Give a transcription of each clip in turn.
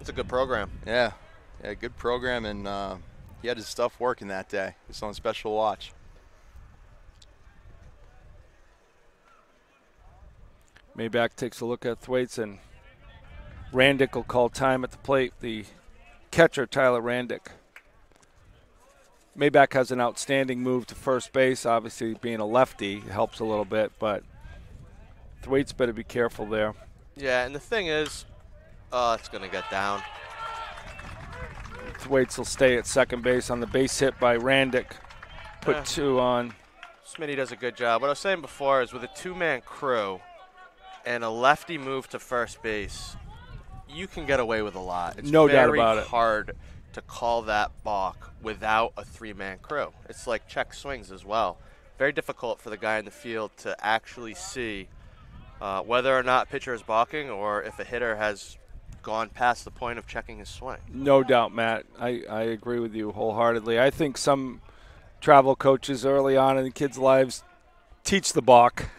a good program. Yeah, good program, and he had his stuff working that day. It was on special watch. Mayback takes a look at Thwaites, and Randick will call time at the plate. The catcher, Tyler Randick. Mayback has an outstanding move to first base. Obviously, being a lefty helps a little bit, but Thwaites better be careful there. Yeah, and the thing is, it's going to get down. Thwaites will stay at second base on the base hit by Randick. Put 2 on. Smitty does a good job. What I was saying before is with a two-man crew and a lefty move to first base, you can get away with a lot. It's no doubt about it. Very hard to call that balk without a three-man crew. It's like check swings as well. Very difficult for the guy in the field to actually see whether or not pitcher is balking or if a hitter has gone past the point of checking his swing. No doubt, Matt. I agree with you wholeheartedly. I think some travel coaches early on in the kids' lives teach the balk.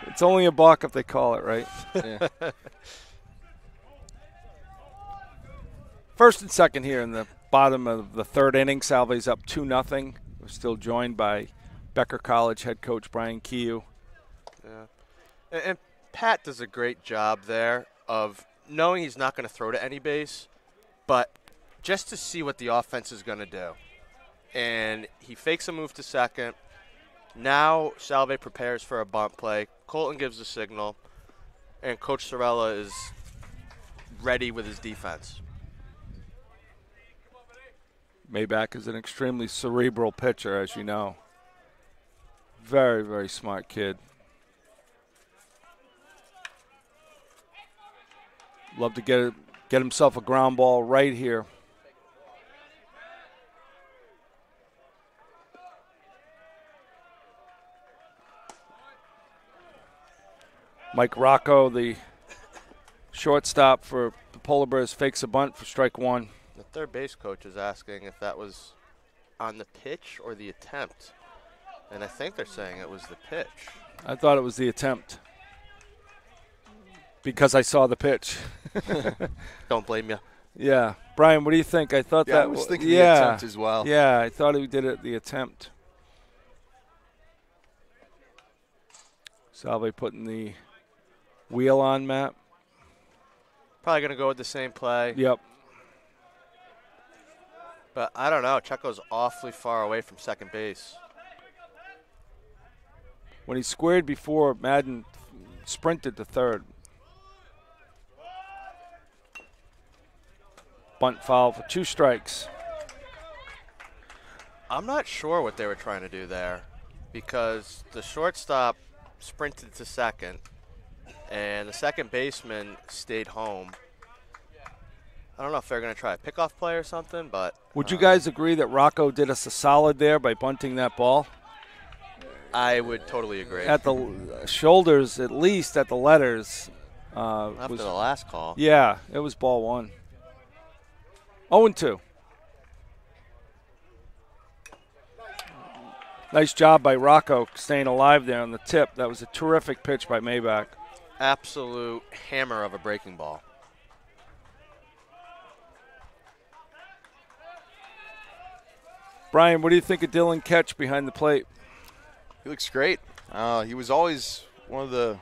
It's only a balk if they call it, right? Yeah. First and second here in the bottom of the third inning. Salve's up 2-0. We're still joined by Becker College head coach Brian Keogh. Yeah. And Pat does a great job there of knowing he's not going to throw to any base, but just to see what the offense is going to do. And he fakes a move to second. Now Salve prepares for a bunt play. Colton gives the signal, and Coach Sorella is ready with his defense. Mayback is an extremely cerebral pitcher, as you know. Very, very smart kid. Love to get himself a ground ball right here. Mike Rocco, the shortstop for the Polar Bears, fakes a bunt for strike one. The third base coach is asking if that was on the pitch or the attempt. And I think they're saying it was the pitch. I thought it was the attempt because I saw the pitch. Don't blame you. Yeah. Brian, what do you think? I thought that I was thinking the attempt as well. Yeah, I thought he did it the attempt. Salve putting the wheel on, Matt. Probably going to go with the same play. Yep. But I don't know. Checo's awfully far away from second base. When he squared before, Madden sprinted to third. Bunt foul for 2 strikes. I'm not sure what they were trying to do there because the shortstop sprinted to second and the second baseman stayed home. I don't know if they're going to try a pickoff play or something, but... Would you guys agree that Rocco did us a solid there by bunting that ball? I would totally agree. At the shoulders, at least at the letters. After the last call. Yeah, it was ball 1. 0-2. Nice job by Rocco staying alive there on the tip. That was a terrific pitch by Mayback. Absolute hammer of a breaking ball. Brian, what do you think of Dylan Ketch behind the plate? He looks great. He was always one of the,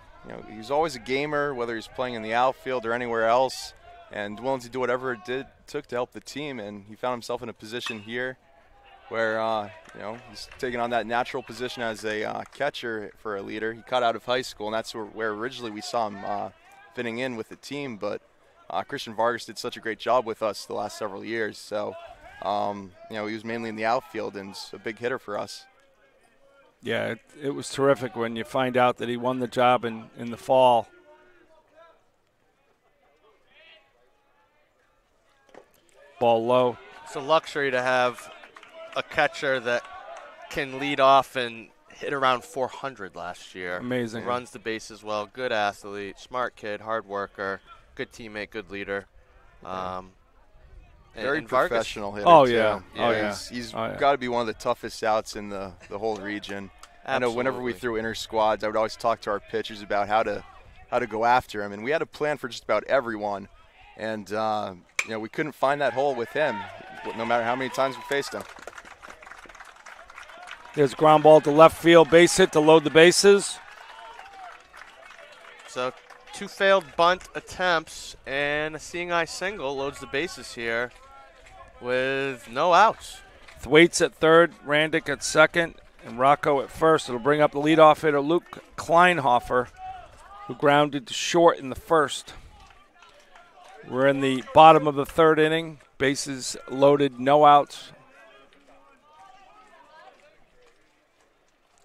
he was always a gamer, whether he's playing in the outfield or anywhere else, and willing to do whatever it took to help the team. And he found himself in a position here where, he's taking on that natural position as a catcher for a leader. He cut out of high school, and that's where originally we saw him fitting in with the team. But Christian Vargas did such a great job with us the last several years. So, he was mainly in the outfield and a big hitter for us. Yeah, it was terrific when you find out that he won the job in the fall. Ball low. It's a luxury to have a catcher that can lead off and hit around 400 last year. Amazing. Runs the bases well, good athlete, smart kid, hard worker, good teammate, good leader. Very professional hitter. Oh, yeah. Too. Oh, yeah. He's got to be one of the toughest outs in the whole region. Absolutely. I know whenever we threw inter squads, I would always talk to our pitchers about how to go after him. And we had a plan for just about everyone. And, we couldn't find that hole with him, no matter how many times we faced him. There's a ground ball to left field, base hit to load the bases. So 2 failed bunt attempts and a seeing eye single loads the bases here with no outs. Thwaites at third, Randick at second, and Rocco at first. It'll bring up the leadoff hitter, Luke Kleinhofer, who grounded to short in the first. We're in the bottom of the third inning. Bases loaded, no outs.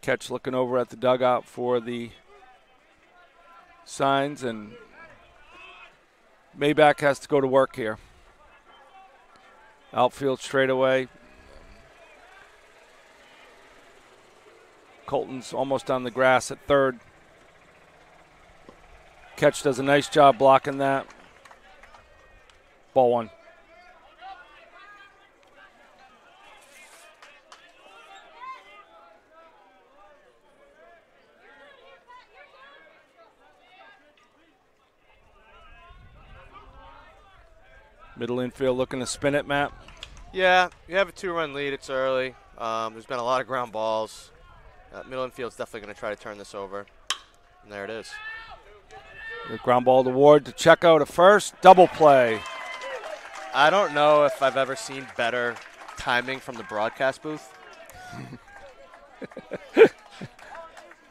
Catch looking over at the dugout for the signs, and Maybach has to go to work here. Outfield straightaway. Colton's almost on the grass at third. Catch does a nice job blocking that. Ball 1. Middle infield looking to spin it, Matt. Yeah, you have a 2-run lead. It's early. There's been a lot of ground balls. Middle infield's definitely going to try to turn this over. And there it is. The ground ball to Ward to check out a first. Double play. I don't know if I've ever seen better timing from the broadcast booth.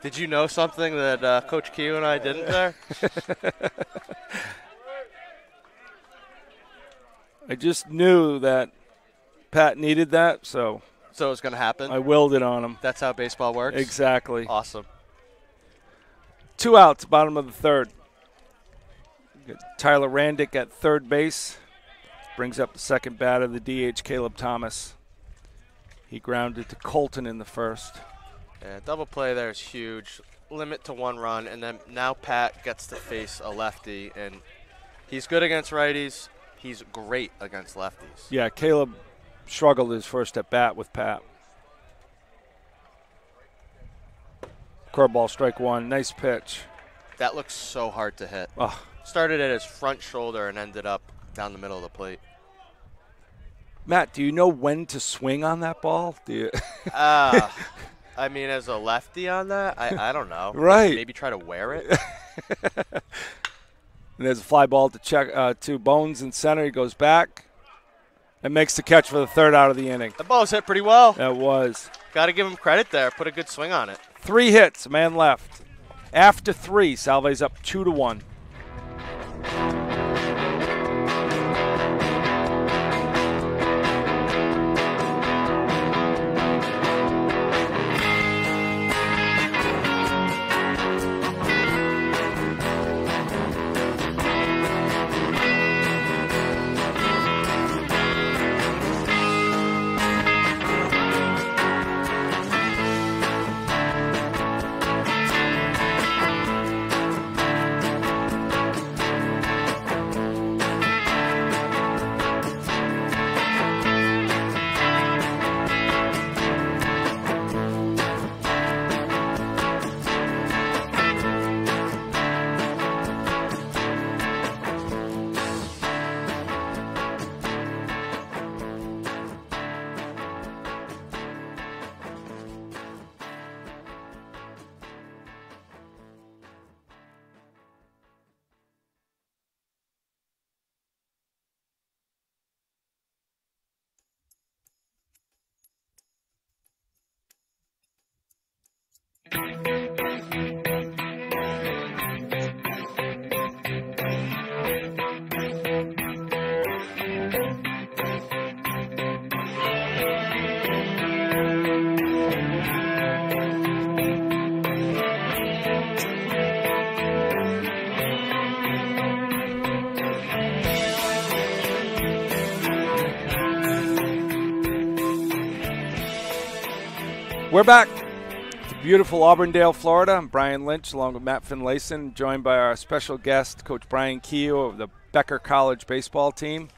Did you know something that Coach Q and I didn't there? I just knew that Pat needed that, so it was going to happen? I willed it on him. That's how baseball works? Exactly. Awesome. 2 outs, bottom of the third. Tyler Randick at third base. Brings up the second batter, the DH, Caleb Thomas. He grounded to Colton in the first. Yeah, double play there is huge. Limit to 1 run, and then now Pat gets to face a lefty, and he's good against righties. He's great against lefties. Yeah, Caleb struggled his first at bat with Pat. Curveball, strike 1. Nice pitch. That looks so hard to hit. Oh. Started at his front shoulder and ended up down the middle of the plate. Matt, do you know when to swing on that ball? Do you? I mean, as a lefty on that, I don't know. Right. Maybe try to wear it. And there's a fly ball to check to Bones in center. He goes back and makes the catch for the third out of the inning. The ball's hit pretty well. That was. Got to give him credit there. Put a good swing on it. 3 hits, a man left. After 3, Salve's up 2-1. We're back to beautiful Auburndale, Florida. I'm Brian Lynch along with Matt Finlayson, joined by our special guest, Coach Brian Keogh of the Becker College baseball team.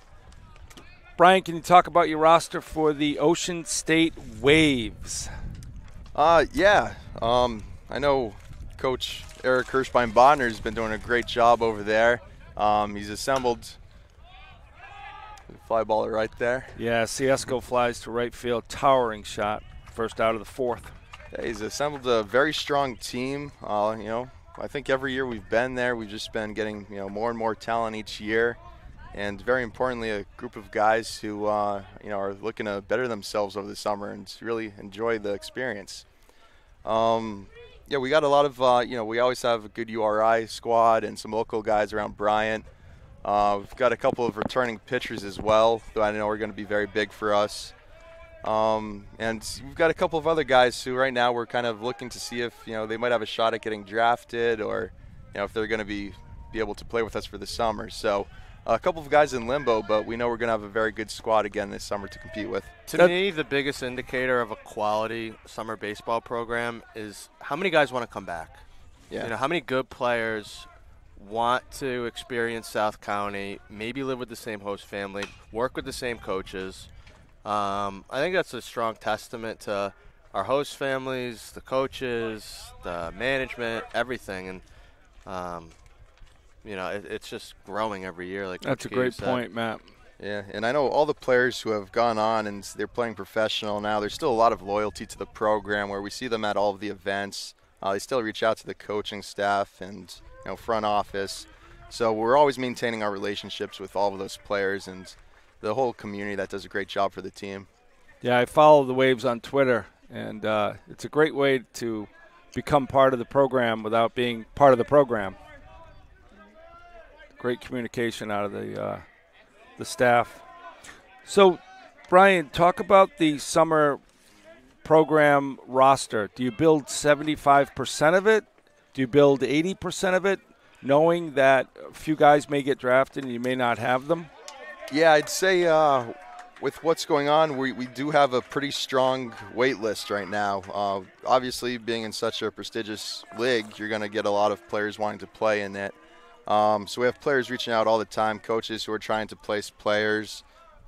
Brian, can you talk about your roster for the Ocean State Waves? Yeah. I know Coach Eric Hirschbein-Bonner has been doing a great job over there. He's assembled Fly baller right there. Yeah, Ciesco flies to right field. Towering shot. First out of the fourth. Yeah, he's assembled a very strong team. You know, I think every year we've been there, we've just been getting, you know, more and more talent each year. And very importantly, a group of guys who, you know, are looking to better themselves over the summer and really enjoy the experience. Yeah, we got a lot of, you know, we always have a good URI squad and some local guys around Bryant. We've got a couple of returning pitchers as well, who I know are going to be very big for us. And we've got a couple of other guys who right now we're kind of looking to see if, you know, they might have a shot at getting drafted or, you know, if they're going to be able to play with us for the summer. So a couple of guys in limbo, but we know we're going to have a very good squad again this summer to compete with. To me, the biggest indicator of a quality summer baseball program is how many guys want to come back. Yeah. You know, how many good players want to experience South County, maybe live with the same host family, work with the same coaches. I think that's a strong testament to our host families, the coaches, the management, everything. And, you know, it's just growing every year. Like That's a great point, Matt. Yeah, and I know all the players who have gone on and they're playing professional now, there's still a lot of loyalty to the program where we see them at all of the events. They still reach out to the coaching staff and, you know, front office. So we're always maintaining our relationships with all of those players and the whole community that does a great job for the team. Yeah, I follow the Waves on Twitter, and it's a great way to become part of the program without being part of the program. Great communication out of the staff. So, Brian, talk about the summer program roster. Do you build 75% of it? Do you build 80% of it, knowing that a few guys may get drafted and you may not have them? Yeah, I'd say with what's going on, we do have a pretty strong wait list right now. Obviously, being in such a prestigious league, you're going to get a lot of players wanting to play in it. So we have players reaching out all the time, coaches who are trying to place players.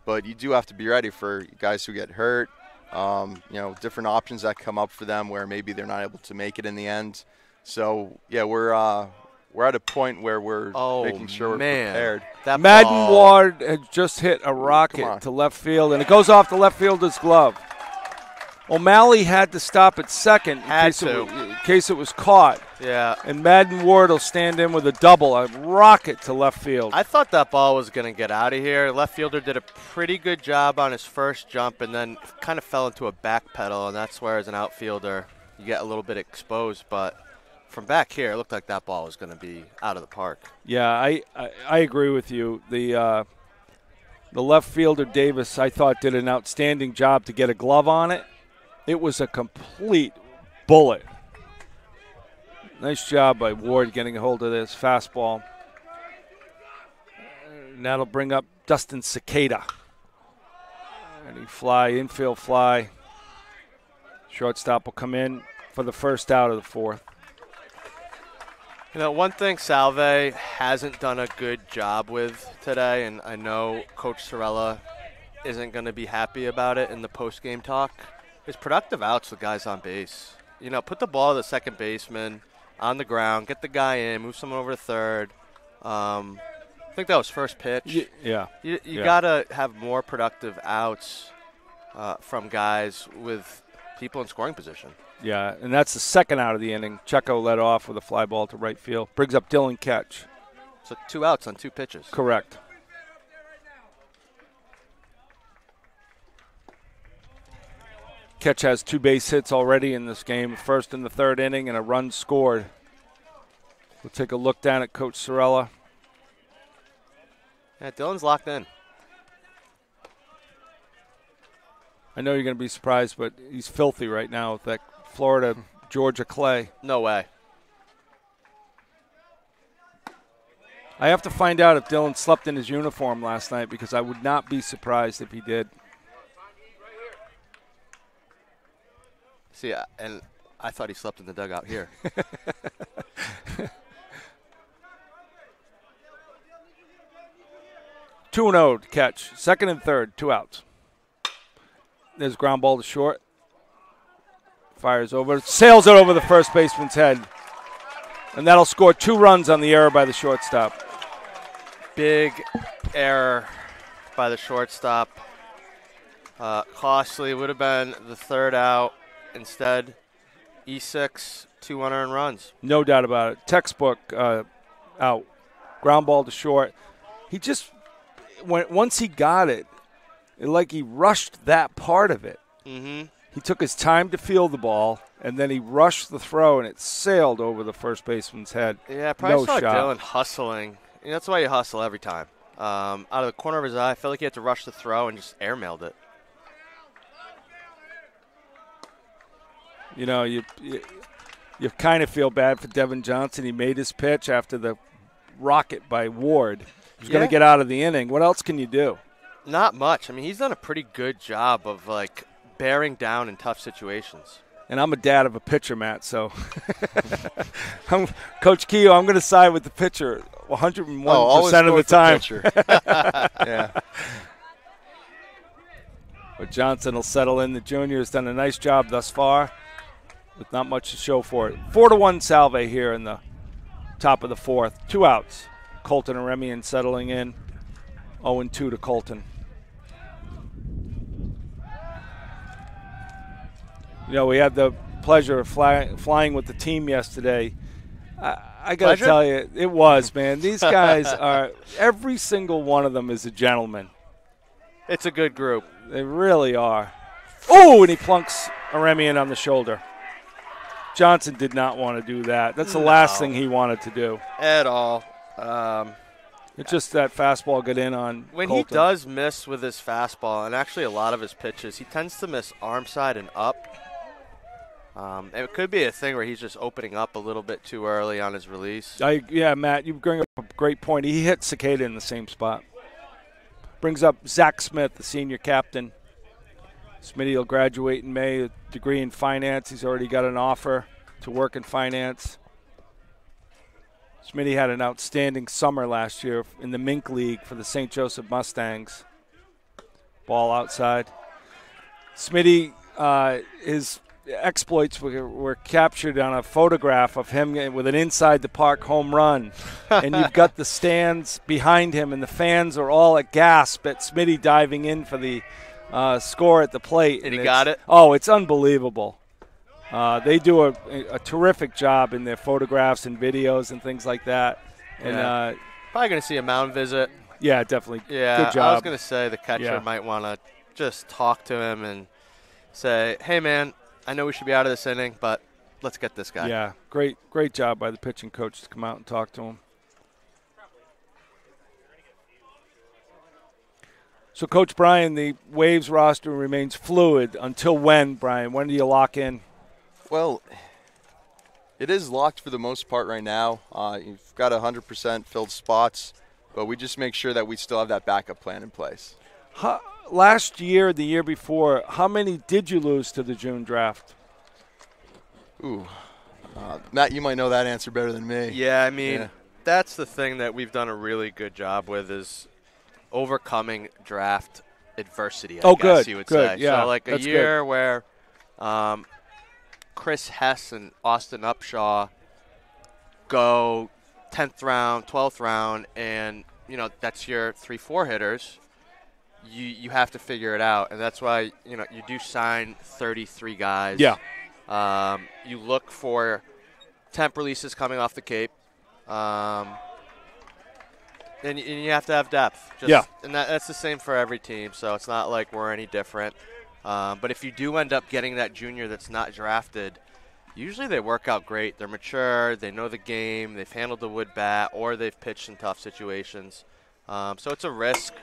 But you do have to be ready for guys who get hurt, you know, different options that come up for them where maybe they're not able to make it in the end. So, yeah, we're at a point where we're making sure we're prepared. That Madden Ward has just hit a rocket to left field, and it goes off the left fielder's glove. O'Malley had to stop at second in case it was caught. Yeah. And Madden Ward will stand in with a double, a rocket to left field. I thought that ball was going to get out of here. Left fielder did a pretty good job on his first jump and then kind of fell into a back pedal, and that's where as an outfielder you get a little bit exposed. But from back here, it looked like that ball was going to be out of the park. Yeah, I agree with you. The left fielder, Davis, I thought did an outstanding job to get a glove on it. It was a complete bullet. Nice job by Ward getting a hold of this fastball. And that'll bring up Dustin Cicada. And he fly, infield fly. Shortstop will come in for the first out of the fourth. You know, one thing Salve hasn't done a good job with today, and I know Coach Sorella isn't going to be happy about it in the post-game talk, is productive outs with guys on base. You know, put the ball to the second baseman on the ground, get the guy in, move someone over to third. I think that was first pitch. Yeah. You got to have more productive outs from guys with people in scoring position. Yeah, and that's the second out of the inning. Checo led off with a fly ball to right field. Brings up Dylan Ketch. So 2 outs on 2 pitches. Correct. Ketch has 2 base hits already in this game, first in the third inning and a run scored. We'll take a look down at Coach Sorella. Yeah, Dylan's locked in. I know you're going to be surprised, but he's filthy right now with that Florida-Georgia clay. No way. I have to find out if Dylan slept in his uniform last night because I would not be surprised if he did. See, and I thought he slept in the dugout here. 2-0 to Catch. Second and third, 2 outs. There's ground ball to short. Fires over, sails it over the first baseman's head. And that'll score 2 runs on the error by the shortstop. Big error by the shortstop. Costly would have been the third out. Instead, E6, 2 unearned runs. No doubt about it. Textbook out. Ground ball to short. He just, once he got it, like he rushed that part of it. Mm-hmm. He took his time to feel the ball, and then he rushed the throw, and it sailed over the first baseman's head. Yeah, I probably no saw shot. Dylan hustling. That's why you hustle every time. Out of the corner of his eye, I felt like he had to rush the throw and just airmailed it. You know, you kind of feel bad for Devin Johnson. He made his pitch after the rocket by Ward. He's going to get out of the inning. What else can you do? Not much. I mean, he's done a pretty good job of, like, bearing down in tough situations. And I'm a dad of a pitcher, Matt, so Coach Keogh, I'm going to side with the pitcher 101% of the time. Yeah. But Johnson will settle in. The junior has done a nice job thus far with not much to show for it. 4-1 Salve here in the top of the fourth. 2 outs. Colton and Remian settling in. 0-2 to Colton. You know, we had the pleasure of flying with the team yesterday. I got to tell you, it was, man. These guys are, every single one of them is a gentleman. It's a good group. They really are. Oh, and he plunks Remian on the shoulder. Johnson did not want to do that. That's the last thing he wanted to do. At all. It's just that fastball got in on When Colton. he does miss with his fastball, and actually a lot of his pitches, he tends to miss arm side and up. It could be a thing where he's just opening up a little bit too early on his release. Yeah, Matt, you bring up a great point. He hit Cicada in the same spot. Brings up Zach Smith, the senior captain. Smitty will graduate in May, a degree in finance. He's already got an offer to work in finance. Smitty had an outstanding summer last year in the Mink League for the St. Joseph Mustangs. Ball outside. Smitty, his exploits were captured on a photograph of him with an inside-the-park home run. And you've got the stands behind him, and the fans are all at gasp at Smitty diving in for the score at the plate. And he got it? Oh, it's unbelievable. They do a terrific job in their photographs and videos and things like that. And probably going to see a mound visit. Yeah, definitely. Yeah, good job. I was going to say the catcher might want to just talk to him and say, hey, man, I know we should be out of this inning, but let's get this guy. Yeah, great job by the pitching coach to come out and talk to him. So, Coach Brian, the Waves roster remains fluid until when, Brian? When do you lock in? Well, it is locked for the most part right now. You've got 100% filled spots, but we just make sure that we still have that backup plan in place. Last year, the year before, how many did you lose to the June draft? Ooh. Matt, you might know that answer better than me. Yeah, I mean, that's the thing that we've done a really good job with is overcoming draft adversity, I guess you would say. Yeah, so, like a year where Chris Hess and Austin Upshaw go 10th round, 12th round, and, you know, that's your 3-4 hitters. You have to figure it out, and that's why, you know, you do sign 33 guys. Yeah. You look for temp releases coming off the Cape. And you have to have depth. And that's the same for every team, so it's not like we're any different. But if you do end up getting that junior that's not drafted, usually they work out great. They're mature, they know the game, they've handled the wood bat, or they've pitched in tough situations. So it's a risk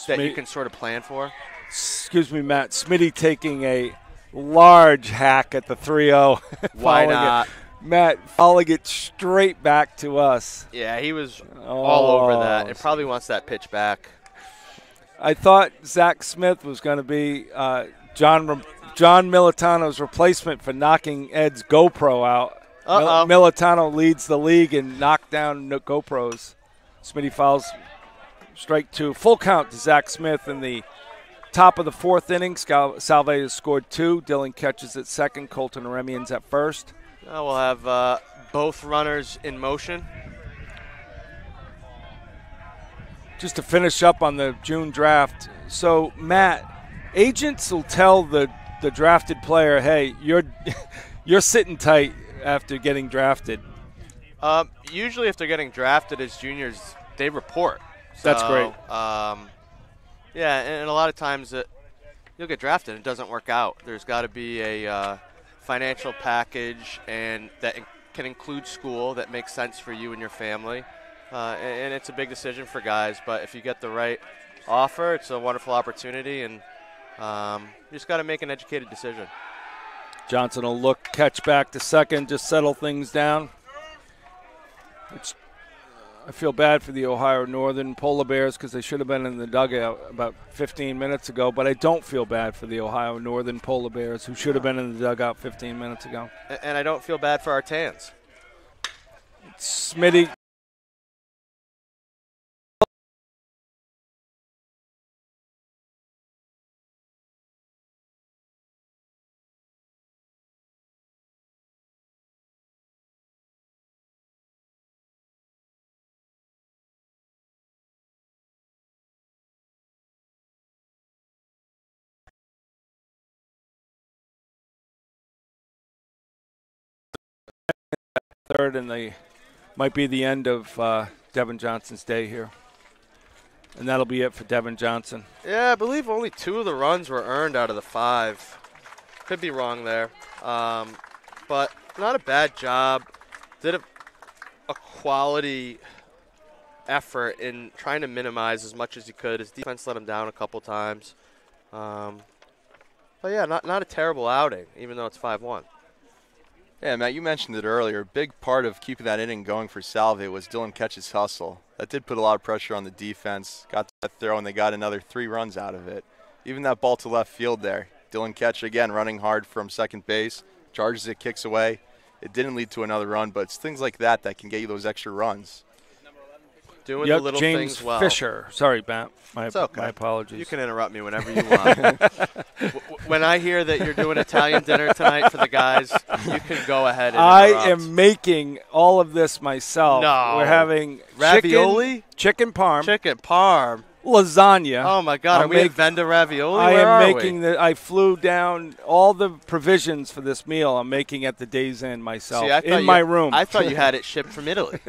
that you can sort of plan for. Excuse me, Matt. Smitty taking a large hack at the 3-0. Why not? Matt following it straight back to us. Yeah, he was all over that. It probably wants that pitch back. I thought Zach Smith was going to be John Militano's replacement for knocking Ed's GoPro out. Militano leads the league in knockdown GoPros. Smitty fouls strike 2. Full count to Zach Smith in the top of the fourth inning. Salve has scored 2. Dylan catches at second. Colton Remian's at first. Now we'll have both runners in motion. just to finish up on the June draft. So, Matt, agents will tell the drafted player, hey, you're sitting tight after getting drafted. Usually if they're getting drafted as juniors, they report. So, that's great. Yeah, and a lot of times you'll get drafted and it doesn't work out. There's got to be a financial package and that can include school that makes sense for you and your family. And it's a big decision for guys, but if you get the right offer, it's a wonderful opportunity, and you just got to make an educated decision. Johnson will look, catch back to second, just settle things down. I feel bad for the Ohio Northern Polar Bears because they should have been in the dugout about 15 minutes ago, but I don't feel bad for the Ohio Northern Polar Bears who should have been in the dugout 15 minutes ago. And I don't feel bad for our Tans. Smitty. Third, and they might be the end of Devin Johnson's day here. And that'll be it for Devin Johnson. Yeah, I believe only 2 of the runs were earned out of the 5. Could be wrong there. But not a bad job. Did a quality effort in trying to minimize as much as he could. His defense let him down a couple times. But, yeah, not a terrible outing, even though it's 5-1. Yeah, Matt, you mentioned it earlier. A big part of keeping that inning going for Salve was Dylan Ketch's hustle. That did put a lot of pressure on the defense. Got to that throw, and they got another 3 runs out of it. Even that ball to left field there. Dylan Ketch, again, running hard from second base. Charges it, kicks away. It didn't lead to another run, but it's things like that that can get you those extra runs. Doing the little James things well. Fisher. Sorry, Matt. It's okay. My apologies. You can interrupt me whenever you want. When I hear that you're doing Italian dinner tonight for the guys, you can go ahead and interrupt. I am making all of this myself. No. We're having ravioli? Chicken parm. Chicken parm. Lasagna. Oh, my God. Are we at Venda Ravioli? I flew down all the provisions for this meal I'm making at the Days Inn myself in my room. I thought you had it shipped from Italy.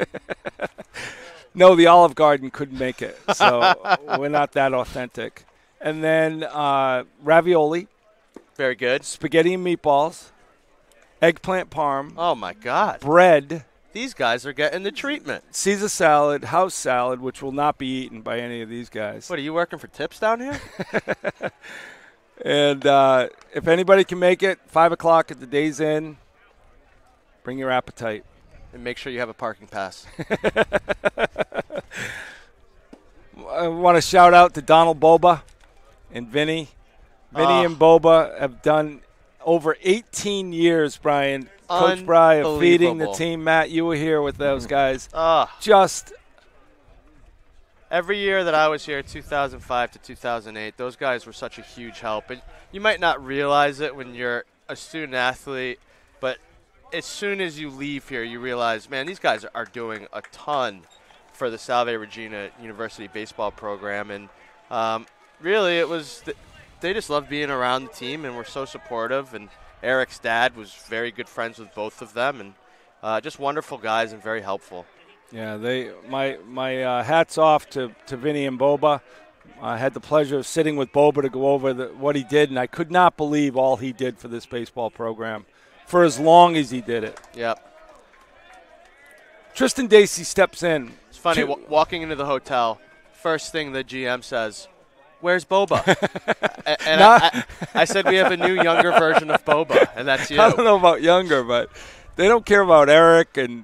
No, the Olive Garden couldn't make it, so we're not that authentic. And then ravioli. Very good. Spaghetti and meatballs. Eggplant parm. Oh, my God. Bread. These guys are getting the treatment. Caesar salad, house salad, which will not be eaten by any of these guys. What, are you working for tips down here? And if anybody can make it, 5 o'clock at the Days Inn, bring your appetite. And make sure you have a parking pass. I want to shout out to Donald Boba and Vinny. Vinny and Boba have done over 18 years, Brian. Coach Bry of feeding the team. Matt, you were here with those guys. Just every year that I was here, 2005 to 2008, those guys were such a huge help. And you might not realize it when you're a student athlete, but as soon as you leave here, you realize, man, these guys are doing a ton for the Salve Regina University baseball program. And really, it was they just loved being around the team and were so supportive. And Eric's dad was very good friends with both of them, and just wonderful guys and very helpful. Yeah, my hats off to Vinny and Boba. I had the pleasure of sitting with Boba to go over what he did, and I could not believe all he did for this baseball program for as long as he did it. Yep. Tristan Dacey steps in. It's funny, walking into the hotel, first thing the GM says, "Where's Boba?" and I said, "We have a new, younger version of Boba, and that's you." I don't know about younger, but they don't care about Eric and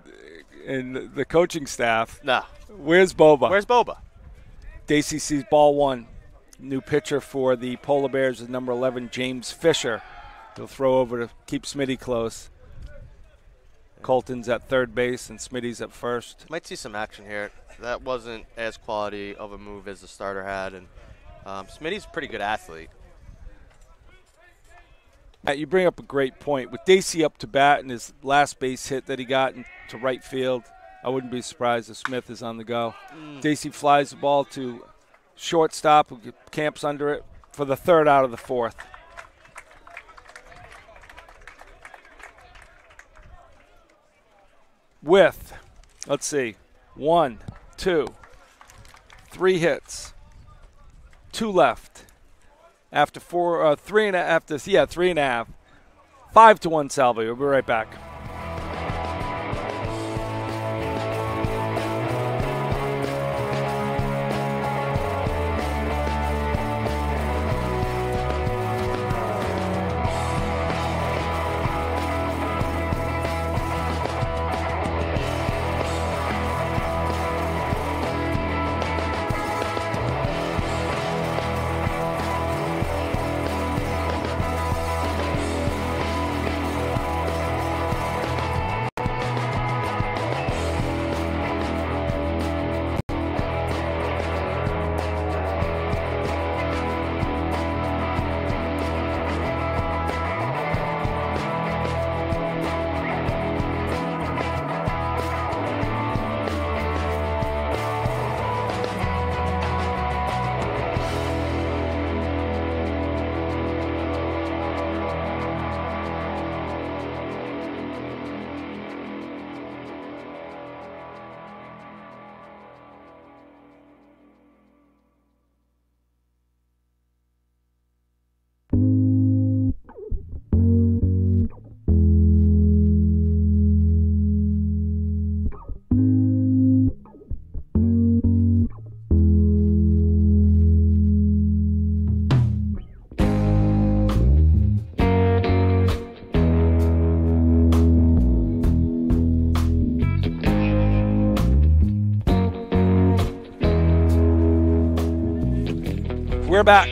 the coaching staff. No. Where's Boba? Where's Boba? Dacey sees ball 1. New pitcher for the Polar Bears is number 11, James Fisher. He'll throw over to keep Smitty close. Colton's at third base and Smitty's at first. Might see some action here. That wasn't as quality of a move as the starter had, and Smitty's a pretty good athlete. You bring up a great point. With Dacey up to bat and his last base hit that he got to right field, I wouldn't be surprised if Smith is on the go. Daisy flies the ball to shortstop, who camps under it for the third out of the fourth. With, let's see, 1, 2, 3 hits, 2 left. After 3.5. 5-1 Salve. We'll be right back. We're back.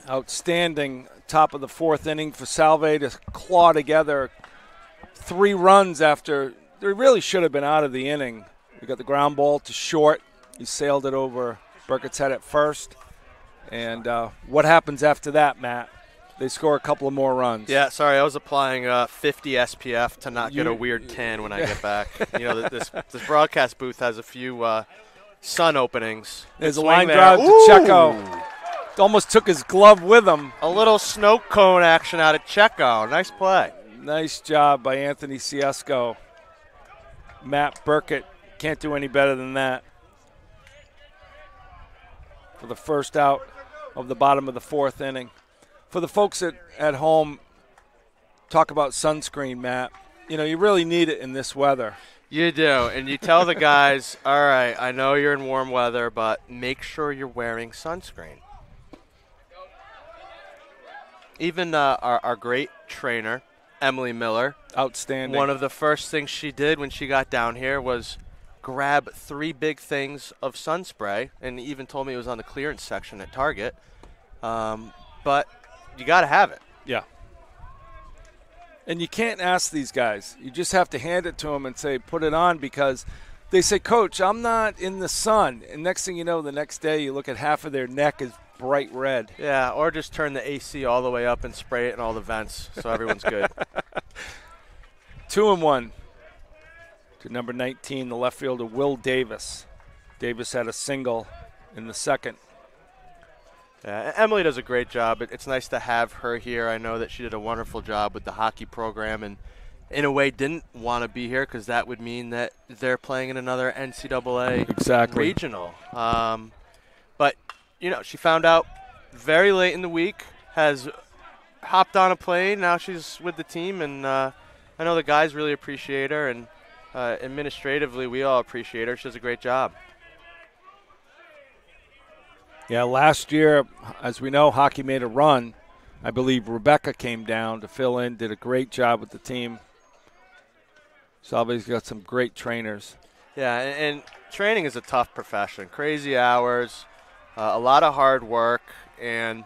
Outstanding top of the fourth inning for Salve to claw together 3 runs after they really should have been out of the inning. We got the ground ball to short. He sailed it over Burkett's head at first. And what happens after that, Matt? They score a couple of more runs. Yeah, sorry, I was applying 50 SPF to not get a weird tan when I get back. You know, this broadcast booth has a few sun openings. There's a line drive to Checo. Almost took his glove with him. A little snow cone action out of Checo. Nice play. Nice job by Anthony Ciesco. Matt Burkett can't do any better than that. For the first out of the bottom of the fourth inning. For the folks at home, talk about sunscreen, Matt. You know, you really need it in this weather. You do, and you tell the guys, all right, I know you're in warm weather, but make sure you're wearing sunscreen. Even our great trainer, Emily Miller. Outstanding. One of the first things she did when she got down here was grab 3 big things of sun spray, and even told me it was on the clearance section at Target. But you got to have it. Yeah. And you can't ask these guys. You just have to hand it to them and say, put it on, because they say, Coach, I'm not in the sun. And next thing you know, the next day you look at half of their neck is bright red. Yeah, or just turn the AC all the way up and spray it in all the vents so everyone's good. 2-1 to number 19, the left fielder, Will Davis. Davis had a single in the second. Yeah, Emily does a great job. It's nice to have her here. I know that she did a wonderful job with the hockey program and, in a way, didn't want to be here because that would mean that they're playing in another NCAA regional. But, you know, she found out very late in the week, has hopped on a plane. Now she's with the team, and I know the guys really appreciate her, and administratively we all appreciate her. She does a great job. Yeah, last year, as we know, hockey made a run. I believe Rebecca came down to fill in, did a great job with the team. Salve's got some great trainers. Yeah, and training is a tough profession. Crazy hours, a lot of hard work, and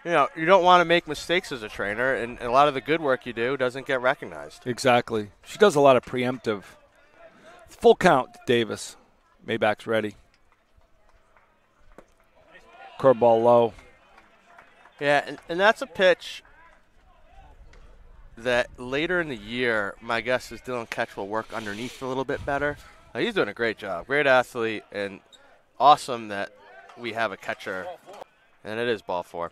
you know, you don't want to make mistakes as a trainer, and a lot of the good work you do doesn't get recognized. Exactly. She does a lot of preemptive. Full count, Davis. Maybach's ready. Curveball low. Yeah, and that's a pitch that later in the year, my guess is Dylan Ketch will work underneath a little bit better. He's doing a great job. Great athlete, and awesome that we have a catcher. And it is ball 4.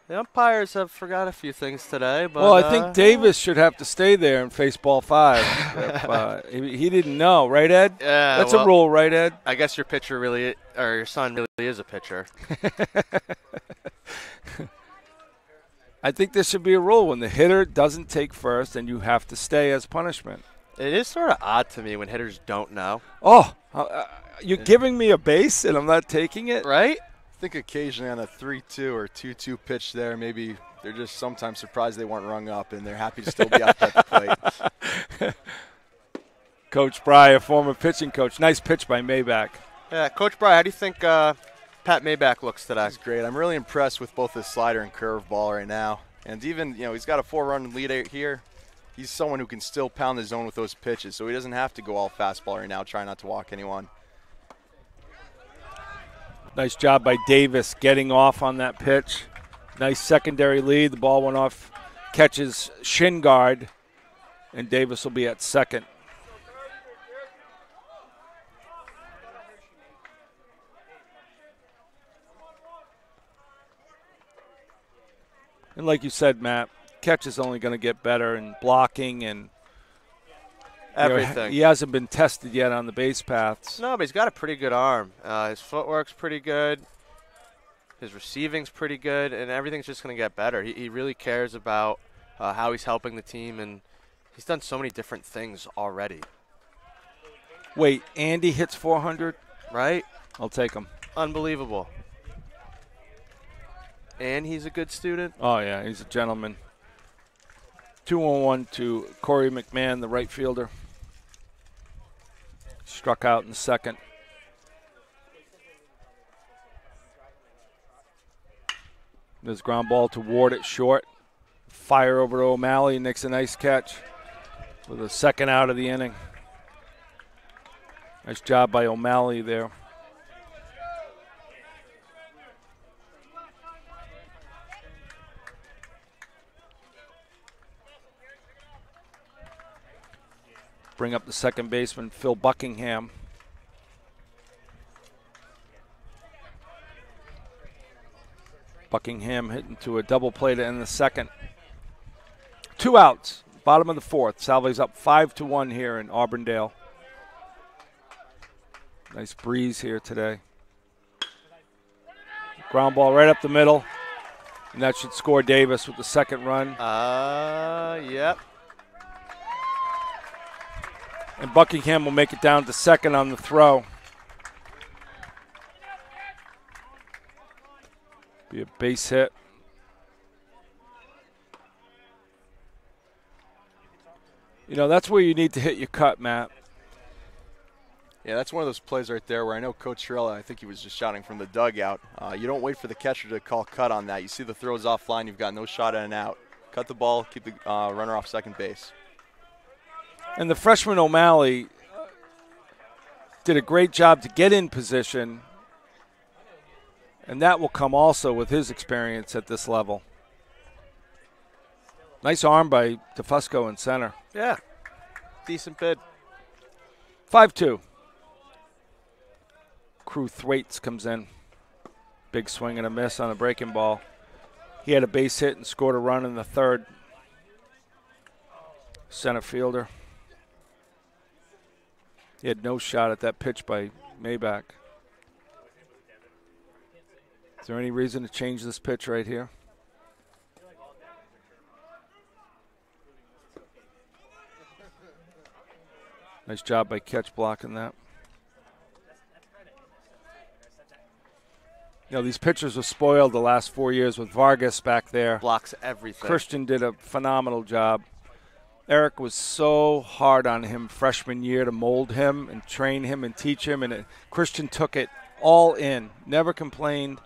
The umpires have forgot a few things today. But, well, I think Davis should have to stay there and face ball 5. He didn't know, right, Ed? Yeah, that's a rule, right, Ed? I guess your pitcher really, or your son really is a pitcher. I think there should be a rule when the hitter doesn't take first and you have to stay as punishment. It is sort of odd to me when hitters don't know. Oh, you're giving me a base and I'm not taking it? Right? I think occasionally on a 3-2 or 2-2 pitch there, maybe they're just sometimes surprised they weren't rung up and they're happy to still be up at the plate. Coach Bry, a former pitching coach. Nice pitch by Maybach. Yeah, Coach Bry, how do you think Pat Maybach looks today? He's great. I'm really impressed with both his slider and curveball right now. And even, he's got a 4-run lead here. He's someone who can still pound the zone with those pitches, so he doesn't have to go all fastball right now, try not to walk anyone. Nice job by Davis getting off on that pitch. Nice secondary lead. The ball went off, catches shin guard, and Davis will be at second. And like you said, Matt, catch is only going to get better in blocking and everything. He hasn't been tested yet on the base paths. No, but he's got a pretty good arm. His footwork's pretty good. His receiving's pretty good, and everything's just going to get better. He really cares about how he's helping the team, and he's done so many different things already. Wait, Andy hits 400? Right? I'll take him. Unbelievable. And he's a good student. Oh, yeah, he's a gentleman. 2-1 to Corey McMahon, the right fielder. Struck out in the second. There's ground ball to Ward at short. Fire over to O'Malley, makes a nice catch with a second out of the inning. Nice job by O'Malley there. Bring up the second baseman, Phil Buckingham. Buckingham hitting to a double play to end the second. 2 outs, bottom of the 4th. Salve's up 5-1 here in Auburndale. Nice breeze here today. Ground ball right up the middle. And that should score Davis with the second run. Yep. And Buckingham will make it down to second on the throw. Be a base hit. That's where you need to hit your cut, Matt. Yeah, that's one of those plays right there where I know Coach Shirella, I think he was just shouting from the dugout. You don't wait for the catcher to call cut on that. You see the throw's offline, you've got no shot in and out. Cut the ball, keep the runner off second base. And the freshman O'Malley did a great job to get in position, and that will come also with his experience at this level. Nice arm by DeFusco in center. Yeah. Decent bid. 5-2. Crew Thwaites comes in. Big swing and a miss on a breaking ball. He had a base hit and scored a run in the third. Center fielder. He had no shot at that pitch by Maybach. Is there any reason to change this pitch right here? Nice job by Catch blocking that. These pitchers were spoiled the last 4 years with Vargas back there. Blocks everything. Christian did a phenomenal job. Eric was so hard on him freshman year to mold him and train him and teach him, and Christian took it all in, never complained.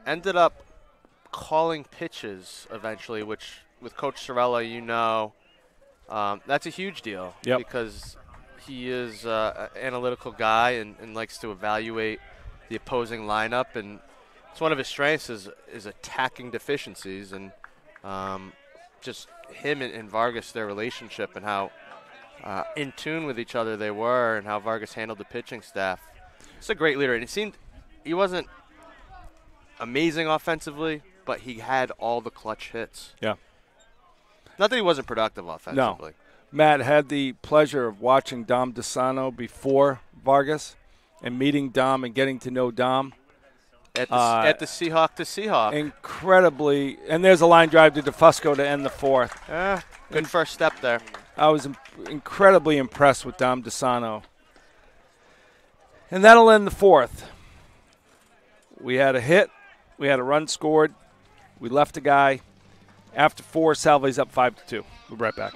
Ended up calling pitches eventually, which with Coach Sorella, that's a huge deal. Yep. Because he is an analytical guy and likes to evaluate the opposing lineup, and it's one of his strengths is attacking deficiencies, and just him and Vargas, their relationship, and how in tune with each other they were, and how Vargas handled the pitching staff. It's a great leader, and it seemed he wasn't amazing offensively, but he had all the clutch hits. Yeah. Not that he wasn't productive offensively. No. Matt had the pleasure of watching Dom DeSano before Vargas and meeting Dom and getting to know Dom. At the Seahawk to Seahawk. Incredibly. And there's a line drive to DeFusco to end the fourth. Good first step there. I was incredibly impressed with Dom DeSano. And that'll end the fourth. We had a hit. We had a run scored. We left a guy. After 4, Salve's up 5-2. We'll be right back.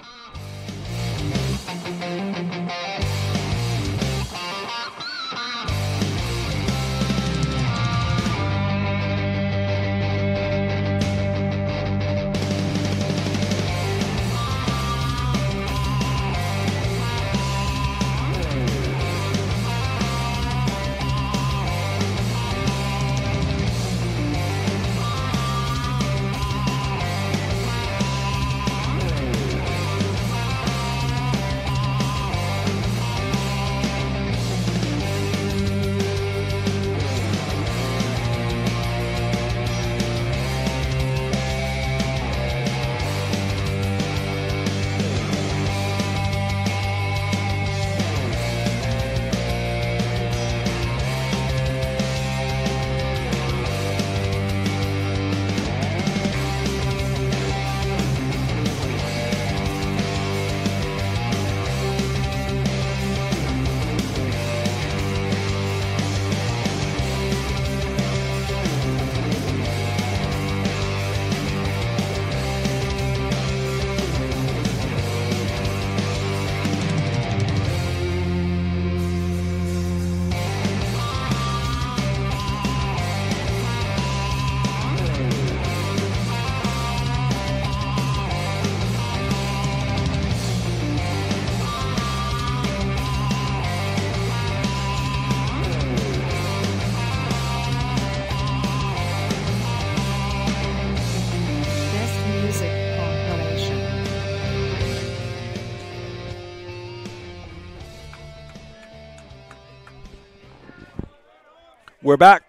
We're back.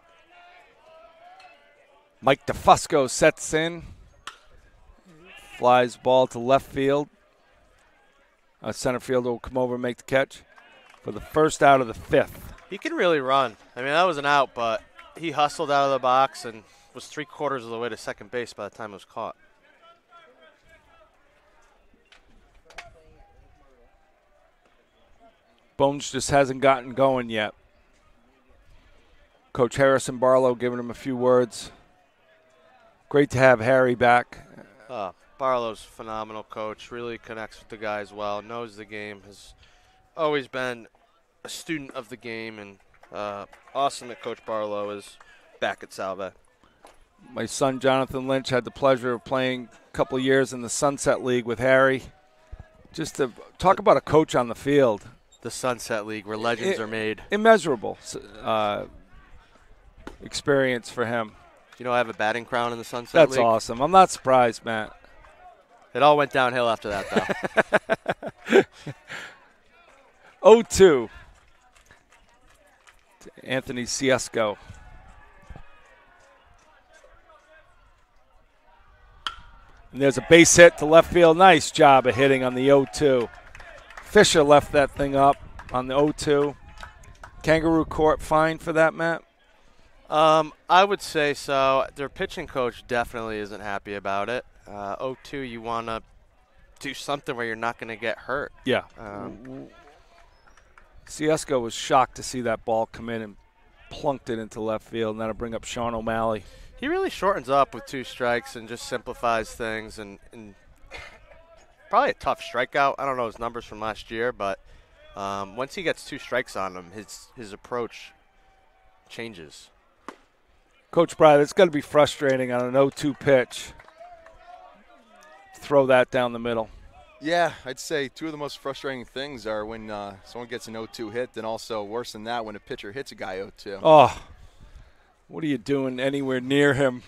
Mike DeFusco sets in. Flies ball to left field. Center fielder will come over and make the catch for the first out of the 5th. He can really run. I mean, that was an out, but he hustled out of the box and was 3/4 of the way to second base by the time it was caught. Bones just hasn't gotten going yet. Coach Harrison Barlow giving him a few words. Great to have Harry back. Barlow's a phenomenal coach, really connects with the guys well, knows the game, has always been a student of the game, and awesome that Coach Barlow is back at Salve. My son Jonathan Lynch had the pleasure of playing a couple of years in the Sunset League with Harry. Just to talk about a coach on the field. The Sunset League, where legends are made. Immeasurable experience for him. You know, I have a batting crown in the Sunset League. That's awesome. I'm not surprised, Matt. It all went downhill after that, though. 0-2 to Anthony Ciesco. And there's a base hit to left field. Nice job of hitting on the 0-2. Fisher left that thing up on the 0-2. Kangaroo Court fine for that, Matt? I would say so. Their pitching coach definitely isn't happy about it. 0-2, you want to do something where you're not going to get hurt. Yeah. Ciesco was shocked to see that ball come in and plunked it into left field, and that'll bring up Sean O'Malley. He really shortens up with 2 strikes and just simplifies things, and probably a tough strikeout. I don't know his numbers from last year, but once he gets 2 strikes on him, his approach changes. Coach Bride, it's going to be frustrating on an 0-2 pitch. Throw that down the middle. Yeah, I'd say 2 of the most frustrating things are when someone gets an 0-2 hit, and also worse than that, when a pitcher hits a guy 0-2. Oh, What are you doing anywhere near him?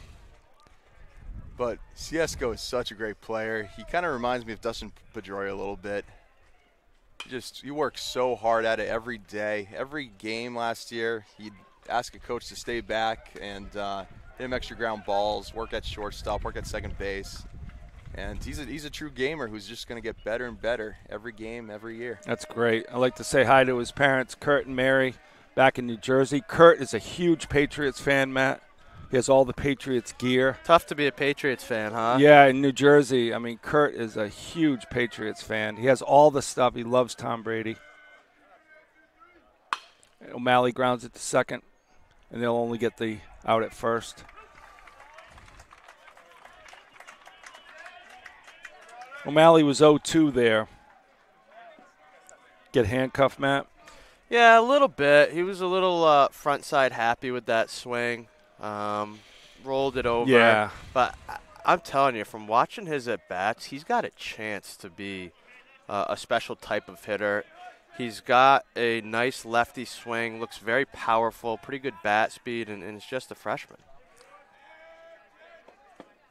But Ciesco is such a great player. He kind of reminds me of Dustin Pedroia a little bit. He works so hard at it every day. Every game last year, he'd ask a coach to stay back and hit him extra ground balls, work at shortstop, work at second base. And he's a true gamer who's just going to get better and better every game, every year. That's great. I'd like to say hi to his parents, Kurt and Mary, back in New Jersey. Kurt is a huge Patriots fan, Matt. He has all the Patriots gear. Tough to be a Patriots fan, huh? Yeah, in New Jersey. I mean, Kurt is a huge Patriots fan. He has all the stuff. He loves Tom Brady. O'Malley grounds it to second, and they'll only get the out at first. O'Malley was 0-2 there. Get handcuffed, Matt? Yeah, a little bit. He was a little front side happy with that swing. Rolled it over. Yeah. But I'm telling you, from watching his at-bats, he's got a chance to be a special type of hitter. He's got a nice lefty swing, looks very powerful, pretty good bat speed, and it's just a freshman.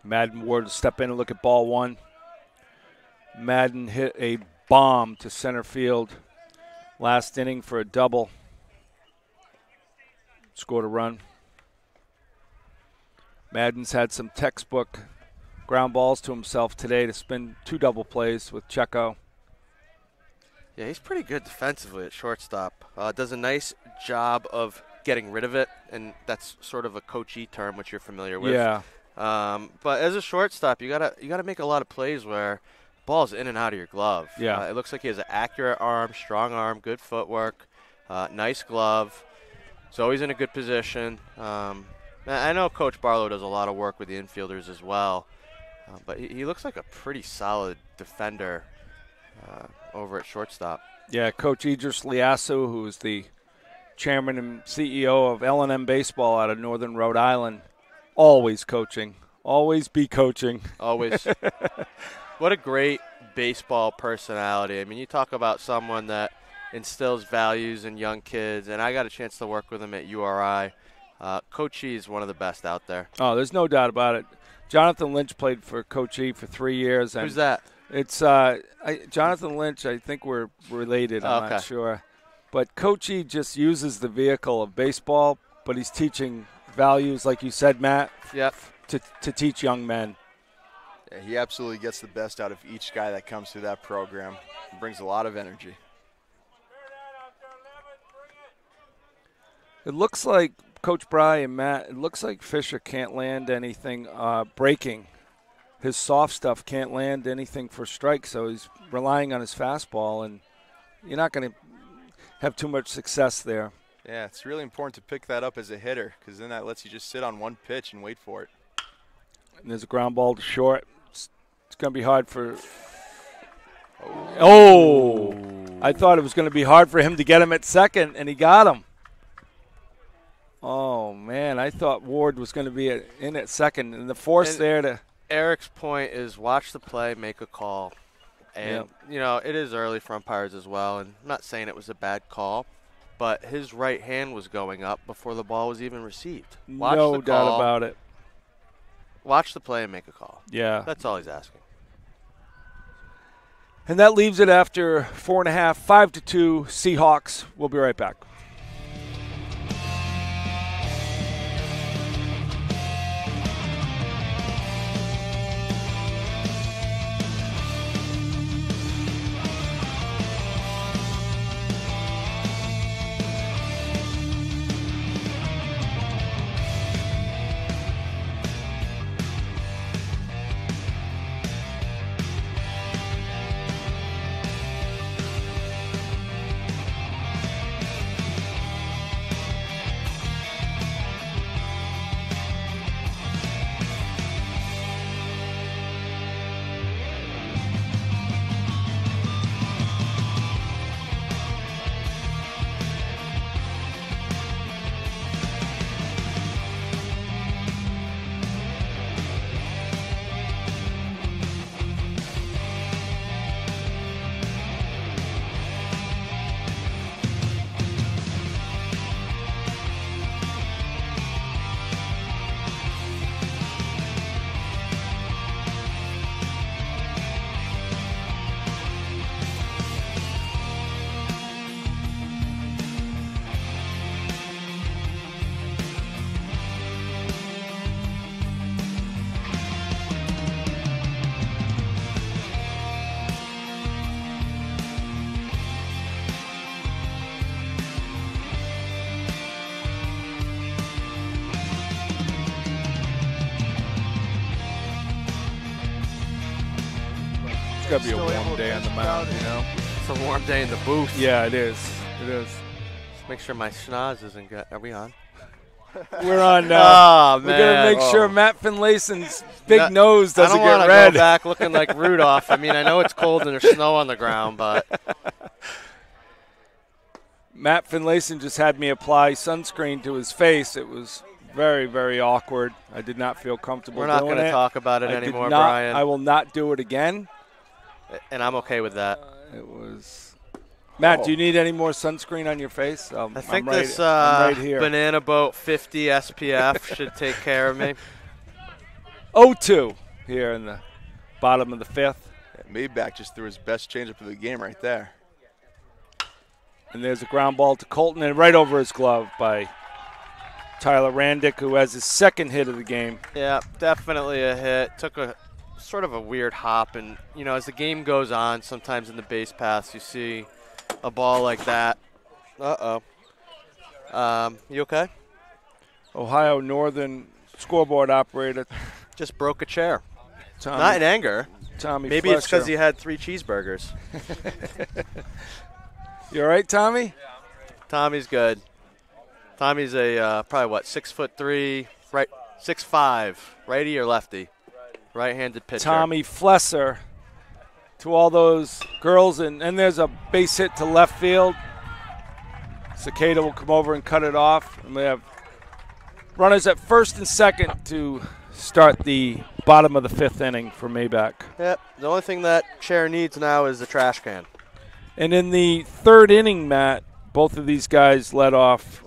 Madden Ward will step in and look at ball one. Madden hit a bomb to center field last inning for a double. Scored a run. Madden's had some textbook ground balls to himself today to spin 2 double plays with Checo. Yeah, he's pretty good defensively at shortstop. Does a nice job of getting rid of it, and that's sort of a coachy term, which you're familiar with. Yeah. But as a shortstop, you gotta make a lot of plays where ball's in and out of your glove. Yeah. It looks like he has an accurate arm, strong arm, good footwork, nice glove. He's always in a good position. I know Coach Barlow does a lot of work with the infielders as well, but he looks like a pretty solid defender over at shortstop. Yeah, Coach Idris Liasu, who is the chairman and CEO of L&M Baseball out of Northern Rhode Island, always coaching, always be coaching. Always. What a great baseball personality. I mean, you talk about someone that instills values in young kids, and I got a chance to work with him at URI. Coach E is one of the best out there. Oh, there's no doubt about it. Jonathan Lynch played for Coach E for 3 years. And who's that? It's Jonathan Lynch. I think we're related. I'm not sure. But Coach E just uses the vehicle of baseball, but he's teaching values, like you said, Matt, Yep. to teach young men. Yeah, he absolutely gets the best out of each guy that comes through that program. He brings a lot of energy. It looks like, Coach Bry and Matt, it looks like Fisher can't land anything breaking. His soft stuff can't land anything for strike, so he's relying on his fastball, and you're not going to have too much success there. Yeah, it's really important to pick that up as a hitter because then that lets you just sit on one pitch and wait for it. And there's a ground ball to short. It's going to be hard for – Oh! I thought it was going to be hard for him to get him at second, and he got him. Oh, man, I thought Ward was going to be in at second, and the force there to – Eric's point is watch the play, make a call. And, you know, it is early for umpires as well, and I'm not saying it was a bad call, but his right hand was going up before the ball was even received. Watch no the doubt call, about it. Watch the play and make a call. Yeah. That's all he's asking. And that leaves it after 4.5, 5-2 Seahawks. We'll be right back. got to be a Still able warm to day on the catch mound, crowd. you know? It's a warm day in the booth. Yeah, it is. It is. Just make sure my schnoz isn't good. Are we on? We're on Oh, We're going to man. make sure Matt Finlayson's big nose doesn't I don't get want red. to go back looking like Rudolph. I mean, I know it's cold and there's snow on the ground, but Matt Finlayson just had me apply sunscreen to his face. It was very, very awkward. I did not feel comfortable we're not doing going to it. talk about it I did anymore, not- Brian. I will not do it again. And I'm okay with that. It was. Matt, do you need any more sunscreen on your face? I think I'm right, this I'm right here. Banana Boat 50 SPF should take care of me. 0-2 here in the bottom of the fifth. Maybach just threw his best changeup of the game right there. And there's a ground ball to Colton and right over his glove by Tyler Randick, who has his second hit of the game. Yeah, definitely a hit. Took a sort of a weird hop. And, you know, as the game goes on, sometimes in the base paths you see a ball like that. Uh-oh. You okay? Ohio Northern scoreboard operator Just broke a chair. Tommy, Not in anger. Tommy Maybe it's because Fletcher. he had 3 cheeseburgers. You all right, Tommy? Tommy's good. Tommy's a probably 6'3", right, 6'5", righty or lefty, right-handed pitcher. Tommy Flesser. To all those girls, and there's a base hit to left field. Cicada will come over and cut it off. And we have runners at first and second to start the bottom of the fifth inning for Maybach. Yep. The only thing that chair needs now is the trash can. And in the third inning, Matt, both of these guys led off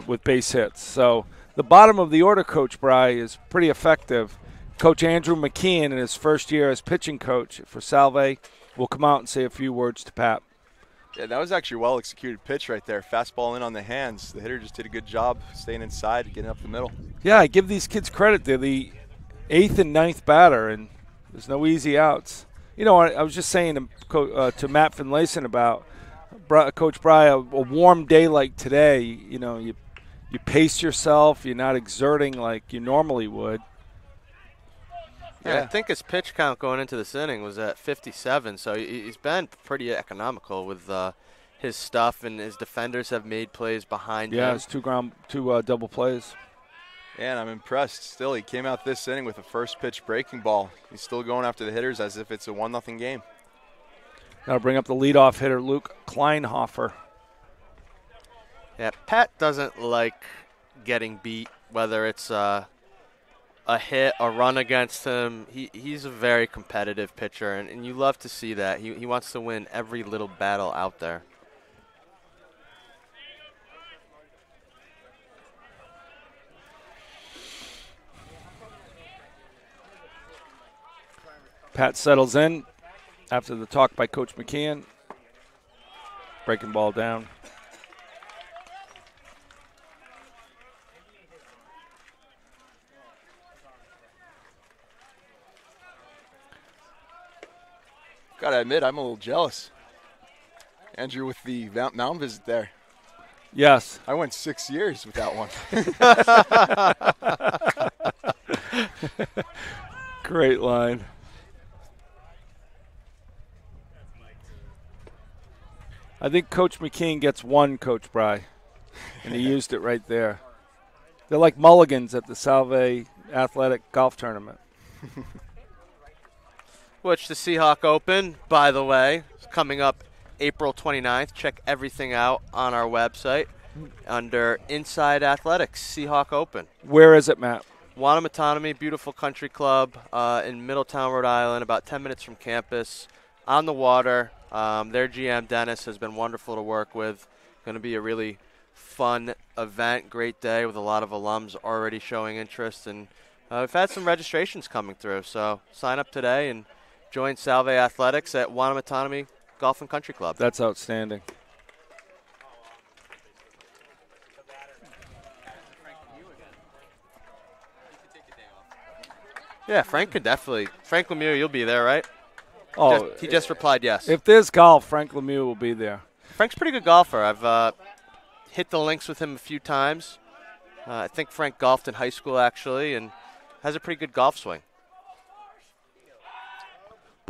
with base hits. So the bottom of the order, Coach Bry, is pretty effective. Coach Andrew McKeon, in his first year as pitching coach for Salve, will come out and say a few words to Pat. Yeah, that was actually a well-executed pitch right there. Fastball in on the hands. The hitter just did a good job staying inside and getting up the middle. Yeah, I give these kids credit. They're the 8th and 9th batter, and there's no easy outs. You know, I was just saying to Matt Finlayson about Coach Bry, a warm day like today, you know, you pace yourself. You're not exerting like you normally would. Yeah, I think his pitch count going into this inning was at 57, so he's been pretty economical with his stuff, and his defenders have made plays behind him. Yeah, it's two double plays. And I'm impressed. Still, he came out this inning with a first pitch breaking ball. He's still going after the hitters as if it's a 1-0 game. Got to bring up the leadoff hitter, Luke Kleinhofer. Yeah, Pat doesn't like getting beat, whether it's a hit, a run against him. He's a very competitive pitcher, and you love to see that. He wants to win every little battle out there. Pat settles in after the talk by Coach McKeon. Breaking ball down. Gotta admit, I'm a little jealous. Andrew with the mound visit there. Yes. I went 6 years without one. Great line. I think Coach McKeon gets one, Coach Bry, and he used it right there. They're like mulligans at the Salve Athletic Golf Tournament. Which the Seahawk Open, by the way, is coming up April 29th. Check everything out on our website under Inside Athletics, Seahawk Open. Where is it, Matt? Wanamatonemy, beautiful country club in Middletown, Rhode Island, about 10 minutes from campus, on the water. Their GM, Dennis, has been wonderful to work with. Going to be a really fun event, great day with a lot of alums already showing interest. And we've had some registrations coming through, so sign up today and join Salve Athletics at Wanamatonemy Golf and Country Club. That's outstanding. Yeah, Frank could definitely. Frank Lemieux, you'll be there, right? Oh, He just replied yes. if there's golf, Frank Lemieux will be there. Frank's a pretty good golfer. I've hit the links with him a few times. I think Frank golfed in high school, actually, and has a pretty good golf swing.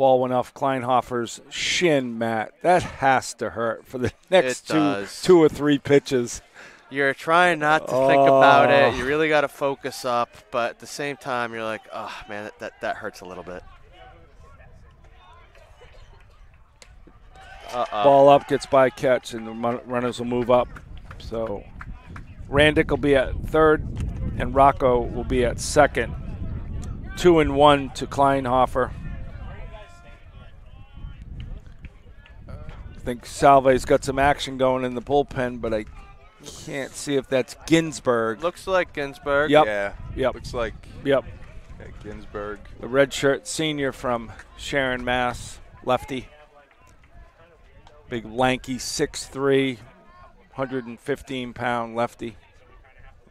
Ball went off Kleinhofer's shin, Matt. That has to hurt for the next two or three pitches. You're trying not to think about it. You really got to focus up, but at the same time, you're like, oh, man, that hurts a little bit. Ball up, gets by catch, and the runners will move up. So Randick will be at third, and Rocco will be at second. 2-1 to Kleinhofer. I think Salve's got some action going in the bullpen, but I can't see if that's Ginsberg. Looks like Ginsberg. Yep. Yeah. Yep. Looks like Ginsberg. The redshirt senior from Sharon, Mass. Lefty. Big lanky 6'3", 115-pound lefty.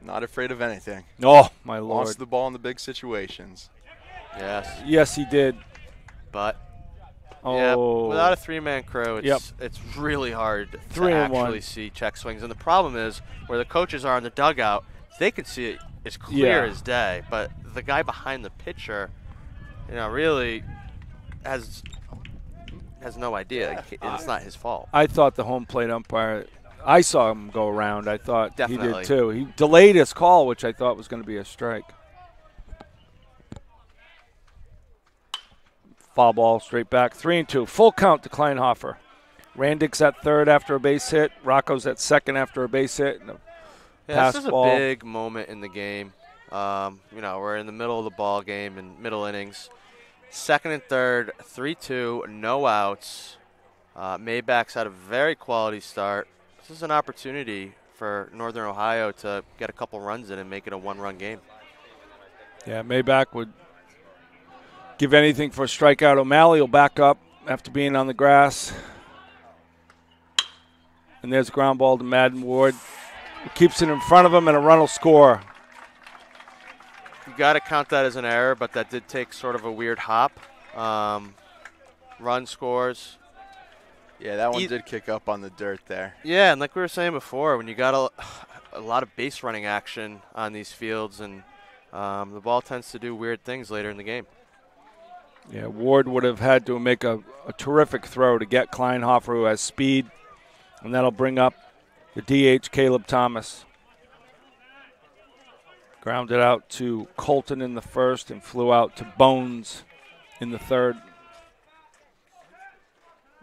Not afraid of anything. Oh, my Lord. Lost the ball in the big situations. Yes. Yes, he did. But yeah, without a three-man crew, it's really hard to actually see check swings. And the problem is where the coaches are in the dugout, they can see it as clear as day. But the guy behind the pitcher, really has no idea. It's not his fault. I thought the home plate umpire, I saw him go around. I thought Definitely. He did too. He delayed his call, which I thought was going to be a strike. Foul ball straight back. 3-2. Full count to Kleinhofer. Randick's at third after a base hit. Rocco's at second after a base hit. This is a big moment in the game. We're in the middle of the ball game in middle innings. Second and third, 3-2, no outs. Maybach's had a very quality start. This is an opportunity for Northern Ohio to get a couple runs in and make it a one-run game. Yeah, Maybach would give anything for a strikeout. O'Malley will back up after being on the grass. And there's a ground ball to Madden Ward. He keeps it in front of him, and a run will score. You got to count that as an error, but that did take sort of a weird hop. Run scores. Yeah, that one did kick up on the dirt there. Yeah, and like we were saying before, when you got a lot of base running action on these fields, and the ball tends to do weird things later in the game. Yeah, Ward would have had to make a terrific throw to get Kleinhofer, who has speed, and that'll bring up the DH, Caleb Thomas. Grounded out to Colton in the first and flew out to Bones in the third.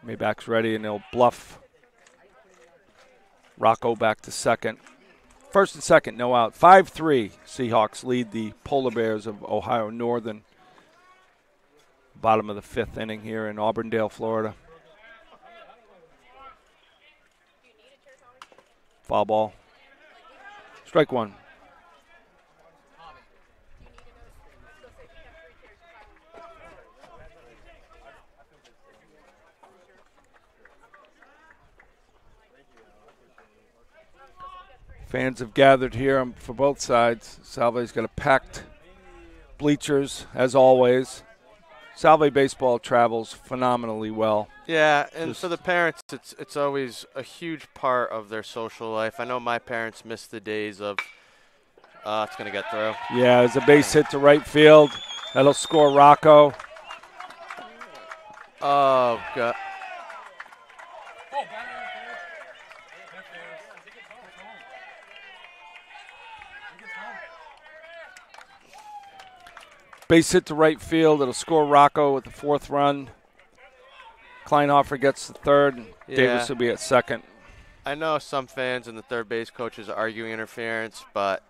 Maybach's ready, and they'll bluff. Rocco back to second. First and second, no out. 5-3, Seahawks lead the Polar Bears of Ohio Northern. Bottom of the fifth inning here in Auburndale, Florida. Foul ball. Strike one. Fans have gathered here for both sides. Salve's got a packed bleachers, as always. Salve baseball travels phenomenally well. Yeah, and for the parents, it's always a huge part of their social life. I know my parents miss the days of, it's going to get through. Yeah, there's a base hit to right field. That'll score Rocco. Oh, God. Base hit to right field. It'll score Rocco with the fourth run. Kleinhofer gets the third, and Davis will be at second. I know some fans and the third base coaches are arguing interference, but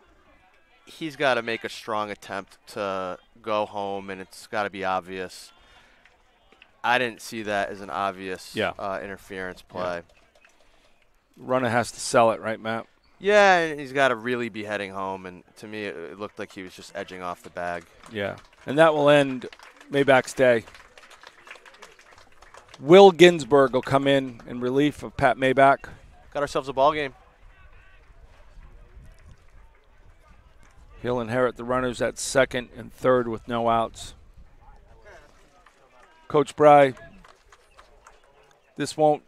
he's got to make a strong attempt to go home, and it's got to be obvious. I didn't see that as an obvious interference play. Yeah. Runner has to sell it, right, Matt? Yeah, and he's got to really be heading home, and to me it looked like he was just edging off the bag. Yeah, and that will end Maybach's day. Will Ginsberg will come in relief of Pat Maybach. Got ourselves a ball game. He'll inherit the runners at second and third with no outs. Coach Bry, this won't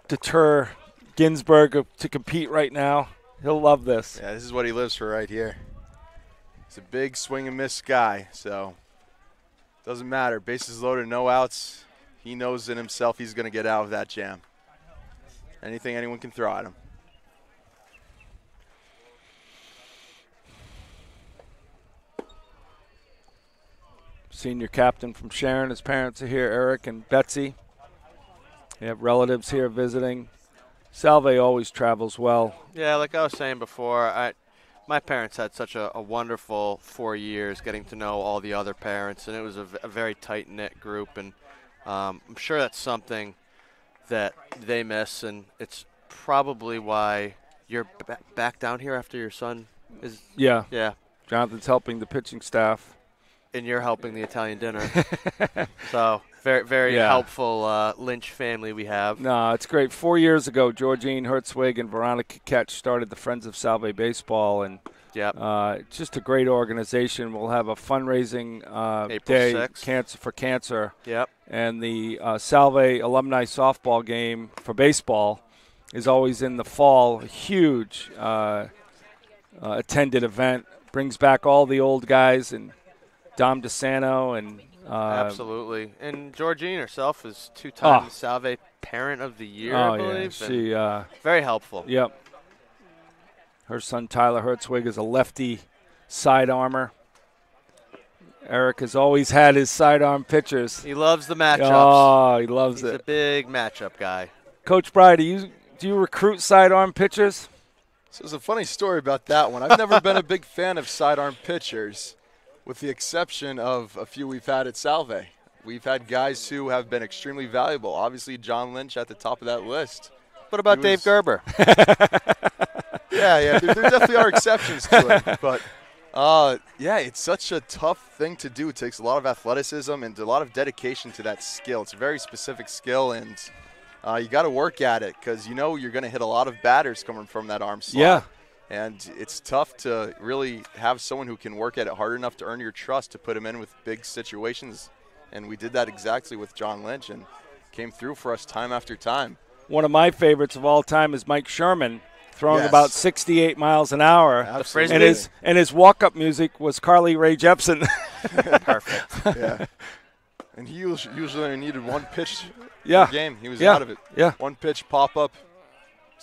deter Ginsberg to compete right now. He'll love this. Yeah, this is what he lives for right here. He's a big swing and miss guy, so doesn't matter. Bases loaded, no outs. he knows in himself he's going to get out of that jam. Anything anyone can throw at him. Senior captain from Sharon. His parents are here, Eric and Betsy. They have relatives here visiting. Salve always travels well. Yeah, like I was saying before, my parents had such a wonderful 4 years getting to know all the other parents, and it was a very tight-knit group, and I'm sure that's something that they miss, and it's probably why you're back down here after your son is. Yeah. Yeah. Jonathan's helping the pitching staff. And you're helping the Italian dinner. So very, very helpful Lynch family we have. No, it's great. 4 years ago, Georgine Hertzwig and Veronica Ketch started the Friends of Salve Baseball, and it's just a great organization. We'll have a fundraising day 6th. for cancer. Yep. And the Salve alumni softball game for baseball is always in the fall. A huge attended event. Brings back all the old guys and Dom DeSanto and absolutely, and Georgine herself is 2-time Salve Parent of the Year, I believe. Yeah, she very helpful. Yep. Her son Tyler Hertzwig is a lefty side armor. Eric has always had his sidearm pitchers. He loves the matchups. Oh, he loves it. He's a big matchup guy. Coach Bry, do you recruit sidearm pitchers? So there's a funny story about that one. I've never been a big fan of sidearm pitchers, with the exception of a few we've had at Salve. We've had guys who have been extremely valuable. Obviously, John Lynch at the top of that list. What about Dave Gerber? Yeah, there definitely are exceptions to it. But, it's such a tough thing to do. It takes a lot of athleticism and a lot of dedication to that skill. It's a very specific skill, and you got to work at it because you know you're going to hit a lot of batters coming from that arm slot. Yeah. And it's tough to really have someone who can work at it hard enough to earn your trust to put him in with big situations. And we did that exactly with John Lynch and came through for us time after time. One of my favorites of all time is Mike Sherman, throwing about 68 miles an hour. Absolutely. And his walk-up music was Carly Rae Jepsen. Perfect. Yeah. And he usually needed one pitch per game. He was out of it. Yeah. One pitch, pop-up.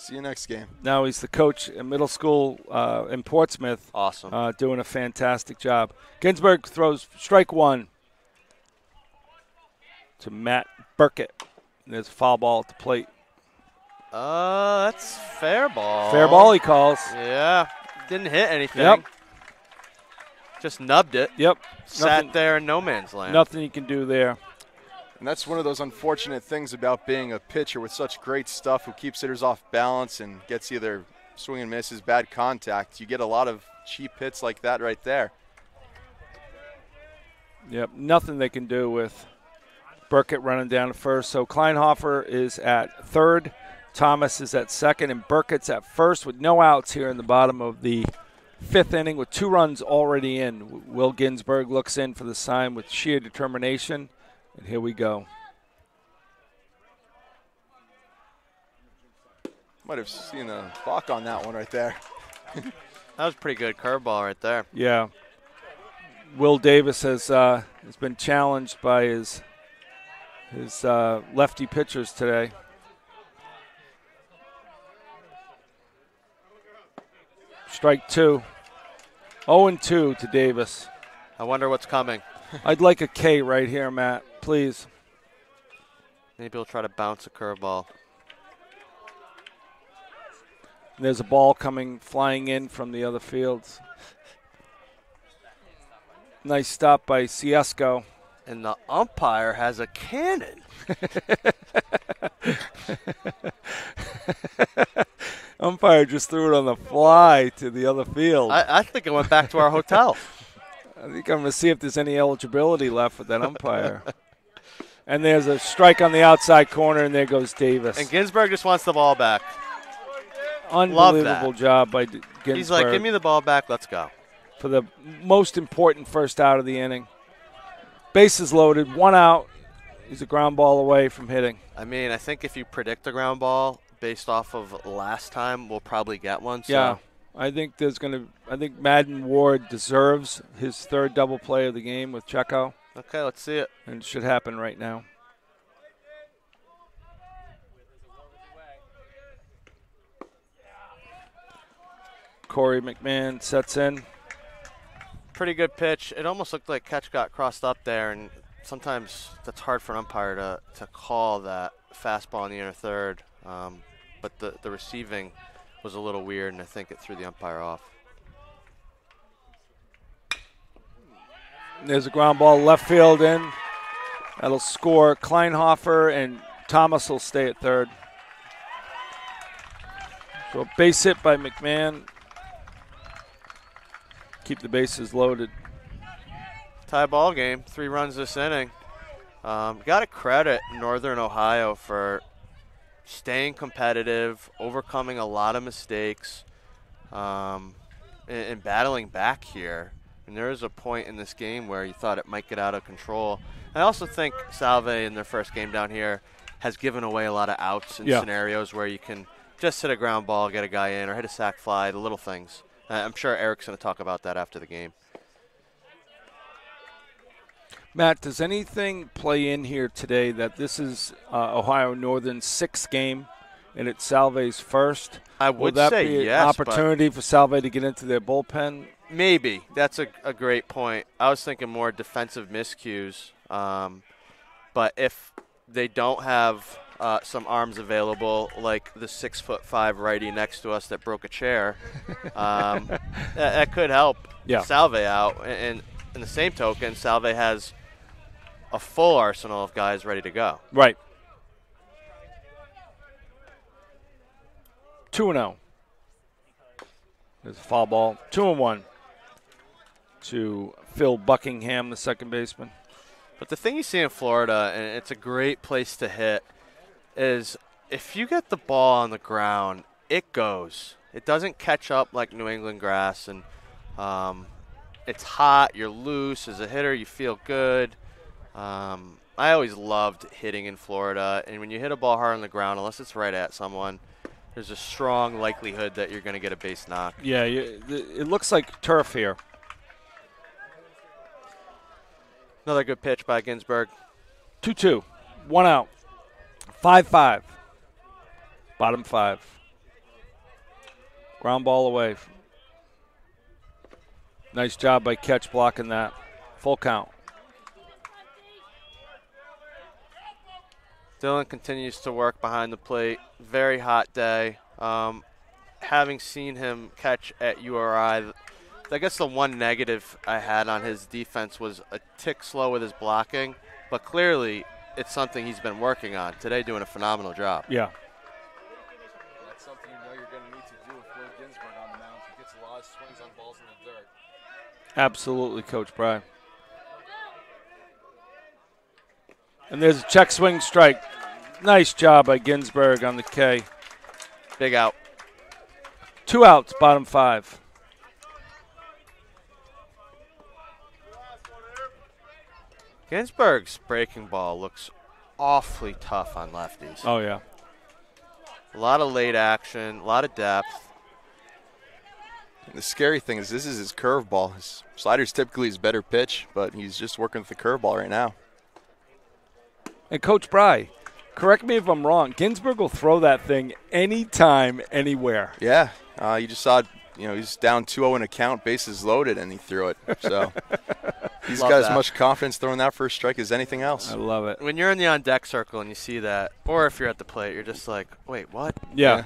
See you next game. Now he's the coach at middle school in Portsmouth. Awesome. Doing a fantastic job. Ginsburg throws strike one to Matt Burkett. There's a foul ball at the plate. That's fair ball. Fair ball, he calls. Yeah. Didn't hit anything. Yep. Just nubbed it. Yep. Sat there in no man's land. Nothing you can do there. And that's one of those unfortunate things about being a pitcher with such great stuff who keeps hitters off balance and gets either swing and misses, bad contact. You get a lot of cheap hits like that right there. Yep, nothing they can do with Burkett running down to first. So Kleinhofer is at third, Thomas is at second, and Burkett's at first with no outs here in the bottom of the fifth inning with 2 runs already in. Will Ginsburg looks in for the sign with sheer determination. And here we go. Might have seen a balk on that one right there. That was a pretty good curveball right there. Yeah. Will Davis has been challenged by his lefty pitchers today. Strike 2. 0-2 to Davis. I wonder what's coming. I'd like a K right here, Matt, please. Maybe he'll try to bounce a curveball. There's a ball flying in from the other fields. Nice stop by Ciesco. And the umpire has a cannon. Umpire just threw it on the fly to the other field. I think it went back to our hotel. I think I'm going to see if there's any eligibility left with that umpire. And there's a strike on the outside corner, and there goes Davis. And Ginsburg just wants the ball back. Unbelievable job by Ginsburg. He's like, give me the ball back, let's go. For the most important first out of the inning. Bases loaded, 1 out. He's a ground ball away from hitting. I mean, I think if you predict a ground ball based off of last time, we'll probably get one. So. Yeah. I think Madden Ward deserves his 3rd double play of the game with Checo. Okay, let's see it. And it should happen right now. Corey McMahon sets in. Pretty good pitch. It almost looked like catch got crossed up there, and sometimes that's hard for an umpire to call that fastball in the inner third. But the receiving was a little weird, and I think it threw the umpire off. There's a ground ball left field in. That'll score. Kleinhofer and Thomas will stay at third. So a base hit by McMahon. Keep the bases loaded. Tie ball game, 3 runs this inning. Got to credit Northern Ohio for staying competitive, overcoming a lot of mistakes, and battling back here. And there is a point in this game where you thought it might get out of control. I also think Salve in their first game down here has given away a lot of outs in scenarios where you can just hit a ground ball, get a guy in, or hit a sac fly, the little things. I'm sure Eric's going to talk about that after the game. Matt, does anything play in here today that this is Ohio Northern's 6th game and it's Salve's first? I would say say be yes. An opportunity for Salve to get into their bullpen? Maybe. That's a great point. I was thinking more defensive miscues. But if they don't have some arms available, like the 6'5" righty next to us that broke a chair, that could help Salve out. And in the same token, Salve has a full arsenal of guys ready to go. Right. 2-0. There's a foul ball. 2-1 to Phil Buckingham, the second baseman. But the thing you see in Florida, and it's a great place to hit, is if you get the ball on the ground, it goes. It doesn't catch up like New England grass, and it's hot, you're loose. As a hitter, you feel good. I always loved hitting in Florida, and when you hit a ball hard on the ground, unless it's right at someone, there's a strong likelihood that you're going to get a base knock. Yeah, it looks like turf here. Another good pitch by Ginsberg. 2-2, 1 out, 5-5, bottom 5. Ground ball away. Nice job by Catch blocking that. Full count. Dylan continues to work behind the plate. Very hot day. Having seen him catch at URI, I guess the one negative I had on his defense was a tick slow with his blocking, but clearly it's something he's been working on. Today doing a phenomenal job. Yeah. That's something you know you're going to need to do with Will Ginsberg on the mound. He gets a lot of swings on balls in the dirt. Absolutely, Coach Bry. And there's a check swing strike. Nice job by Ginsberg on the K. Big out. 2 outs, bottom 5. Ginsberg's breaking ball looks awfully tough on lefties. Oh, yeah. A lot of late action, a lot of depth. And the scary thing is this is his curveball. His slider's typically his better pitch, but he's just working with the curveball right now. And Coach Bry, correct me if I'm wrong, Ginsberg will throw that thing anytime, anywhere. Yeah, you just saw, he's down 2-0 in a count, bases loaded, and he threw it. So he's got as much confidence throwing that first strike as anything else. I love it. When you're in the on-deck circle and you see that, or if you're at the plate, you're just like, wait, what? Yeah.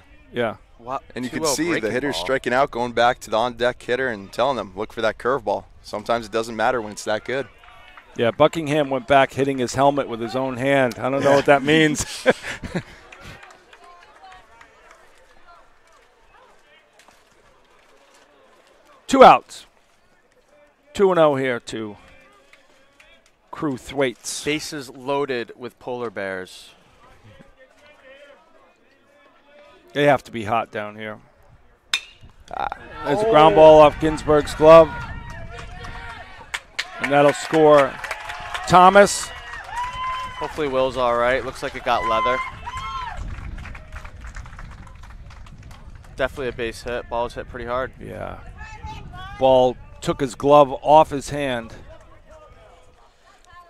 What? And you can see the hitter striking out, going back to the on-deck hitter and telling them, look for that curveball. Sometimes it doesn't matter when it's that good. Yeah, Buckingham went back hitting his helmet with his own hand. I don't know what that means. 2 outs. 2-0 here to Crew Thwaites. Bases loaded with polar bears. They have to be hot down here. There's a ground ball off Ginsberg's glove. And that'll score Thomas. Hopefully Will's all right. Looks like it got leather. Definitely a base hit. Ball was hit pretty hard. Yeah. Ball took his glove off his hand.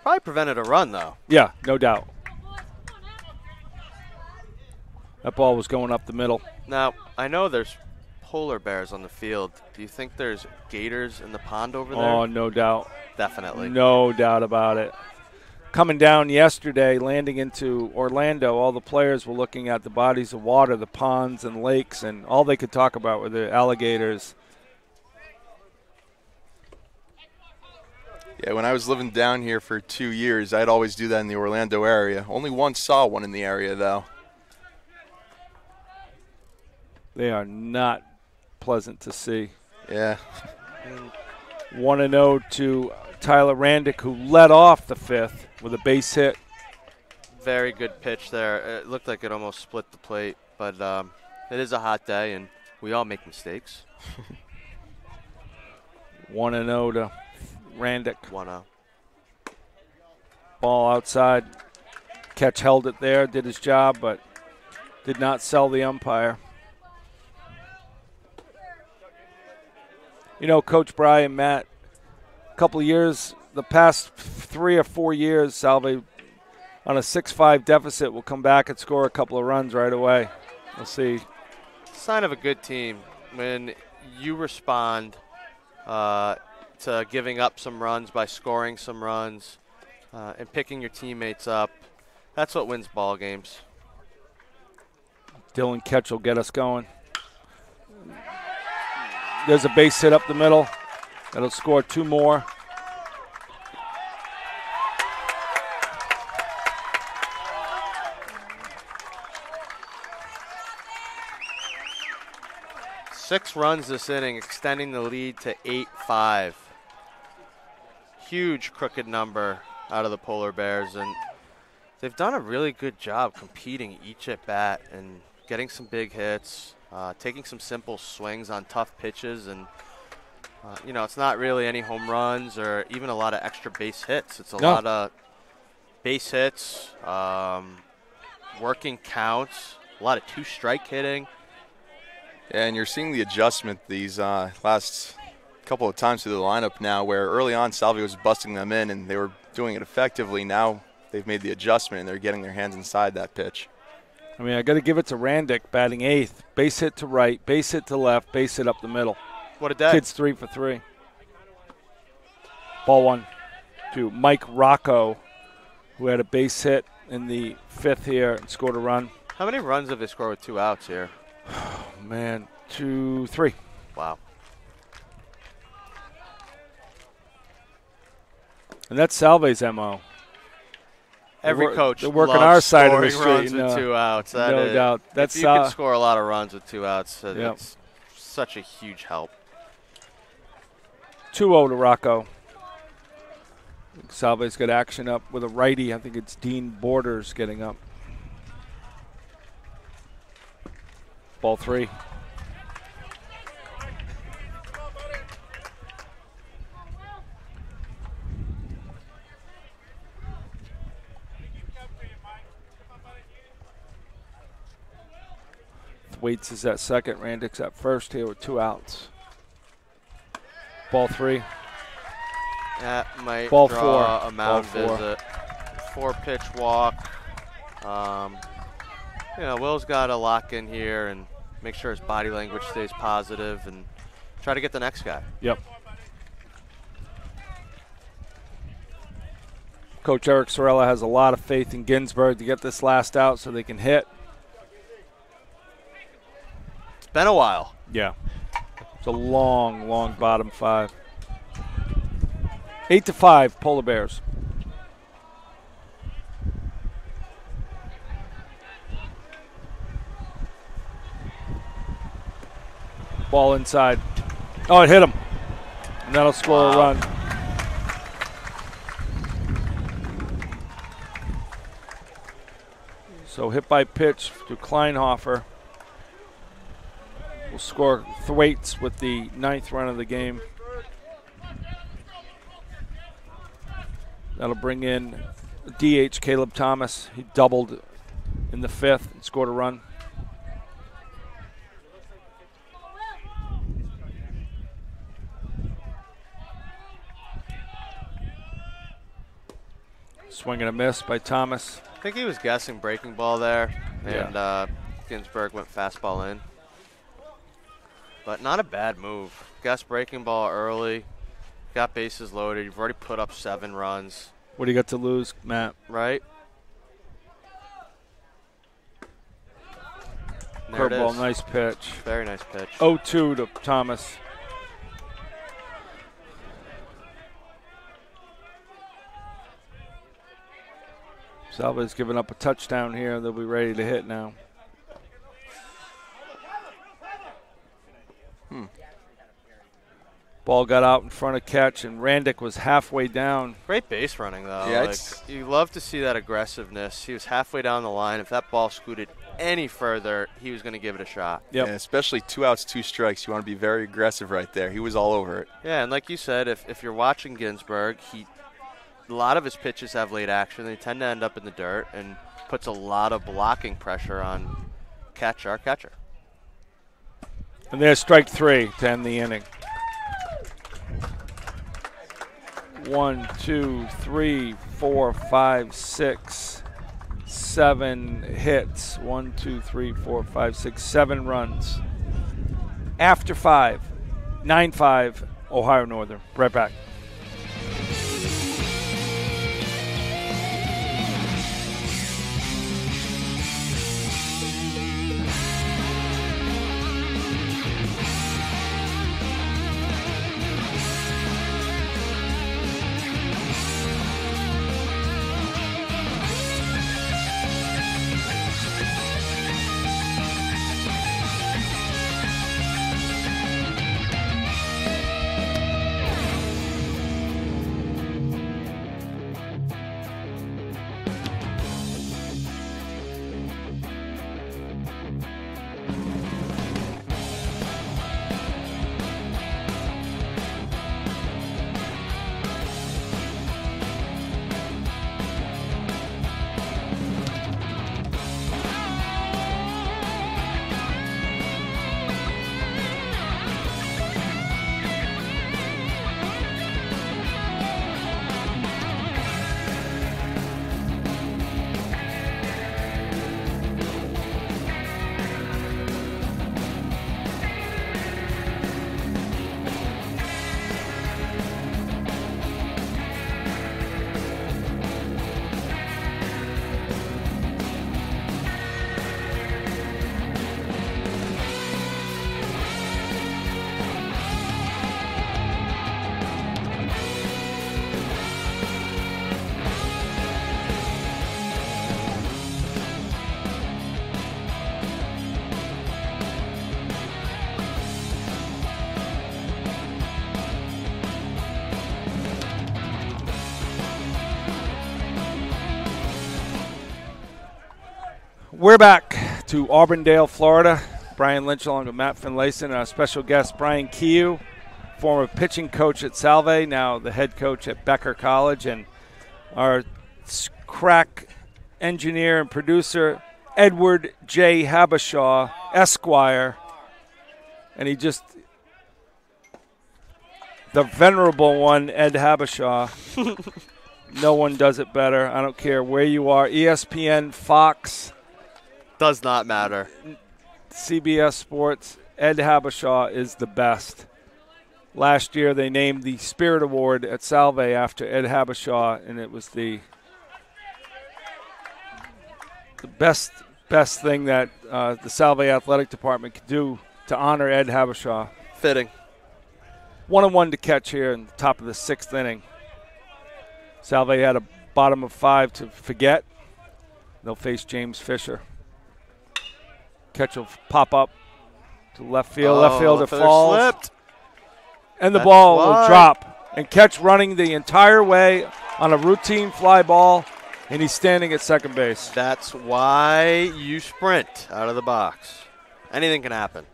Probably prevented a run, though. Yeah, no doubt. That ball was going up the middle. Now, I know there's polar bears on the field. Do you think there's gators in the pond over there? Oh, no doubt. Definitely. No doubt about it. Coming down yesterday, landing into Orlando, all the players were looking at the bodies of water, the ponds and lakes, and all they could talk about were the alligators. Yeah, when I was living down here for 2 years, I'd always do that in the Orlando area. Only once saw one in the area, though. They are not pleasant to see. Yeah. 1-0 to Tyler Randick, who led off the fifth with a base hit. Very good pitch there. It looked like it almost split the plate, but it is a hot day, and we all make mistakes. 1-0 to Randick. 1-0. Ball outside. Catch held it there, did his job, but did not sell the umpire. You know, Coach Brian, Matt, a couple of years, the past 3 or 4 years, Salve on a 6-5 deficit will come back and score a couple of runs right away. We'll see. Sign of a good team when you respond to giving up some runs by scoring some runs and picking your teammates up. That's what wins ball games. Dylan Ketch will get us going. There's a base hit up the middle. That'll score 2 more. Six runs this inning, extending the lead to 8-5. Huge crooked number out of the Polar Bears, and they've done a really good job competing each at bat and getting some big hits, taking some simple swings on tough pitches, and you know, it's not really any home runs or even a lot of extra base hits. It's a lot of base hits, working counts, a lot of 2-strike hitting. Yeah, and you're seeing the adjustment these last couple of times through the lineup now, where early on Salve was busting them in and they were doing it effectively. Now they've made the adjustment and they're getting their hands inside that pitch. I mean, I got to give it to Randick, batting 8th. Base hit to right, base hit to left, base hit up the middle. What a day. Kid's 3 for 3. Ball 1 to Mike Rocco, who had a base hit in the 5th here and scored a run. How many runs have they scored with 2 outs here? Oh, man, 2, 3. Wow. And that's Salve's MO. Every coach they're working loves our side of the scoring street. runs with 2 outs. No doubt. That's if you can score a lot of runs with 2 outs, yep. it's such a huge help. 2-0 to Rocco. Salve's got action up with a righty. I think it's Dean Borders getting up. Ball 3. Waits is at second. Randick's at first here with 2 outs. Ball 3. That might Ball draw 4. a mound Ball 4. visit. 4-pitch walk. You know, Will's got to lock in here and make sure his body language stays positive and try to get the next guy. Yep. Coach Eric Sorella has a lot of faith in Ginsburg to get this last out so they can hit. It's been a while. Yeah. It's a long, long bottom 5. 8-5, Polar Bears. Ball inside. Oh, it hit him. And that'll score a run. So hit by pitch to Kleinhofer. Will score Thwaites with the 9th run of the game. That'll bring in DH Caleb Thomas. He doubled in the 5th and scored a run. Swing and a miss by Thomas. I think he was guessing breaking ball there, and Ginsburg went fastball in. but not a bad move. Guess breaking ball early, got bases loaded. You've already put up 7 runs. What do you got to lose, Matt? Right? There it Curveball, is. nice pitch. Very nice pitch. 0-2 to Thomas. Salva's giving up a touchdown here. They'll be ready to hit now. Ball got out in front of catch, and Randick was halfway down. Great base running, though. Yeah, like, you love to see that aggressiveness. He was halfway down the line. If that ball scooted any further, he was going to give it a shot. Yep. And especially 2 outs, 2 strikes. You want to be very aggressive right there. He was all over it. Yeah, and like you said, if you're watching Ginsburg, a lot of his pitches have late action. They tend to end up in the dirt and puts a lot of blocking pressure on our catcher. And there's strike 3 to end the inning. 1, 2, 3, 4, 5, 6, 7 hits. 1, 2, 3, 4, 5, 6, 7 runs. After 5, 9-5, Ohio Northern. Right back. We're back to Auburndale, Florida. Brian Lynch along with Matt Finlayson and our special guest, Brian Kiu, former pitching coach at Salve, now the head coach at Becker College, and our crack engineer and producer, Edward J. Habashaw, Esquire. And he just, the venerable one, Ed Habashaw. No one does it better. I don't care where you are. ESPN, Fox. Does not matter. CBS Sports, Ed Habashaw is the best. Last year they named the Spirit Award at Salve after Ed Habashaw, and it was the best thing that the Salve Athletic Department could do to honor Ed Habashaw. Fitting. 1-1 to catch here in the top of the 6th inning. Salve had a bottom of 5 to forget. They'll face James Fisher. Catch will pop up to left field. Left fielder falls. Slipped. And the ball will drop. And Catch running the entire way on a routine fly ball, and he's standing at second base. That's why you sprint out of the box. Anything can happen.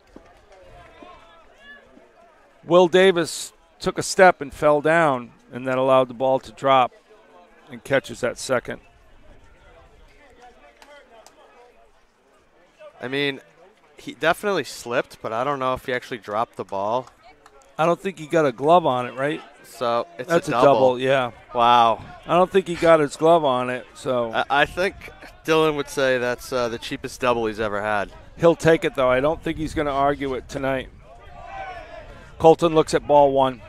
Will Davis took a step and fell down, and that allowed the ball to drop, and catches at second. I mean, he definitely slipped, but I don't know if he actually dropped the ball. I don't think he got a glove on it, right? So it's That's a double. Yeah. Wow. I don't think he got his glove on it, so. I think Dylan would say that's the cheapest double he's ever had. He'll take it, though. I don't think he's going to argue it tonight. Colton looks at ball 1.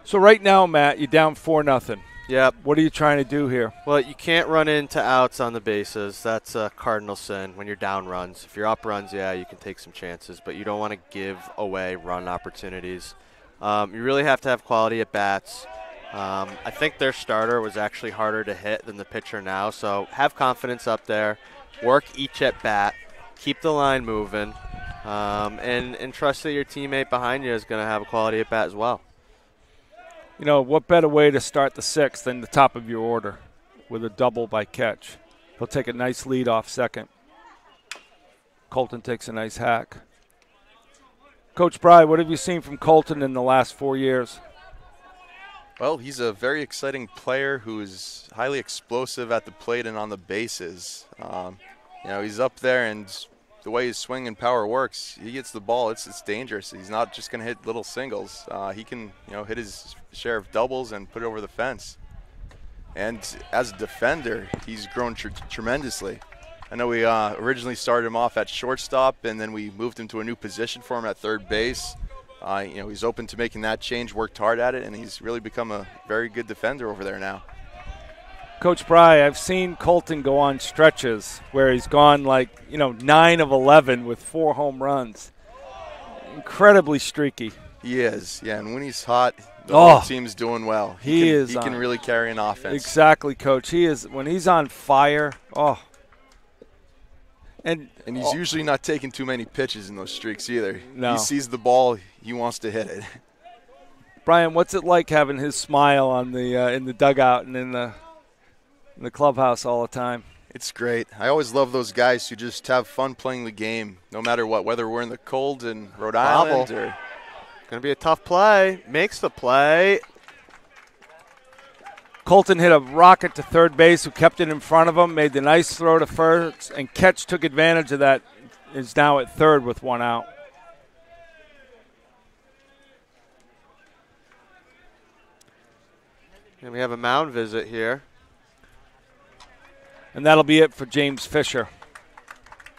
So right now, Matt, you're down 4-0. Yep. What are you trying to do here? Well, you can't run into outs on the bases. That's a cardinal sin when you're down runs. If you're up runs, yeah, you can take some chances, but you don't want to give away run opportunities. You really have to have quality at bats. I think their starter was actually harder to hit than the pitcher now, so have confidence up there. Work each at bat. Keep the line moving. And trust that your teammate behind you is going to have a quality at bat as well. You know, what better way to start the 6th than the top of your order with a double by Catch? He'll take a nice lead off second. Colton takes a nice hack. Coach Bry, what have you seen from Colton in the last 4 years? Well, he's a very exciting player who is highly explosive at the plate and on the bases. You know, he's up there, and the way his swing and power works, he gets the ball, it's dangerous. He's not just going to hit little singles. He can, you know, hit his share of doubles and put it over the fence. And as a defender, he's grown tremendously. I know we originally started him off at shortstop, and then we moved him to a new position for him at third base. You know, he's open to making that change, worked hard at it, and he's really become a very good defender over there now. Coach Bry, I've seen Colton go on stretches where he's gone like, 9 of 11 with 4 home runs. Incredibly streaky. He is, yeah, and when he's hot, the whole team's doing well. He can really carry an offense. Exactly, Coach. He is, when he's on fire, And he's usually not taking too many pitches in those streaks either. No. He sees the ball, he wants to hit it. Brian, what's it like having his smile on the in the dugout and in the clubhouse all the time? It's great. I always love those guys who just have fun playing the game, no matter what, whether we're in the cold in Rhode Island or. Going to be a tough play. Makes the play. Colton hit a rocket to third base, who kept it in front of him, made the nice throw to first, and Catch took advantage of that, is now at third with 1 out. And we have a mound visit here. And that'll be it for James Fisher.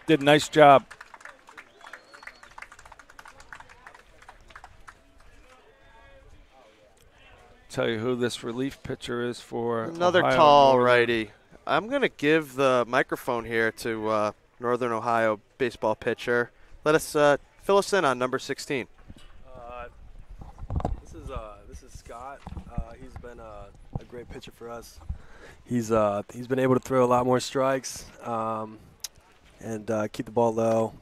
Did a nice job. Tell you who this relief pitcher is for another Ohio tall Northern. righty. I'm going to give the microphone here to Northern Ohio baseball pitcher. Let us fill us in on number 16. This is Scott. He's been a great pitcher for us. He's been able to throw a lot more strikes and keep the ball low.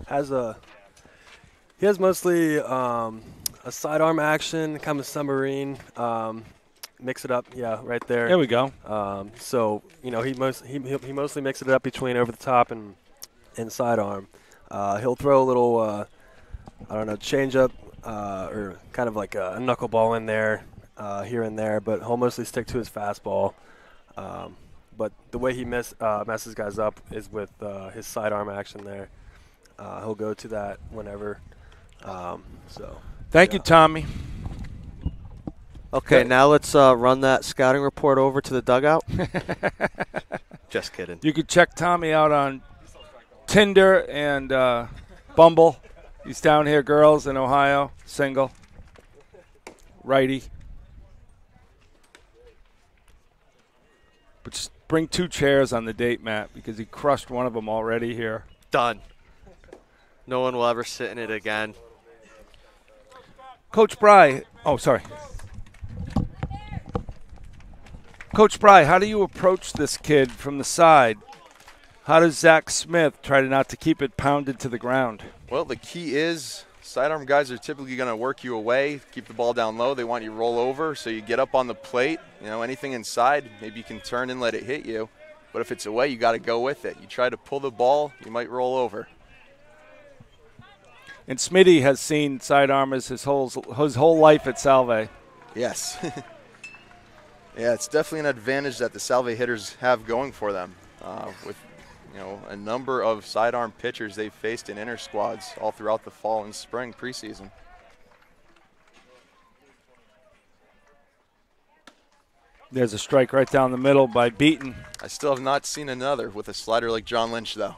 He has mostly a sidearm action, kind of submarine. Mix it up, yeah, right there. There we go. So he mostly mixes it up between over the top and sidearm. He'll throw a little change up or kind of like a knuckleball in there here and there, but he'll mostly stick to his fastball. But the way he messes guys up is with his sidearm action there. He'll go to that whenever. Thank you, Tommy. Okay, now let's run that scouting report over to the dugout. Just kidding. You could check Tommy out on Tinder and Bumble. He's down here, girls, in Ohio, single, righty. But just bring 2 chairs on the date, Matt, because he crushed one of them already here. Done. No one will ever sit in it again. Coach Bry, sorry. Coach Bry, how do you approach this kid from the side? How does Zach Smith try not to keep it pounded to the ground? Well, the key is sidearm guys are typically going to work you away, keep the ball down low. They want you to roll over, so you get up on the plate. Anything inside, maybe you can turn and let it hit you. But if it's away, you got to go with it. You try to pull the ball, you might roll over. And Smitty has seen sidearmers his whole life at Salve. Yes. Yeah, it's definitely an advantage that the Salve hitters have going for them. With a number of sidearm pitchers they've faced in inter squads all throughout the fall and spring preseason. There's a strike right down the middle by Beaton. I still have not seen another with a slider like John Lynch, though.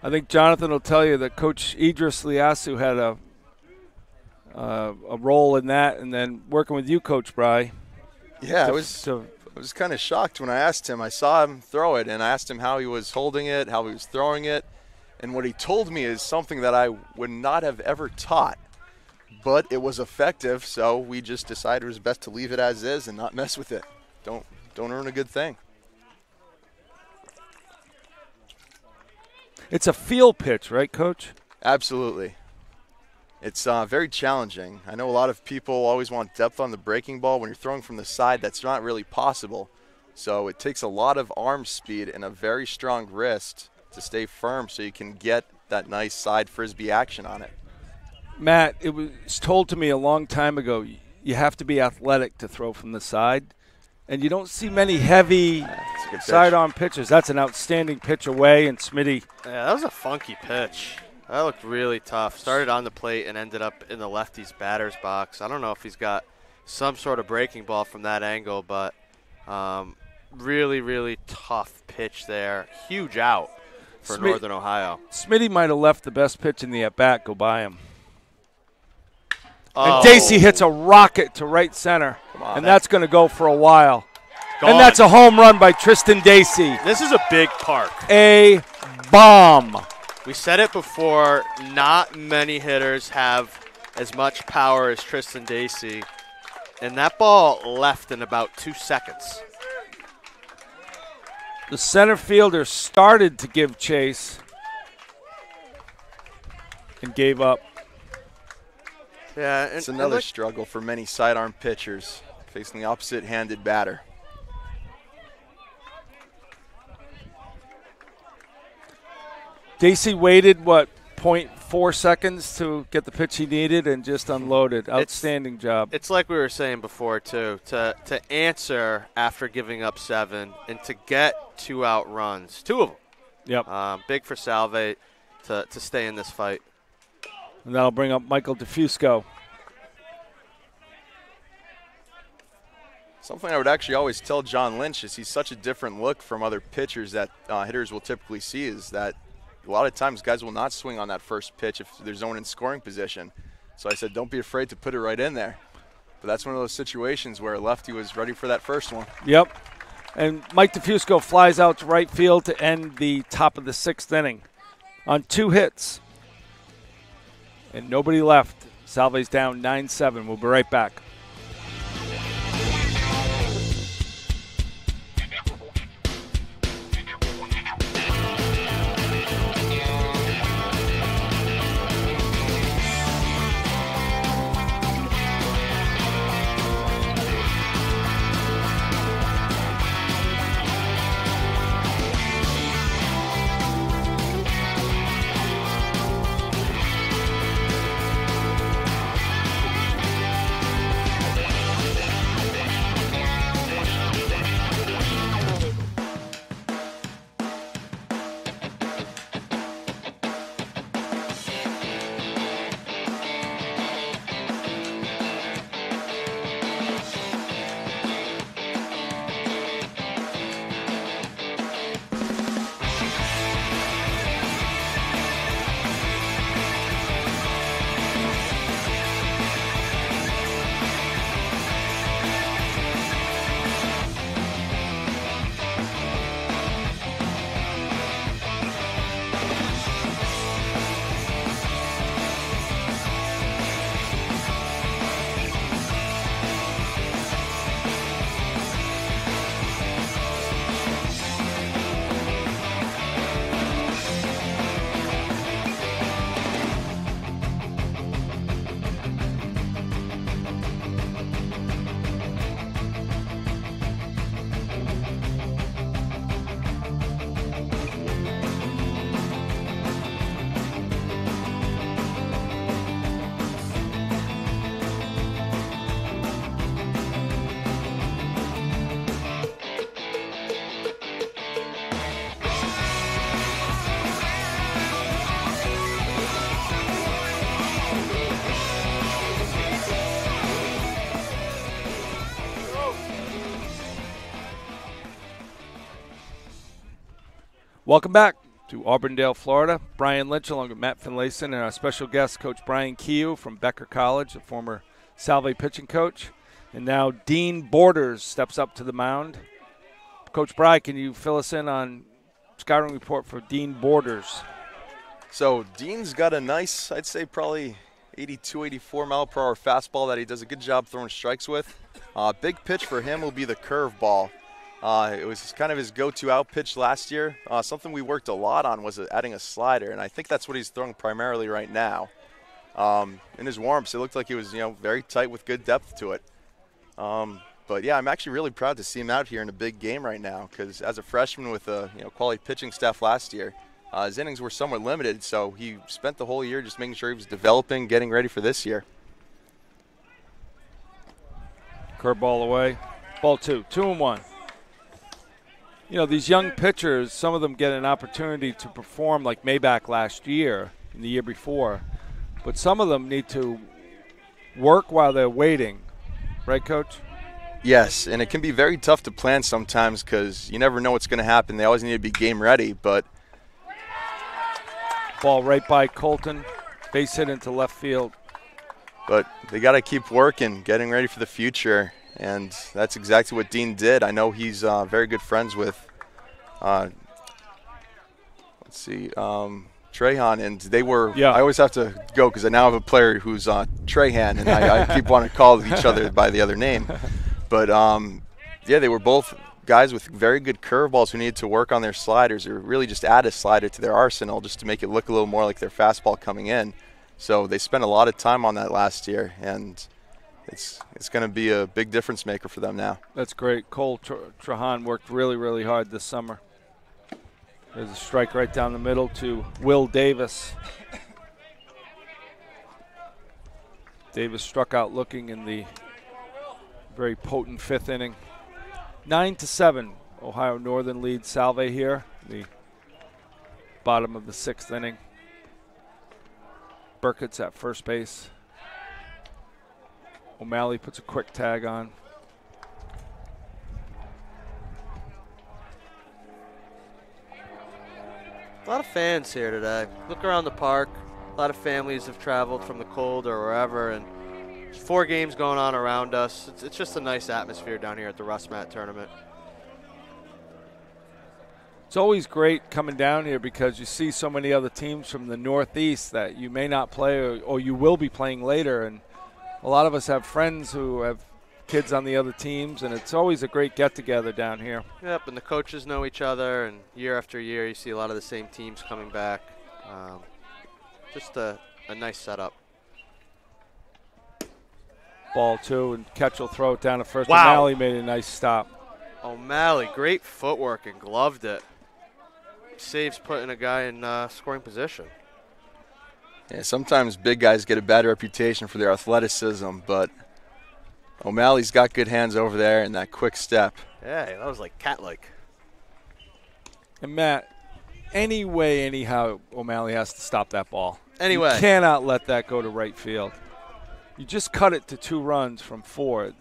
I think Jonathan will tell you that Coach Idris Liasu had a role in that, and then working with you, Coach Bry. Yeah, I was kind of shocked when I asked him. I saw him throw it, and I asked him how he was holding it, how he was throwing it. And what he told me is something that I would not have ever taught. But it was effective, so we just decided it was best to leave it as is and not mess with it. Don't ruin a good thing. It's a feel pitch, right, Coach? Absolutely. It's very challenging. I know a lot of people always want depth on the breaking ball. When you're throwing from the side, that's not really possible. So it takes a lot of arm speed and a very strong wrist to stay firm so you can get that nice side frisbee action on it. Matt, it was told to me a long time ago, you have to be athletic to throw from the side, and you don't see many heavy sidearm pitches. That's an outstanding pitch away, and Smitty. Yeah, that was a funky pitch. That looked really tough. Started on the plate and ended up in the lefty's batter's box. I don't know if he's got some sort of breaking ball from that angle, but really, really tough pitch there. Huge out for Northern Ohio. Smitty might have left the best pitch in the at-bat go by him. Oh. And Dacey hits a rocket to right center, and that's going to go for a while. Gone. And that's a home run by Tristan Dacey. This is a big park. A bomb. We said it before, not many hitters have as much power as Tristan Dacey, and that ball left in about 2 seconds. The center fielder started to give chase and gave up. Yeah, it's another struggle for many sidearm pitchers facing the opposite-handed batter. Dacey waited, 0.4 seconds to get the pitch he needed and just unloaded. Outstanding job. It's like we were saying before, too, to answer after giving up 7 and to get 2 out runs, 2 of them. Yep. Big for Salve to stay in this fight. And that'll bring up Michael DeFusco. Something I would actually always tell John Lynch is he's such a different look from other pitchers that hitters will typically see is that a lot of times guys will not swing on that first pitch if there's no one in scoring position. So I said, don't be afraid to put it right in there. But that's one of those situations where lefty was ready for that first one. Yep. And Mike DeFusco flies out to right field to end the top of the 6th inning on 2 hits. And nobody left. Salve's down 9-7. We'll be right back. Welcome back. to Auburndale, Florida. Brian Lynch along with Matt Finlayson and our special guest, Coach Brian Keogh from Becker College, a former Salve pitching coach. And now Dean Borders steps up to the mound. Coach Brian, can you fill us in on scouting report for Dean Borders? So Dean's got a nice, I'd say probably 82, 84 mile per hour fastball that he does a good job throwing strikes with. Big pitch for him will be the curveball. It was kind of his go-to out pitch last year. Something we worked a lot on was adding a slider, and I think that's what he's throwing primarily right now. In his warm-ups, it looked like he was, very tight with good depth to it. But yeah, I'm actually really proud to see him out here in a big game right now because as a freshman with a quality pitching staff last year, his innings were somewhat limited, so he spent the whole year just making sure he was developing, getting ready for this year. Curveball away. Ball 2. 2-1. These young pitchers, some of them get an opportunity to perform like Maybach last year and the year before, but some of them need to work while they're waiting. Right, Coach? Yes, and it can be very tough to plan sometimes because you never know what's going to happen. They always need to be game ready, but ball right by Colton, base hit into left field. But they got to keep working, getting ready for the future, and that's exactly what Dean did. I know he's very good friends with, Trahan, and they were. Yeah. I always have to go because I now have a player who's Trahan, and I keep wanting to call each other by the other name. But yeah, they were both guys with very good curveballs who needed to work on their sliders or really just add a slider to their arsenal just to make it look a little more like their fastball coming in. So they spent a lot of time on that last year, and it's going to be a big difference maker for them now. That's great. Cole Trahan worked really, really hard this summer. There's a strike right down the middle to Will Davis. Davis struck out looking in the very potent 5th inning. 9-7, Ohio Northern leads Salve here, the bottom of the 6th inning. Burkett's at first base. O'Malley puts a quick tag on. A lot of fans here today. Look around the park. A lot of families have traveled from the cold or wherever, and there's 4 games going on around us. It's just a nice atmosphere down here at the Russ Mat tournament. It's always great coming down here because you see so many other teams from the Northeast that you may not play or you will be playing later, and a lot of us have friends who have kids on the other teams, and it's always a great get-together down here. Yep, and the coaches know each other, and year after year you see a lot of the same teams coming back. Just a nice setup. Ball 2, and Ketch will throw it down to first. Wow. O'Malley made a nice stop. O'Malley, great footwork and gloved it. Saves putting a guy in scoring position. Yeah, sometimes big guys get a bad reputation for their athleticism, but O'Malley's got good hands over there and that quick step. Yeah, that was like cat-like. And Matt, anyhow, O'Malley has to stop that ball. Anyway. You cannot let that go to right field. You just cut it to 2 runs from 4.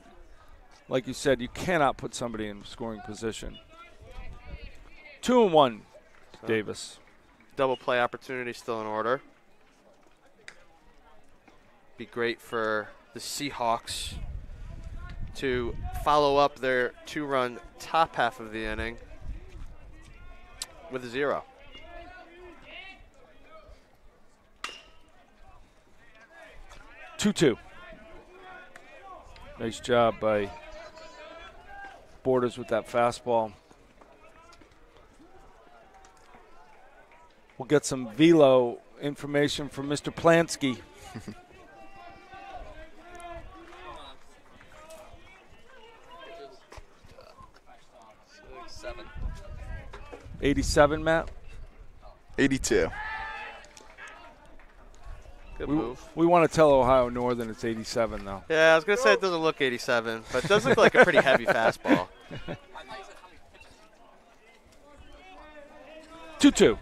Like you said, you cannot put somebody in scoring position. 2-1, so Davis. Double play opportunity still in order. Be great for the Seahawks to follow up their 2-run top half of the inning with a 0. Two. Nice job by Borders with that fastball. We'll get some velo information from Mr. Plansky. 87, Matt? 82. Good move. We want to tell Ohio Northern it's 87, though. Yeah, I was going to say it doesn't look 87, but it does look like a pretty heavy fastball. 2-2 to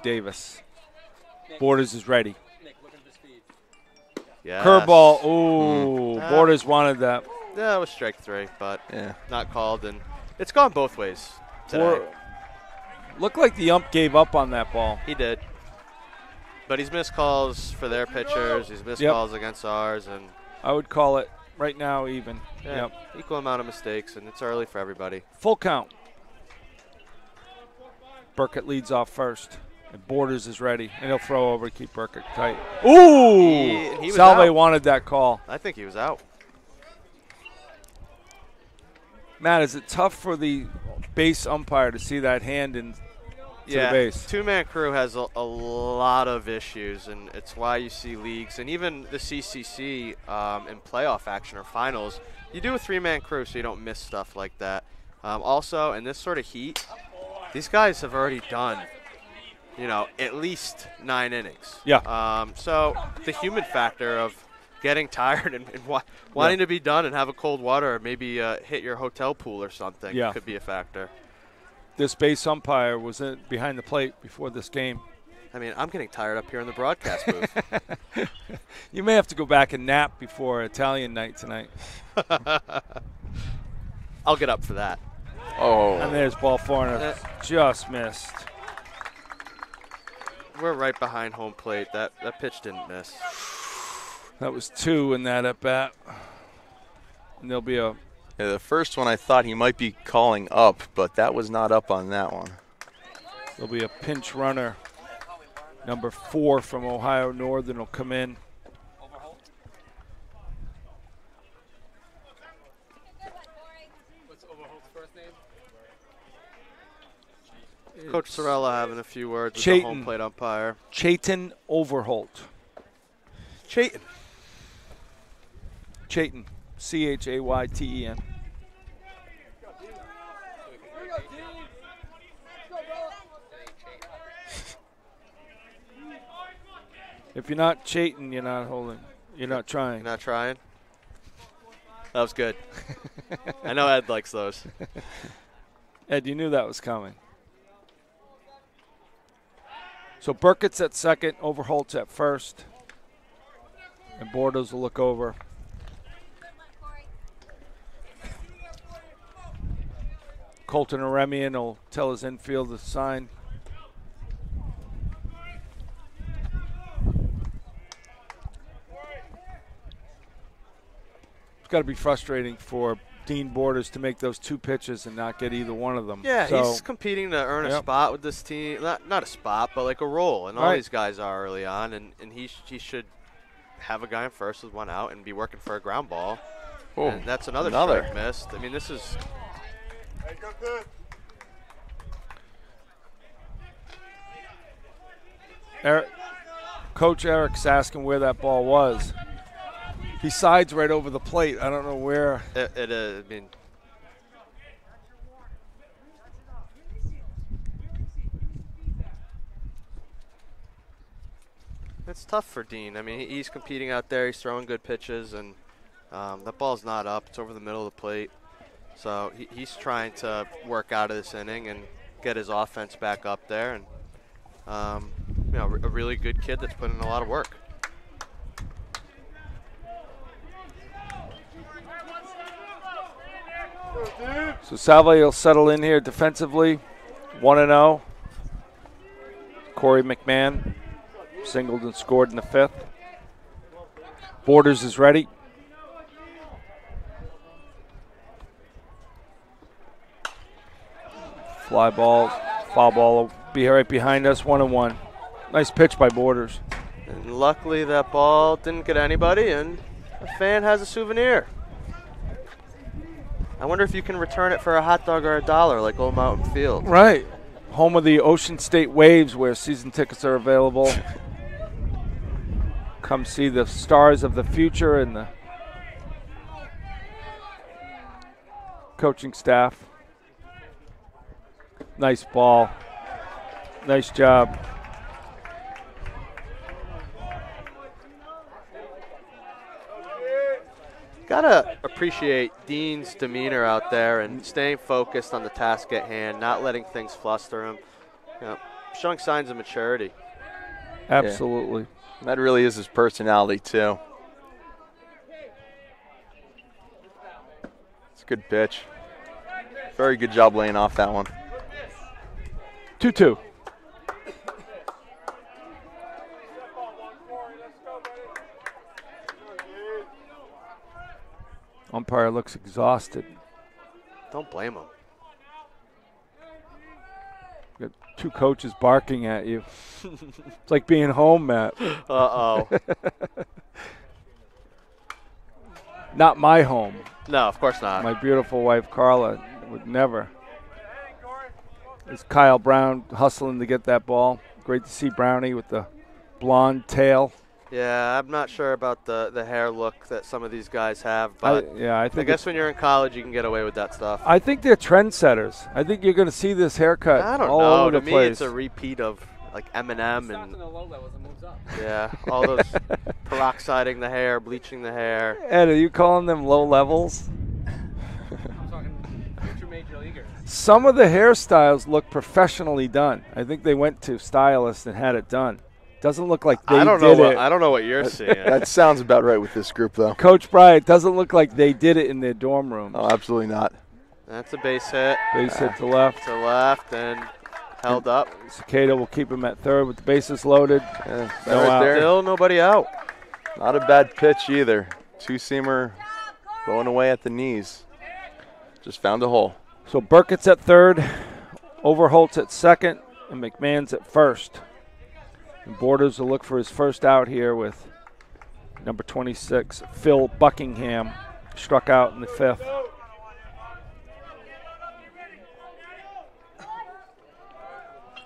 Davis. Borders is ready. Yes. Curveball. Ooh, Borders wanted that. Yeah, it was strike 3, but not called, and it's gone both ways today. Looked like the ump gave up on that ball. He did. But he's missed calls for their pitchers. He's missed calls against ours. And I would call it right now even. yeah, equal amount of mistakes, and it's early for everybody. Full count. Burkett leads off first. And Borders is ready, and he'll throw over to keep Burkett tight. Ooh! He was Salve out. wanted that call. I think he was out. Matt, is it tough for the base umpire to see that hand in to the base? Two-man crew has a lot of issues, and it's why you see leagues and even the CCC in playoff action or finals, you do a three-man crew so you don't miss stuff like that. Also, in this sort of heat, these guys have already done, at least 9 innings. Yeah. So the human factor of getting tired and wanting to be done and have a cold water or maybe hit your hotel pool or something could be a factor. This base umpire was behind the plate before this game. I mean, I'm getting tired up here in the broadcast booth. You may have to go back and nap before Italian night tonight. I'll get up for that. Oh. And there's ball 4, and just missed. We're right behind home plate. That pitch didn't miss. That was 2 in that at-bat. And there'll be a... Yeah, the first one I thought he might be calling up, but that was not up on that one. There'll be a pinch runner. Number 4 from Ohio Northern will come in. What's Overholt's first name? Coach Sorella having a few words with the Chayton. home plate umpire. Chayton Overholt. Chayton. Chayton. Chayten. If you're not Chayton, you're not holding. You're not trying. You're not trying? That was good. I know Ed likes those. Ed, you knew that was coming. So Burkett's at second, Overholt's at first. And Bordeaux will look over. Colton Aremian will tell his infield to sign. It's got to be frustrating for Dean Borders to make those 2 pitches and not get either one of them. Yeah, so, he's competing to earn a spot with this team. Not a spot, but like a role. And all these guys are early on. And he should have a guy in first with 1 out and be working for a ground ball. Oh, and that's another strike missed. I mean, this is... Coach Eric's asking where that ball was. He sides right over the plate. I don't know where. It is. I mean, it's tough for Dean. I mean, he's competing out there. He's throwing good pitches, and that ball's not up. It's over the middle of the plate. So he's trying to work out of this inning and get his offense back up there. And a really good kid that's putting in a lot of work. So Salve will settle in here defensively, 1-0. Corey McMahon singled and scored in the 5th. Borders is ready. Fly ball, foul ball will be right behind us, 1-1. Nice pitch by Borders. And luckily that ball didn't get anybody, and a fan has a souvenir. I wonder if you can return it for a hot dog or $1 like Old Mountain Field. Right. Home of the Ocean State Waves, where season tickets are available. Come see the stars of the future and the coaching staff. Nice ball. Nice job. Gotta appreciate Dean's demeanor out there and staying focused on the task at hand, not letting things fluster him, showing signs of maturity. Absolutely. Yeah. That really is his personality, too. It's a good pitch. Very good job laying off that one. 2-2. Umpire looks exhausted. Don't blame him. Got two coaches barking at you. It's like being home, Matt. Uh-oh. Not my home. No, of course not. My beautiful wife, Carla, would never. It's Kyle Brown hustling to get that ball. Great to see Brownie with the blonde tail. Yeah, I'm not sure about the hair look that some of these guys have, but I I guess when you're in college, you can get away with that stuff. I think they're trendsetters. I think you're going to see this haircut I don't all know. over To the me, place. it's a repeat of like Eminem and low levels and moves up. yeah, all those peroxiding the hair, bleaching the hair. Ed, are you calling them low levels? I'm talking future major leaguers. Some of the hairstyles look professionally done. I think they went to stylists and had it done. Doesn't look like they I don't did know. it. I don't know what you're seeing. That sounds about right with this group, though. Coach Bryant, doesn't look like they did it in their dorm room. Oh, absolutely not. That's a base hit Base hit to left. to left and held up. Cicada will keep him at third with the bases loaded. Yeah, No right out. there. Still nobody out. Not a bad pitch either. Two-seamer going away at the knees. Just found a hole. So Burkett's at third, Overholt's at second, and McMahon's at first. And Borders will look for his first out here with number 26, Phil Buckingham, struck out in the fifth.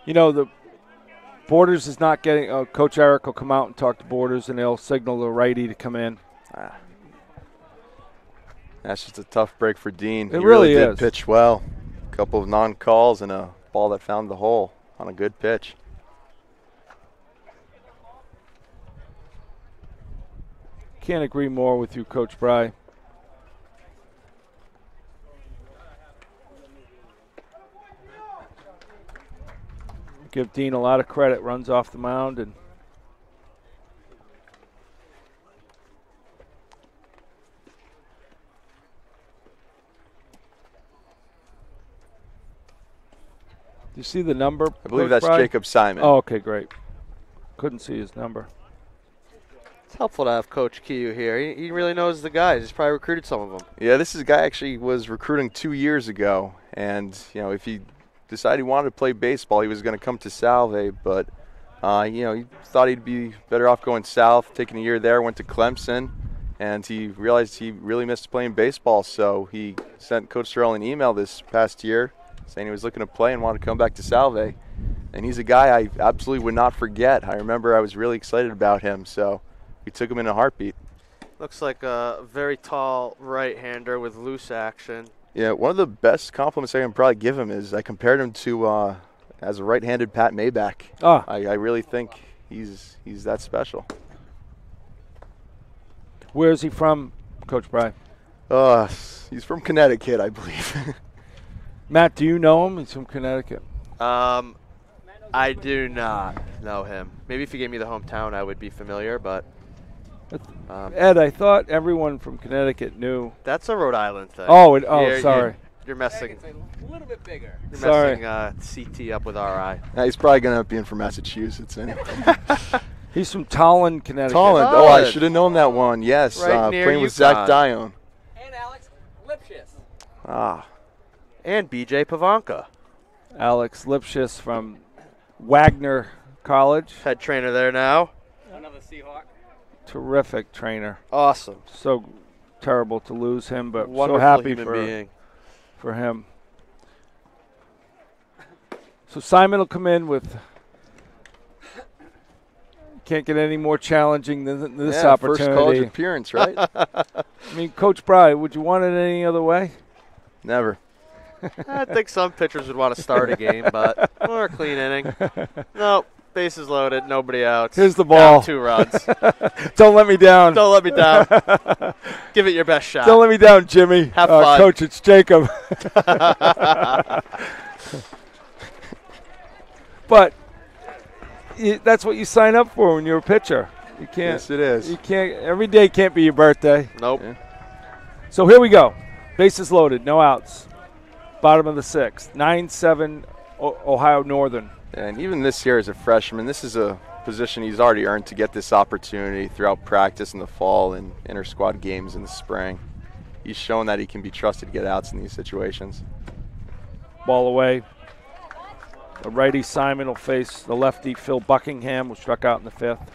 You know, the Borders is not getting Coach Eric will come out and talk to Borders, and they'll signal the righty to come in. That's just a tough break for Dean. It He really did is. pitch well. A couple of non-calls and a ball that found the hole on a good pitch. Can't agree more with you, Coach Bry. Give Dean a lot of credit. Runs off the mound and do you see the number? I believe Coach that's Bry? Jacob Simon. Oh, okay, great. Couldn't see his number. It's helpful to have Coach Kiyu here. He really knows the guys. He's probably recruited some of them. Yeah, this is a guy actually was recruiting 2 years ago, and if he decided he wanted to play baseball, he was going to come to Salve, but he thought he'd be better off going south, taking a year there. Went to Clemson, and he realized he really missed playing baseball, so he sent Coach Terrell an email this past year saying he was looking to play and wanted to come back to Salve. And he's a guy I absolutely would not forget. I remember I was really excited about him, so we took him in a heartbeat. Looks like a very tall right-hander with loose action. Yeah, one of the best compliments I can probably give him is I compared him to as a right-handed Pat Maybach. Ah. I really think he's that special. Where is he from, Coach Bry? He's from Connecticut, I believe. Matt, do you know him? He's from Connecticut. I do not know him. Maybe if you gave me the hometown, I would be familiar, but Ed, I thought everyone from Connecticut knew. that's a Rhode Island thing. Sorry. You're messing. It's a little bit bigger. You're Sorry. messing CT up with RI. He's probably going to be in from Massachusetts anyway. He's from Tolland, Connecticut. Tolland. Oh, I should have known that one. Yes, Right near playing with UConn. Zach Dione. And Alex Lipschitz. And BJ Pavanka, Alex Lipschitz from Wagner College. head trainer there now. Another Seahawk. Terrific trainer. Awesome. So terrible to lose him, but Wonderful so happy human being. for him. So Simon will come in with. Can't get any more challenging than this opportunity. First college appearance, right? I mean, Coach Bry, would you want it any other way? Never. I think some pitchers would want to start a game, but or a clean inning. Nope. Bases loaded, nobody out. Here's the ball. Down 2 runs. Don't let me down. Don't let me down. Give it your best shot. Don't let me down, Jimmy. Have fun. Coach, it's Jacob. But that's what you sign up for when you're a pitcher. You can't. Yes, it is. You can't. Every day can't be your birthday. Nope. Yeah. So here we go. Bases loaded, no outs. Bottom of the 6th. 9-7 Ohio Northern. And even this year as a freshman, this is a position he's already earned to get this opportunity throughout practice in the fall and inter-squad games in the spring. He's shown that he can be trusted to get outs in these situations. Ball away. The righty Simon will face the lefty Phil Buckingham, who struck out in the 5th.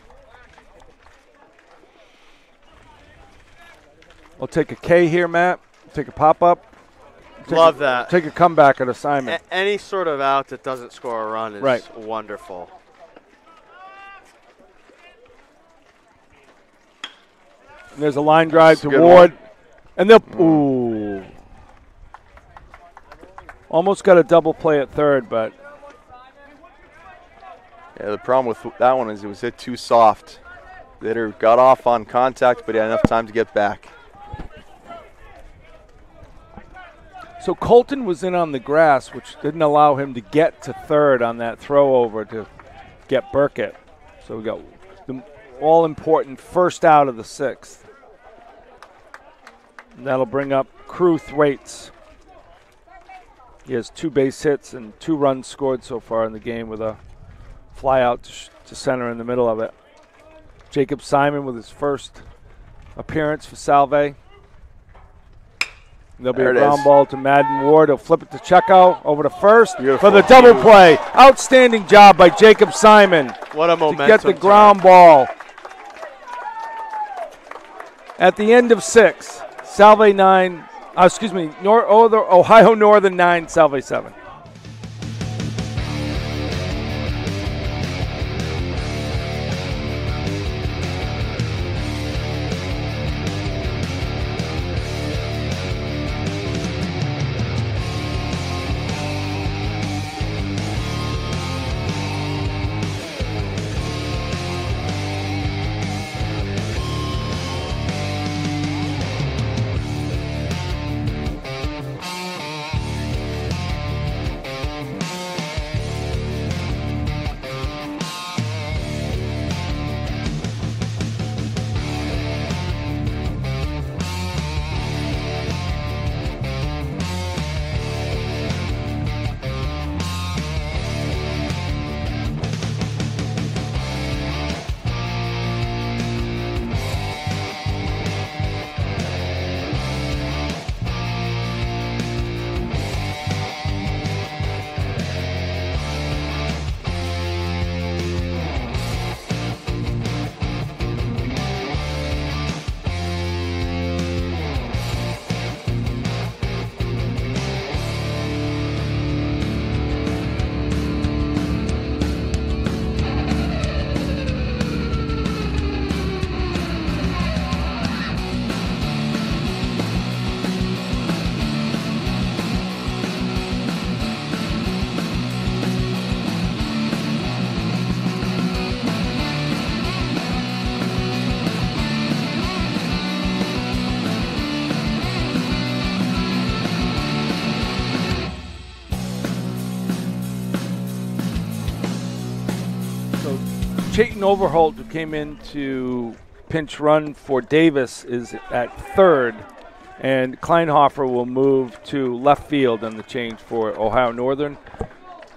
We'll take a K here, Matt. Take a pop-up. Love that. Take a comeback at Simon. Any sort of out that doesn't score a run is wonderful. And there's a line drive to Ward. One. And they'll, ooh. Almost got a double play at third, but. Yeah, the problem with that one is it was hit too soft. The hitter got off on contact, but he had enough time to get back. So Colton was in on the grass, which didn't allow him to get to third on that throw over to get Burkett. So we got the all-important first out of the 6th. And that'll bring up Crew Thwaites. He has 2 base hits and 2 runs scored so far in the game with a fly out to center in the middle of it. Jacob Simon with his first appearance for Salve. There'll be a ground ball to Madden Ward. He'll flip it to Checo over to first for the double play. Outstanding job by Jacob Simon. What a momentum to get the ground ball. At the end of 6, Salve 9, Ohio Northern 9, Salve 7. Chayton Overholt, who came in to pinch run for Davis, is at third, and Kleinhofer will move to left field on the change for Ohio Northern.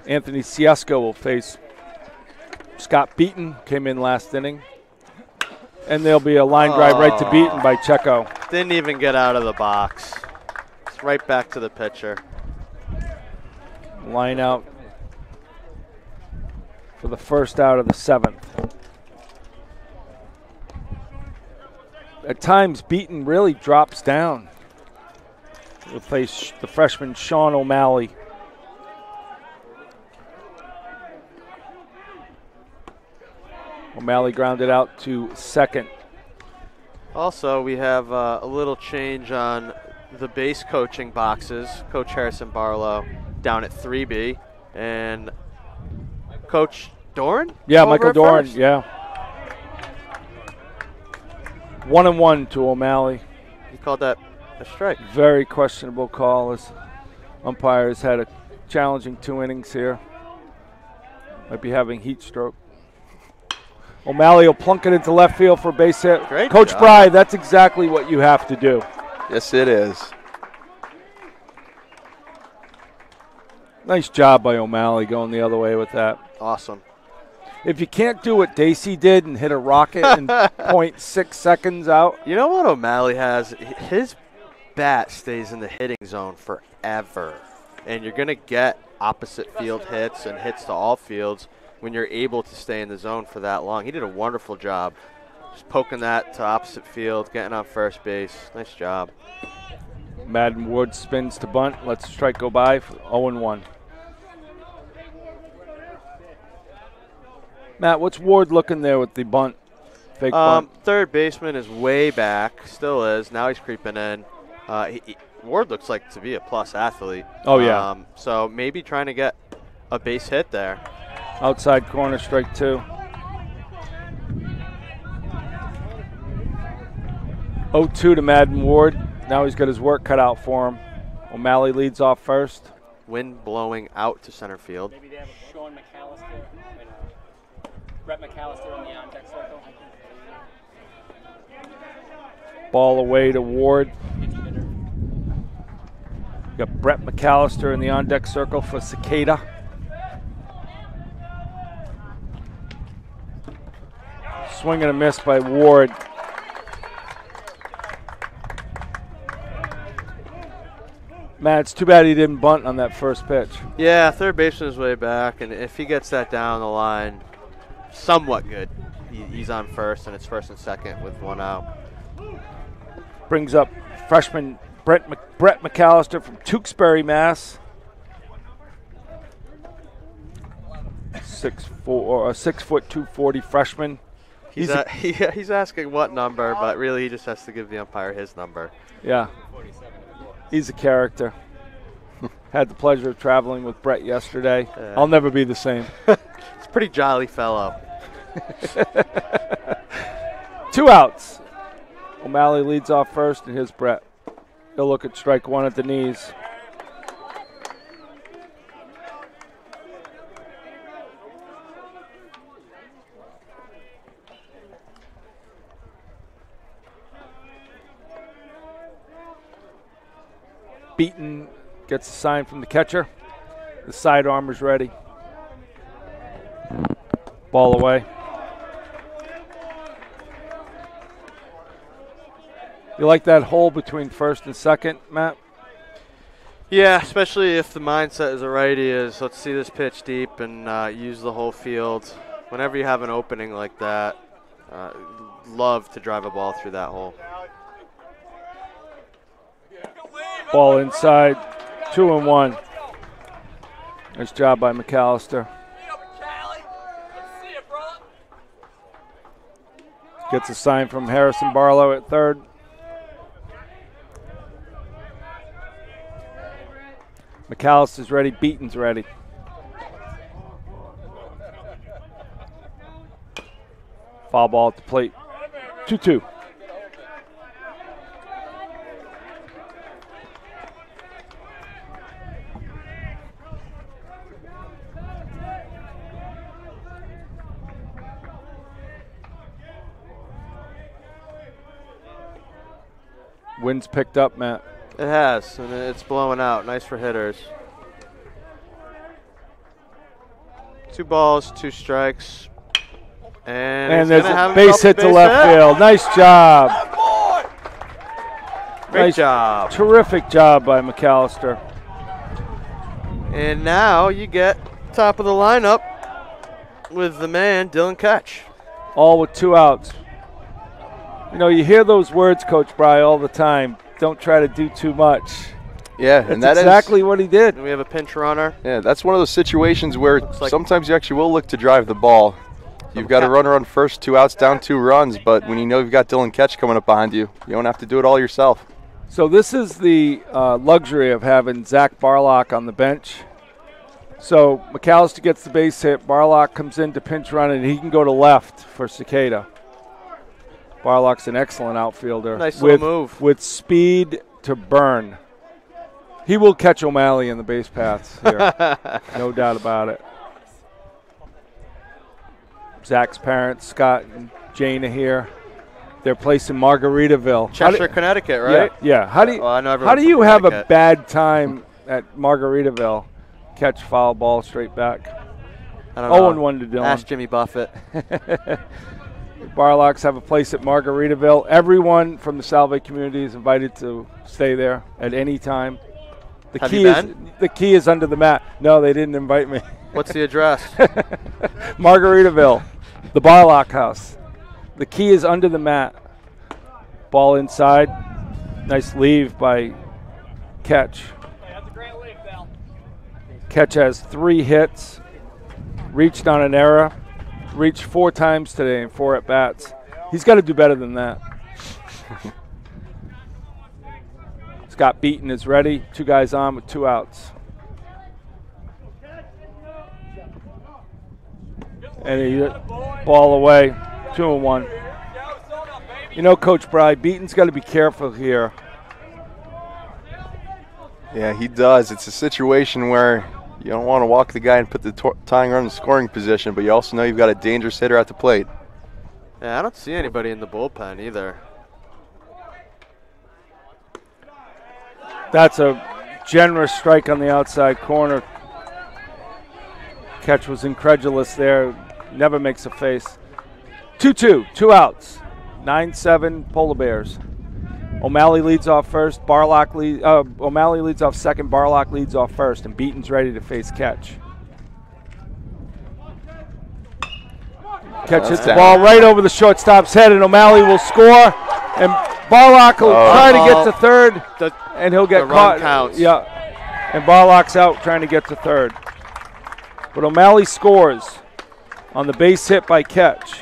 Anthony Siesko will face Scott Beaton, came in last inning, and there'll be a line drive right to Beaton by Checo. Didn't even get out of the box. It's right back to the pitcher. Line out for the first out of the 7th. At times, Beaton really drops down. We'll face the freshman Sean O'Malley. O'Malley grounded out to second. Also, we have a little change on the base coaching boxes. Coach Harrison Barlow down at 3B, and Coach Doran? Yeah, Michael Doran, yeah. 1-1 to O'Malley. He called that a strike. Very questionable call, as umpires had a challenging 2 innings here. Might be having heat stroke. O'Malley will plunk it into left field for a base hit. Great Coach job. Bry, that's exactly what you have to do. Yes, it is. Nice job by O'Malley going the other way with that. Awesome. If you can't do what Dacey did and hit a rocket in .6 seconds out. You know what O'Malley has? His bat stays in the hitting zone forever. And you're going to get opposite field hits and hits to all fields when you're able to stay in the zone for that long. He did a wonderful job just poking that to opposite field, getting on first base. Nice job. Madden Ward spins to bunt. Lets the strike go by for 0-1. Matt, what's Ward looking there with the bunt? Fake bunt. Third baseman is way back. Still is. Now he's creeping in. Ward looks like to be a plus athlete. Oh, yeah. So maybe trying to get a base hit there. Outside corner, strike 2. 0-2 to Madden Ward. Now he's got his work cut out for him. O'Malley leads off first. Wind blowing out to center field. Maybe they have Sean McAllister, Brett McAllister in the on-deck circle. Ball away to Ward. Got Brett McAllister in the on-deck circle for Cicada. Swing and a miss by Ward. Matt, it's too bad he didn't bunt on that first pitch. Yeah, third baseman is way back, and if he gets that down the line, somewhat good. He's on first, and it's first and second with one out. Brings up freshman Brett McAllister from Tewksbury, Mass. 6'4", 240 freshman. He's asking what number, but really he just has to give the umpire his number. Yeah. He's a character. Had the pleasure of traveling with Brett yesterday. I'll never be the same. He's a pretty jolly fellow. 2 outs. O'Malley leads off first, and here's Brett. He'll look at strike 1 at the knees. Beaton gets a sign from the catcher. The side armor's ready. Ball away. You like that hole between first and second, Matt? Yeah, especially if the mindset as a righty is let's see this pitch deep and use the whole field. Whenever you have an opening like that, love to drive a ball through that hole. Ball inside, 2-1. Nice job by McAllister. Gets a sign from Harrison Barlow at third. McAllister's ready, Beaton's ready. Foul ball at the plate, 2-2. Wind's picked up, Matt. It has, and it's blowing out. Nice for hitters. 2 balls, 2 strikes. And there's a base hit to left field. Nice job. Great job. Terrific job by McAllister. And now you get top of the lineup with the man, Dylan Ketch. All with 2 outs. You know, you hear those words, Coach Bry, all the time. Don't try to do too much. Yeah, that's and that exactly what he did. And we have a pinch runner. Yeah, that's one of those situations where sometimes you actually will look to drive the ball. You've got a runner on first, 2 outs, down 2 runs, but when you know you've got Dylan Ketch coming up behind you, you don't have to do it all yourself. So this is the luxury of having Zach Barlock on the bench. So McAllister gets the base hit. Barlock comes in to pinch run, and he can go to left for Cicada. Barlock's an excellent outfielder. Nice little move. With speed to burn. He will catch O'Malley in the base paths here. No doubt about it. Zach's parents, Scott and Jane, are here. They're placed in Margaritaville. Cheshire, Connecticut, right? Yeah. How do you, well, I know how do you have a Connecticut. bad time at Margaritaville? Catch, foul ball, straight back. I don't know. 0-1 to Dylan. Ask Jimmy Buffett. Barlocks have a place at Margaritaville. Everyone from the Salve community is invited to stay there at any time. Have you been? The key is under the mat. No, they didn't invite me. What's the address? Margaritaville, the Barlock house. The key is under the mat. Ball inside. Nice leave by Catch. That's a great lead, Bill. Catch has 3 hits. Reached on an error. Reached 4 times today and 4 at bats. He's got to do better than that. Scott Beaton is ready. 2 guys on with 2 outs. And he ball away. 2-1. You know, Coach Bry, Beaton's got to be careful here. Yeah, he does. It's a situation where you don't want to walk the guy and put the tying run in scoring position, but you also know you've got a dangerous hitter at the plate. Yeah, I don't see anybody in the bullpen either. That's a generous strike on the outside corner. Catch was incredulous there. Never makes a face. 2-2, 2 outs. 9-7 Polar Bears. O'Malley leads off first. O'Malley leads off second. Barlock leads off first, and Beaton's ready to face Catch. Catch hits the ball right over the shortstop's head, and O'Malley will score. And Barlock will try to get to third, and he'll get caught. Counts. Yeah, and Barlock's out trying to get to third. But O'Malley scores on the base hit by Catch.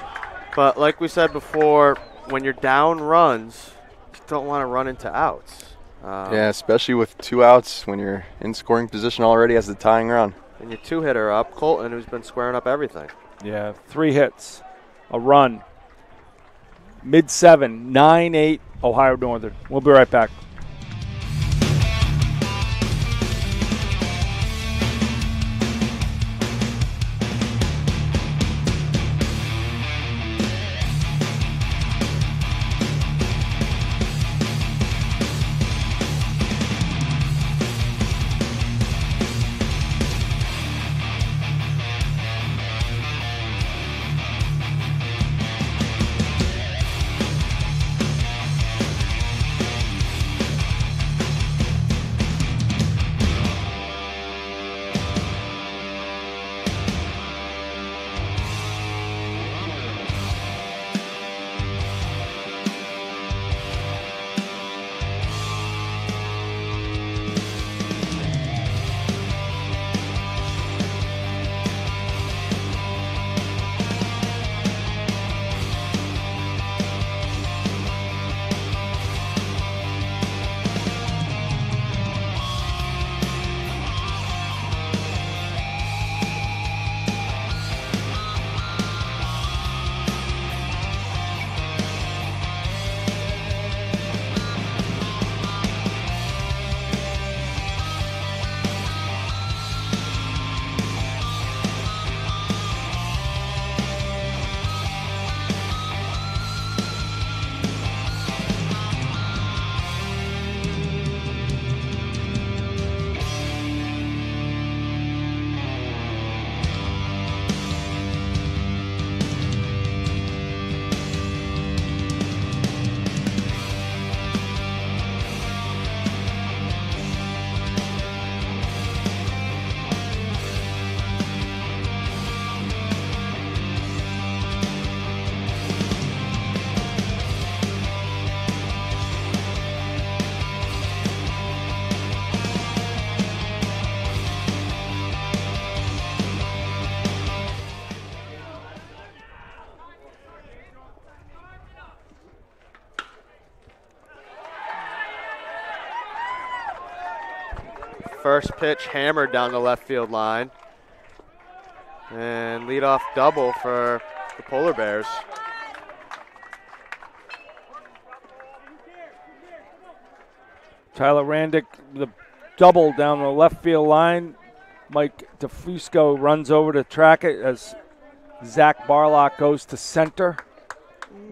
But like we said before, when you're down runs, you don't want to run into outs. Yeah, especially with 2 outs when you're in scoring position already as the tying run. And your 2-hitter up, Colton, who's been squaring up everything. Yeah, 3 hits, a run. Mid-7, 9-8, Ohio Northern. We'll be right back. First pitch hammered down the left field line. And leadoff double for the Polar Bears. Tyler Randick, the double down the left field line. Mike DeFusco runs over to track it as Zach Barlock goes to center.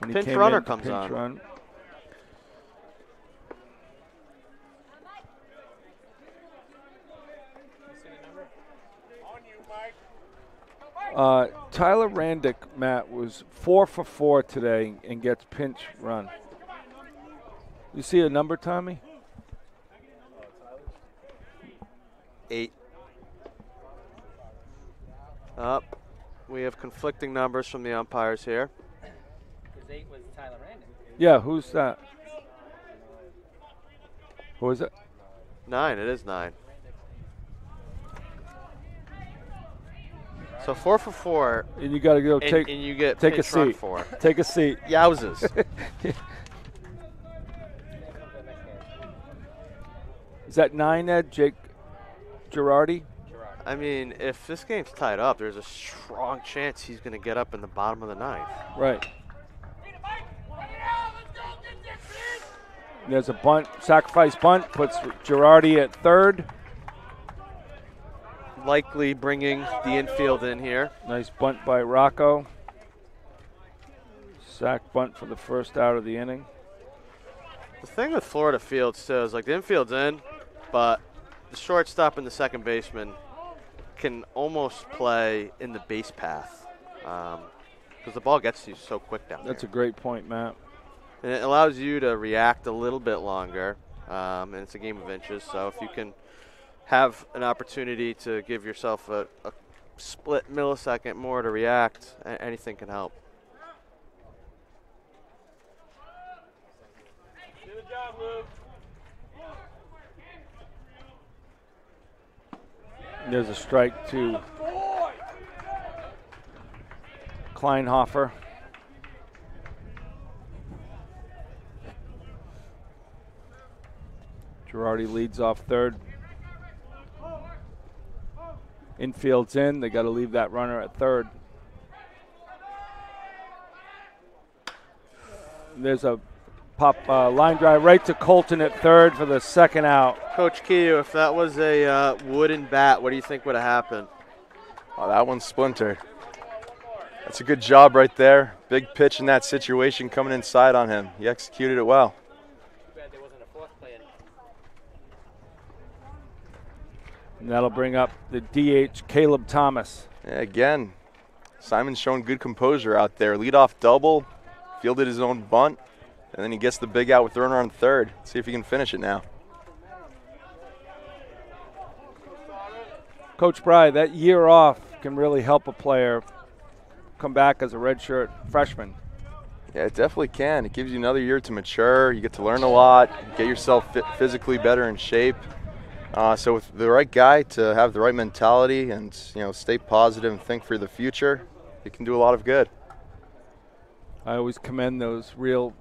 Pinch runner comes on. Run. Tyler Randick, Matt, was 4 for 4 today and gets pinch run. You see a number, Tommy? 8. Up. We have conflicting numbers from the umpires here. Because 8 was Tyler Randon. Yeah, who's that? Who is it? 9. It is 9. So 4 for 4. And you got to go And you get take a pinch run seat. 4. Take a seat. Yowzes. Is that 9, Ed? Jake Girardi? I mean, if this game's tied up, there's a strong chance he's going to get up in the bottom of the 9th. Right. There's a bunt, sacrifice bunt, puts Girardi at third. Likely bringing the infield in here. Nice bunt by Rocco. Sack bunt for the first out of the inning. The thing with Florida fields, too, is like the infield's in, but the shortstop and the second baseman can almost play in the base path because the ball gets to you so quick down That's there. a great point, Matt. And it allows you to react a little bit longer, and it's a game of inches. So if you can have an opportunity to give yourself a split millisecond more to react, anything can help. Good job, Luke. There's a strike to Kleinhofer. Girardi leads off third. Infield's in. They got to leave that runner at third. There's a pop line drive right to Colton at third for the second out. Coach Kiyu, if that was a wooden bat, what do you think would have happened? Oh, that one's splintered. That's a good job right there. Big pitch in that situation coming inside on him. He executed it well. Too bad there wasn't a fourth play in. And that'll bring up the DH, Caleb Thomas. Yeah, again, Simon's shown good composure out there. Leadoff double, fielded his own bunt, and then he gets the big out with the runner on third. See if he can finish it now. Coach Bry, that year off can really help a player come back as a redshirt freshman. Yeah, it definitely can. It gives you another year to mature. You get to learn a lot, get yourself physically better in shape. So with the right guy to have the right mentality and stay positive and think for the future, it can do a lot of good. I always commend those real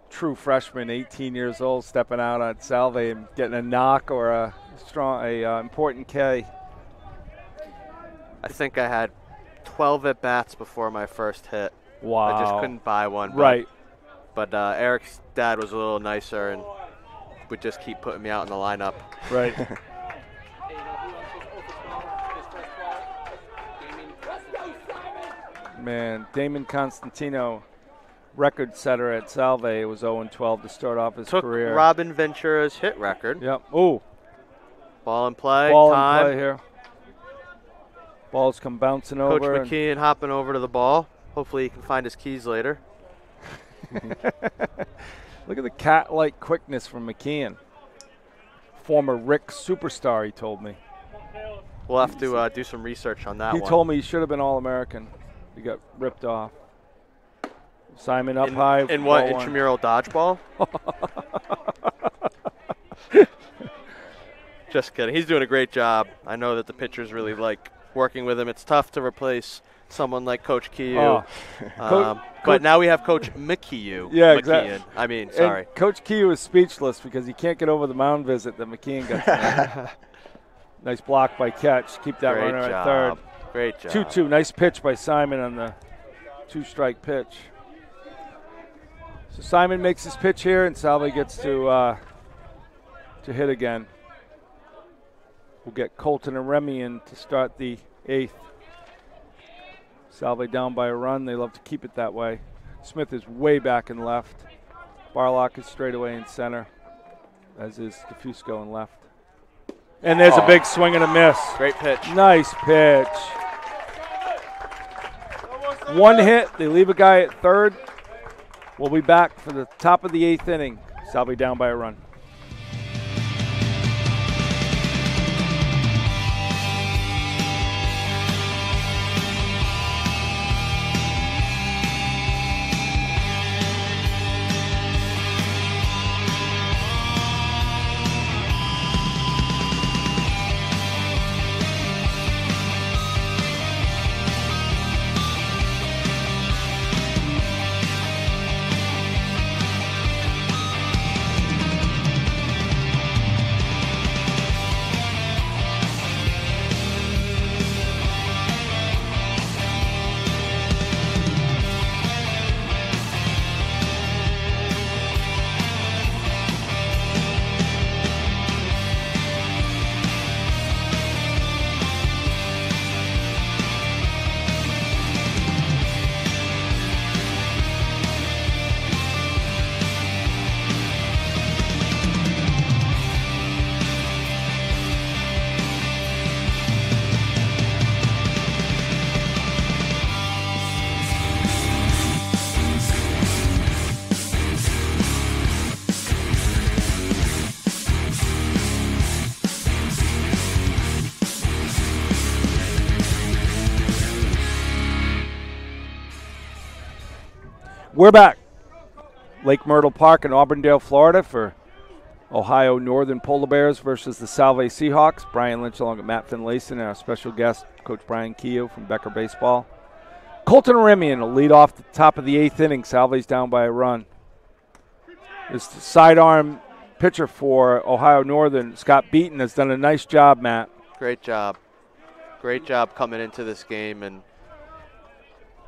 true freshmen, 18 years old, stepping out on Salve and getting a knock or a important K. I think I had 12 at-bats before my first hit. Wow. I just couldn't buy one. Right. But Eric's dad was a little nicer and would just keep putting me out in the lineup. Right. Hey, you know who else was over his first ball? Damien. Man, Damon Constantino, record setter at Salve, was 0-12 to start off his Took career. Robin Ventura's hit record. Yep. Ooh. Ball in play. Ball time. in play here. Ball's come bouncing Coach over. McKeon hopping over to the ball. Hopefully he can find his keys later. Look at the cat-like quickness from McKeon. Former Rick superstar, he told me. We'll have to do some research on that He one. told me he should have been All-American. He got ripped off. Simon up high. In what, ball one. intramural dodgeball? Just kidding. He's doing a great job. I know that the pitchers really like working with him. It's tough to replace someone like Coach Kiyu. But now we have Coach McKeon. Yeah, exactly. McKeon. I mean, sorry. And Coach Kiyu is speechless because he can't get over the mound visit that McKeon got tonight. Nice block by Catch. Keep that Great runner job. at third. Great job. 2-2. Nice pitch by Simon on the two-strike pitch. So Simon makes his pitch here, and Salva gets to hit again. We'll get Colton and Remy in to start the eighth. Salve down by a run. They love to keep it that way. Smith is way back in left. Barlock is straight away in center, as is DeFusco in left. And there's a big swing and a miss. Great pitch. Nice pitch. 1 hit. They leave a guy at third. We'll be back for the top of the 8th inning. Salve down by a run. We're back. Lake Myrtle Park in Auburndale, Florida for Ohio Northern Polar Bears versus the Salve Seahawks. Brian Lynch along with Matt Finlayson and our special guest, Coach Brian Keogh from Becker Baseball. Colton Remian will lead off the top of the 8th inning. Salve's down by a run. This sidearm pitcher for Ohio Northern, Scott Beaton, has done a nice job, Matt. Great job. Great job coming into this game and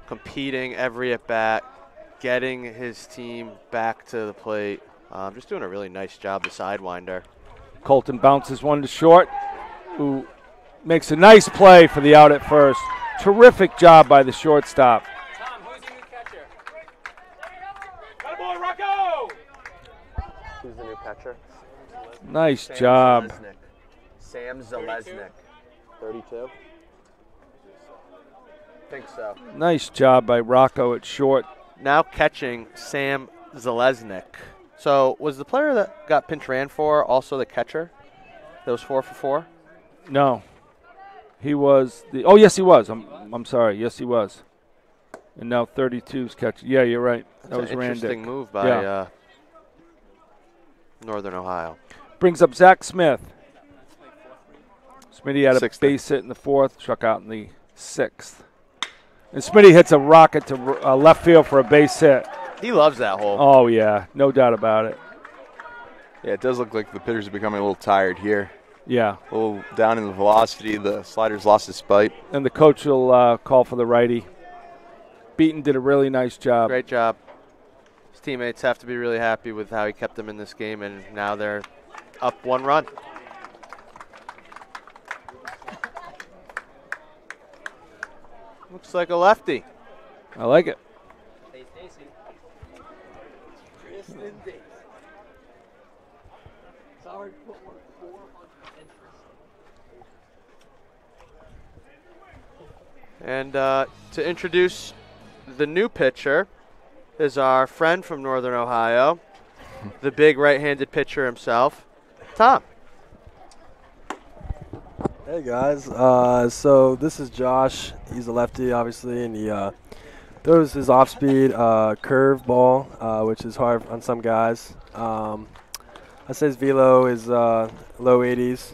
competing every at-bat, getting his team back to the plate. Just doing a really nice job, the sidewinder. Colton bounces one to short, who makes a nice play for the out at first. Terrific job by the shortstop. Tom, who's your new catcher? Got boy, Rocco! Who's the new catcher? Nice Sam job. Zalesnik. Sam Zalesnik. 32? Think so. Nice job by Rocco at short. Now catching Sam Zalesnik. So was the player that got pinch ran for also the catcher? That was 4 for 4? No. He was the – oh, yes, he was. I'm sorry. Yes, he was. And now 32's catching. Yeah, you're right. That was an interesting Randick. move by Northern Ohio. Brings up Zach Smith. Smitty had a Sixth. base hit in the 4th, struck out in the 6th. And Smitty hits a rocket to left field for a base hit. He loves that hole. Oh, yeah, no doubt about it. Yeah, it does look like the pitchers are becoming a little tired here. Yeah, A little down in the velocity. The slider's lost his spite. and the coach will call for the righty. Beaton did a really nice job. Great job. His teammates have to be really happy with how he kept them in this game, and now they're up 1 run. Looks like a lefty. I like it. Hey, Stacy. Kristen Davis. Sorry, footwork 400 entries. And to introduce the new pitcher is our friend from Northern Ohio, the big right-handed pitcher himself, Tom. Hey guys, so this is Josh. He's a lefty, obviously, and he throws his off-speed curve ball, which is hard on some guys. I say his velo is low 80s.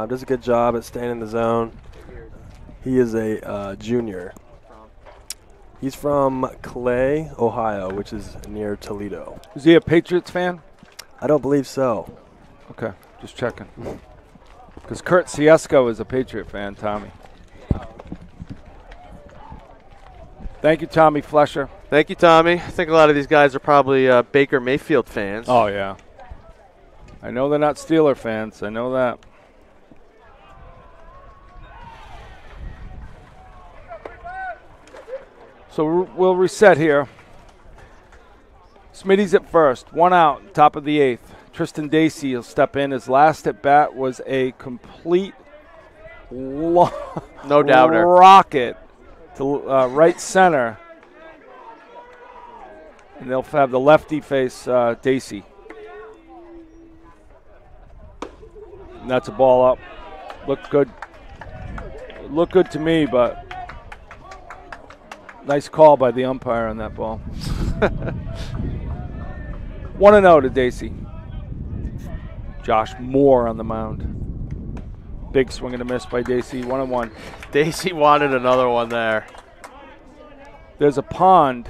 Does a good job at staying in the zone. He is a junior. He's from Clay, Ohio, which is near Toledo. Is he a Patriots fan? I don't believe so. Okay, just checking. Because Kurt Siesko is a Patriot fan, Tommy. Thank you, Tommy Flesher. Thank you, Tommy. I think a lot of these guys are probably Baker Mayfield fans. Oh, yeah. I know they're not Steeler fans. I know that. So we'll reset here. Smitty's at first. 1 out, top of the 8th. Tristan Dacey will step in. His last at bat was a complete No doubter. rocket to right center And they'll have the lefty face Dacey. And that's a ball up. Looked good. Looked good to me, but nice call by the umpire on that ball. 1-0 to Dacey. Josh Moore on the mound. Big swing and a miss by Dacey. 1-1. Dacey wanted another one there. There's a pond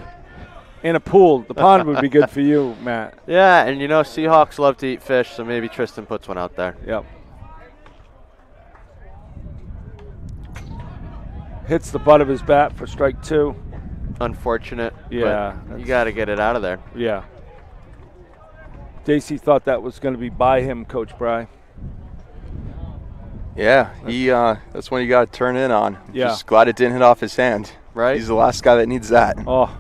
and a pool. The pond would be good for you, Matt. Yeah, and you know Seahawks love to eat fish, so maybe Tristan puts one out there. Yep. Hits the butt of his bat for strike 2. Unfortunate. Yeah. But you got to get it out of there. Yeah. Dacey thought that was going to be by him, Coach Bry. Yeah, that's when you got to turn in on. Yeah. Just glad it didn't hit off his hand. Right. He's the last guy that needs that. Oh.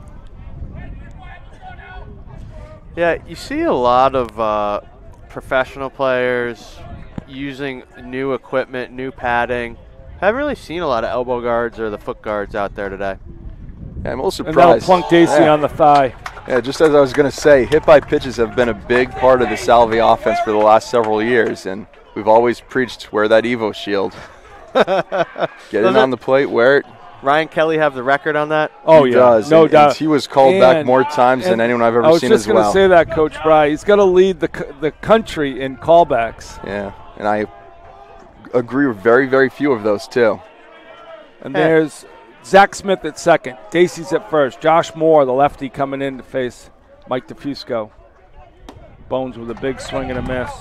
Yeah, you see a lot of professional players using new equipment, new padding. Haven't really seen a lot of elbow guards or the foot guards out there today. Yeah, I'm a little surprised. And that'll plunk Dacey on the thigh. Yeah, just as I was going to say, hit-by pitches have been a big part of the Salve offense for the last several years, and we've always preached wear that Evo shield. Get in on the plate, wear it. Ryan Kelly have the record on that? Oh, He yeah. does. No and doubt. he was called back more times than anyone I've ever seen as well. I was just going to say that, Coach Bry. He's got to lead the country in callbacks. Yeah, and I agree with very, very few of those, too. And there's Zach Smith at second. Dacey's at first. Josh Moore, the lefty, coming in to face Mike DeFusco. Bones with a big swing and a miss.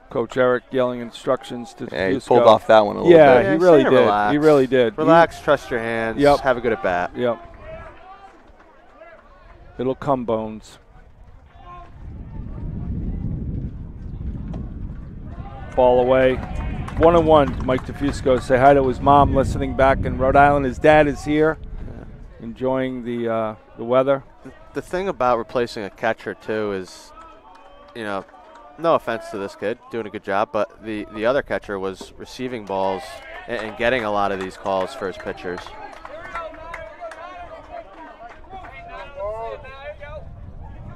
Coach Eric yelling instructions to Yeah, he DeFusco. pulled off that one a little bit. Yeah, he really did. Relax. He really did. Relax, trust your hands. Yep. Have a good at bat. Yep. It'll come, Bones. Ball away. 1-1. Mike DeFusco. Say hi to his mom listening back in Rhode Island. His dad is here, enjoying the weather. The thing about replacing a catcher too is, you know, no offense to this kid, doing a good job, but the other catcher was receiving balls and getting a lot of these calls for his pitchers.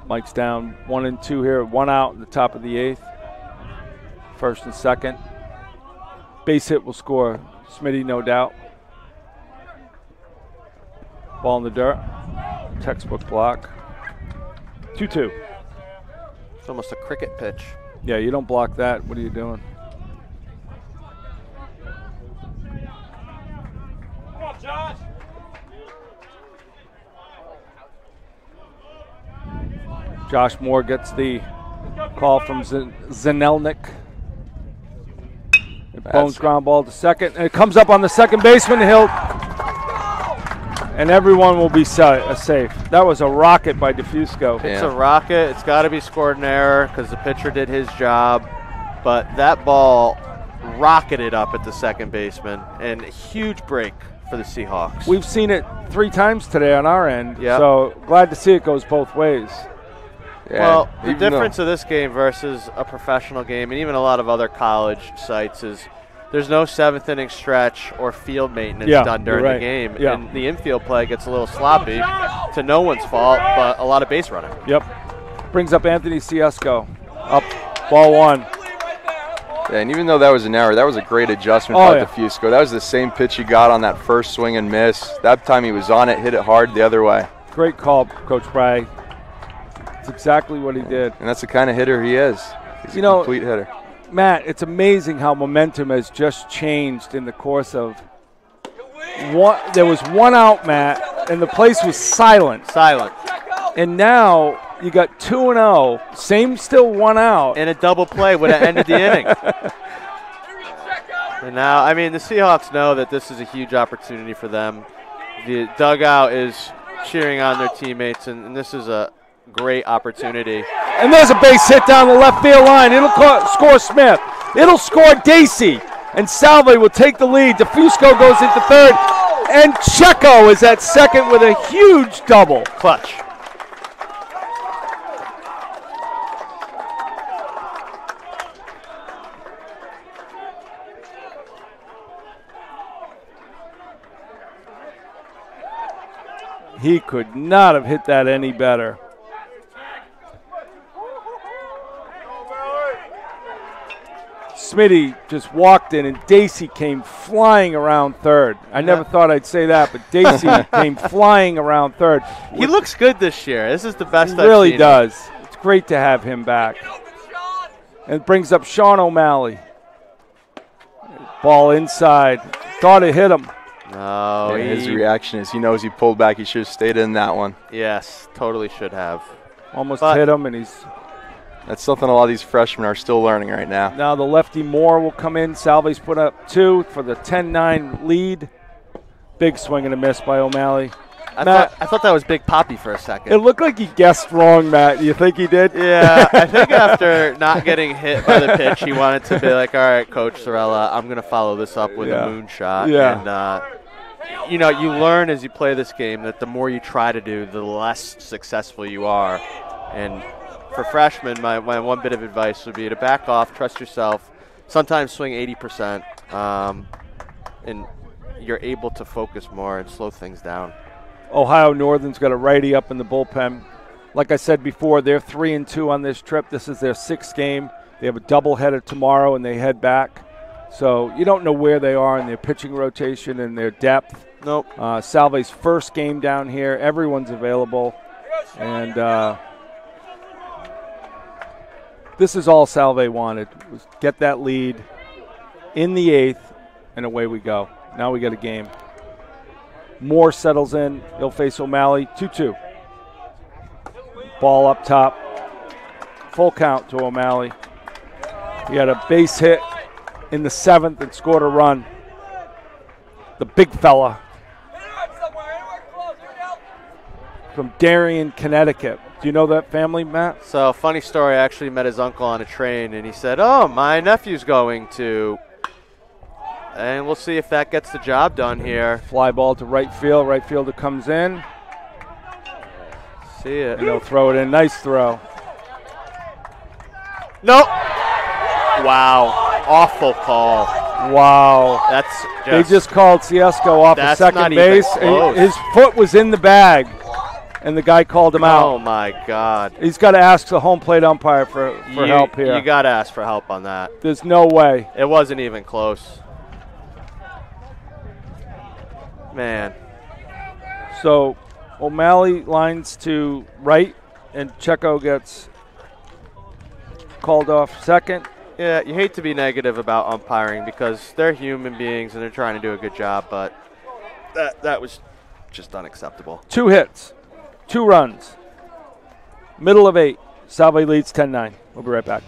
Mike's down 1-2 here. 1 out in the top of the 8th. First and second. Base hit will score. Smitty, no doubt. Ball in the dirt. Textbook block. 2-2. It's almost a cricket pitch. Yeah, you don't block that. What are you doing? Come on, Josh. Josh Moore gets the call from Zanelnik. Bones ground ball to second, and it comes up on the second baseman. And everyone will be safe. That was a rocket by DeFusco. It's a rocket. It's got to be scored in error because the pitcher did his job. But that ball rocketed up at the second baseman, and a huge break for the Seahawks. We've seen it 3 times today on our end, Yep. so glad to see it goes both ways. Yeah, Well, the even difference of this game versus a professional game and even a lot of other college sites is there's no 7th inning stretch or field maintenance done during you're right. the game. Yeah. And the infield play gets a little sloppy to no one's fault, but a lot of base running. Yep. Brings up Anthony Ciesco. Up, ball 1. Yeah, and even though that was an error, that was a great adjustment by DeFusco. That was the same pitch he got on that first swing and miss. That time he was on it, hit it hard the other way. Great call, Coach Bry. It's exactly what he did. And that's the kind of hitter he is. He's a complete hitter. Matt, it's amazing how momentum has just changed in the course of one. There was 1 out, Matt, and the place was silent. And now you got 2-0, same still 1 out. And a double play would have ended the inning. And now, I mean, the Seahawks know that this is a huge opportunity for them. The dugout is cheering on their teammates, and this is a great opportunity. And there's a base hit down the left field line. It'll score Smith. It'll score Dacey. And Salve will take the lead. DeFusco goes into third. And Checo is at second with a huge double. Clutch. He could not have hit that any better. Smitty just walked in, and Dacey came flying around third. I never thought I'd say that, but Dacey came flying around third. He looks good this year. This is the best He I've really seen does. It's great to have him back. And it brings up Sean O'Malley. Ball inside. Thought it hit him. No, Yeah, his reaction is he knows he pulled back. He should have stayed in that one. Yes, totally should have. Almost hit him, and he's... That's something a lot of these freshmen are still learning right now. Now the lefty Moore will come in. Salve's put up 2 for the 10-9 lead. Big swing and a miss by O'Malley. I thought that was Big Poppy for a second. It looked like he guessed wrong, Matt. You think he did? Yeah, I think after not getting hit by the pitch, he wanted to be like, all right, Coach Sorella, I'm going to follow this up with a moonshot. Yeah. And, you learn as you play this game that the more you try to do, the less successful you are. And for freshmen, my one bit of advice would be to back off, trust yourself, sometimes swing 80%, and you're able to focus more and slow things down. Ohio Northern's got a righty up in the bullpen. Like I said before, they're 3-2 on this trip. This is their 6th game. They have a doubleheader tomorrow, and they head back. So you don't know where they are in their pitching rotation and their depth. Nope. Salve's first game down here. Everyone's available. And this is all Salve wanted, was get that lead in the 8th, and away we go. Now we got a game. Moore settles in. He'll face O'Malley. 2-2. Ball up top. Full count to O'Malley. He had a base hit in the 7th and scored a run. The big fella from Darien, Connecticut. Do you know that family, Matt? So, funny story, I actually met his uncle on a train, and he said, oh, my nephew's going to... And we'll see if that gets the job done here. Fly ball to right field. Right fielder comes in. See it. And they'll throw it in. Nice throw. Nope. Wow. Awful call. Wow. They just called Ciesco off at second base. His foot was in the bag, and the guy called him out. Oh, my God. He's got to ask the home plate umpire for help here. You got to ask for help on that. There's no way. It wasn't even close. Man. So O'Malley lines to right, and Checo gets called off second. Yeah, you hate to be negative about umpiring because they're human beings and they're trying to do a good job, but that was just unacceptable. 2 hits, 2 runs. Middle of 8. Salve leads 10-9. We'll be right back.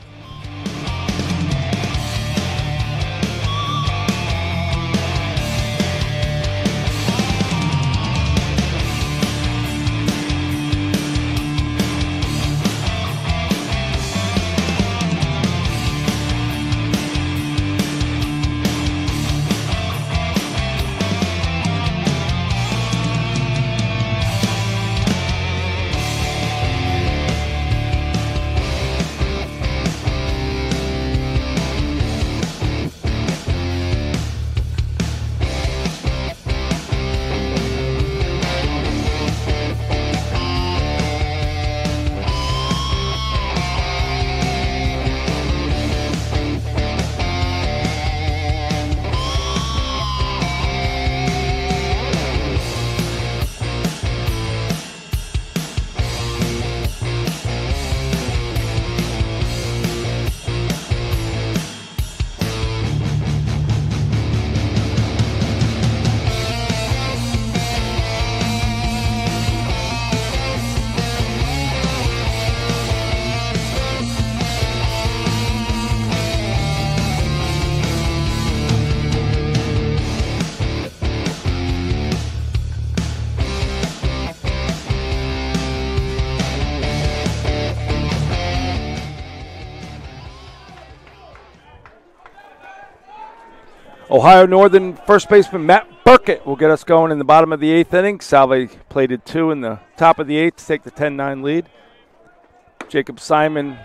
Ohio Northern first baseman Matt Burkett will get us going in the bottom of the 8th inning. Salve plated 2 in the top of the 8th to take the 10-9 lead. Jacob Simon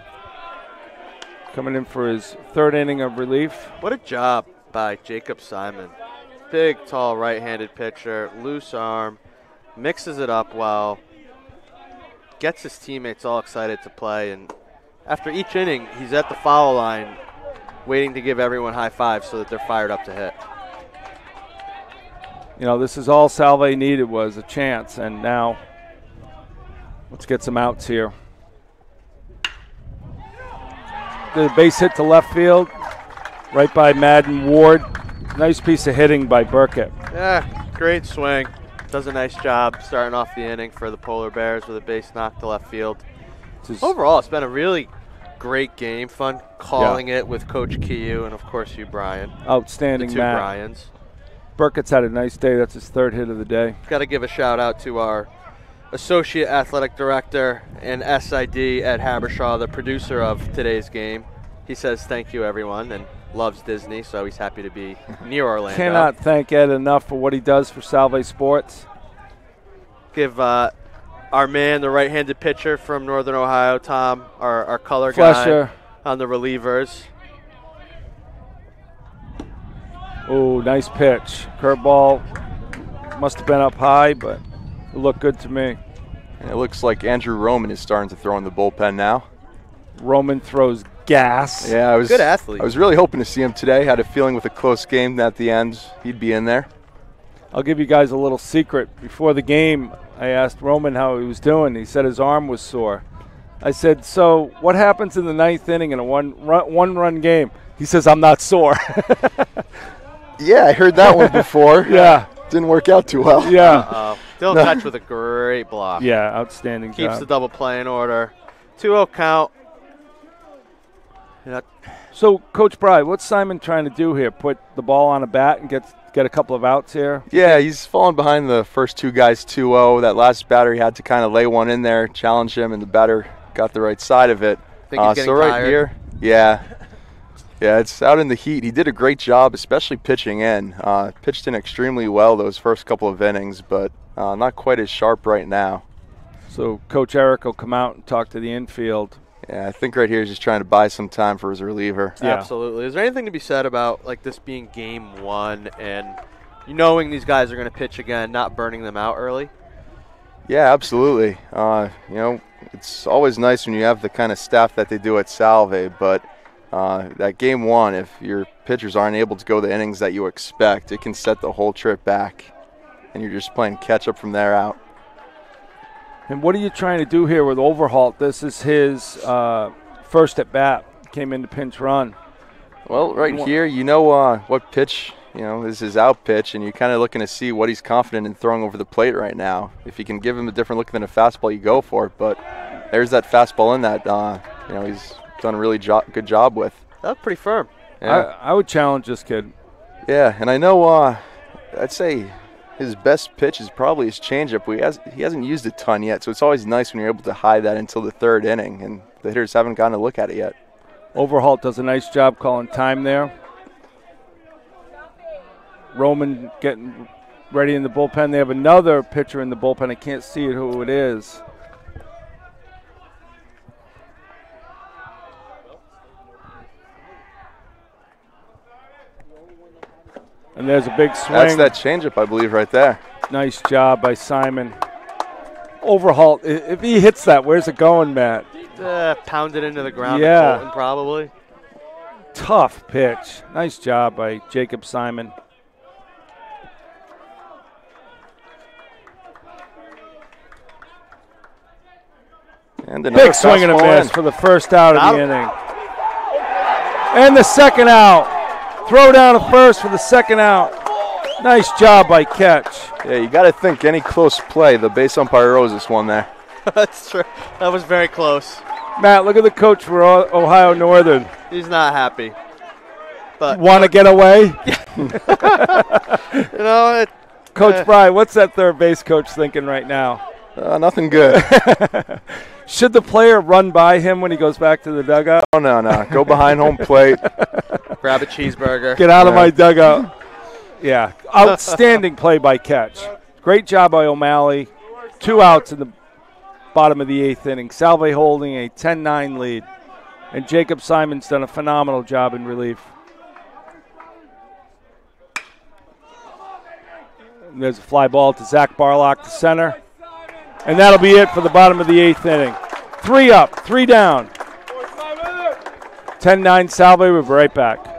coming in for his 3rd inning of relief. What a job by Jacob Simon. Big, tall, right-handed pitcher, loose arm. mixes it up well, gets his teammates all excited to play, and after each inning, he's at the foul line waiting to give everyone high fives so that they're fired up to hit. You know, this is all Salve needed was a chance, and now let's get some outs here. The base hit to left field, right by Madden Ward. Nice piece of hitting by Burkett. Yeah, great swing. Does a nice job starting off the inning for the Polar Bears with a base knock to left field. Overall, it's been a really great game. Fun calling it with Coach Kiyu and, of course, you, Brian. Outstanding, the two Matt. Bryans. Burkett's had a nice day. That's his third hit of the day. Got to give a shout-out to our Associate Athletic Director and SID, Ed Habershaw, the producer of today's game. He says thank you, everyone, and loves Disney, so he's happy to be near Orlando. Cannot thank Ed enough for what he does for Salve Sports. Give our man, the right-handed pitcher from Northern Ohio, Tom, our color Flesher guy on the relievers. Oh, nice pitch. Curveball must have been up high, but it looked good to me. And it looks like Andrew Roman is starting to throw in the bullpen now. Roman throws gas. Yeah, Good athlete. I was really hoping to see him today. Had a feeling with a close game at the end he'd be in there. I'll give you guys a little secret. Before the game, I asked Roman how he was doing. He said his arm was sore. I said, so what happens in the ninth inning in a one-run game? He says, I'm not sore. Yeah, I heard that one before. Yeah. Didn't work out too well. Yeah. Dylan Touch with a great block. Yeah, outstanding Keeps job. the double play in order. 2-0 count. So, Coach Bry, what's Simon trying to do here? Put the ball on a bat and get a couple of outs here? Yeah, he's fallen behind the first two guys 2-0. That last batter, he had to kind of lay one in there, challenge him, and the batter got the right side of it. Think he's getting so right tired? here, yeah, it's out in the heat. He did a great job, especially pitching in. Pitched in extremely well those first couple of innings, but not quite as sharp right now. So, Coach Eric will come out and talk to the infield. Yeah, I think right here he's just trying to buy some time for his reliever. Yeah. Absolutely. Is there anything to be said about like this being game one and knowing these guys are going to pitch again, not burning them out early? Yeah, absolutely. It's always nice when you have the kind of staff that they do at Salve, but that game one, if your pitchers aren't able to go the innings that you expect, it can set the whole trip back, and you're just playing catch up from there out. And what are you trying to do here with Overholt? This is his first at bat. Came in to pinch run. Well, right here, what pitch, is his out pitch, and you're kind of looking to see what he's confident in throwing over the plate right now. If you can give him a different look than a fastball, you go for it. But there's that fastball in that, he's done a really good job with. That was pretty firm. Yeah. I would challenge this kid. Yeah, and I know I'd say his best pitch is probably his changeup. He hasn't used a ton yet, so it's always nice when you're able to hide that until the third inning, and the hitters haven't gotten a look at it yet. Overholt does a nice job calling time there. Roman getting ready in the bullpen. They have another pitcher in the bullpen. I can't see who it is. And there's a big swing. That's that changeup, I believe, right there. Nice job by Simon. Overholt, if he hits that, where's it going, Matt? Pounded into the ground. Yeah. Colton, probably. Tough pitch. Nice job by Jacob Simon. And another Big swing and a fastball miss in. for the first out of the inning. And the second out. Throw down to first for the second out. Nice job by Catch. Yeah, you got to think any close play, the base umpire owes us one there. That's true. That was very close. Matt, look at the coach for Ohio Northern. He's not happy. But Want to get away? Coach Bry, what's that third base coach thinking right now? Nothing good. Should the player run by him when he goes back to the dugout? Oh, no. Go behind home plate. grab a cheeseburger. Get out of my dugout. Yeah, outstanding play by Catch. Great job by O'Malley. 2 outs in the bottom of the 8th inning. Salve holding a 10-9 lead. And Jacob Simon's done a phenomenal job in relief. And there's a fly ball to Zach Barlock to center. And that'll be it for the bottom of the 8th inning. 3 up, 3 down. 10-9 Salve. We'll be right back.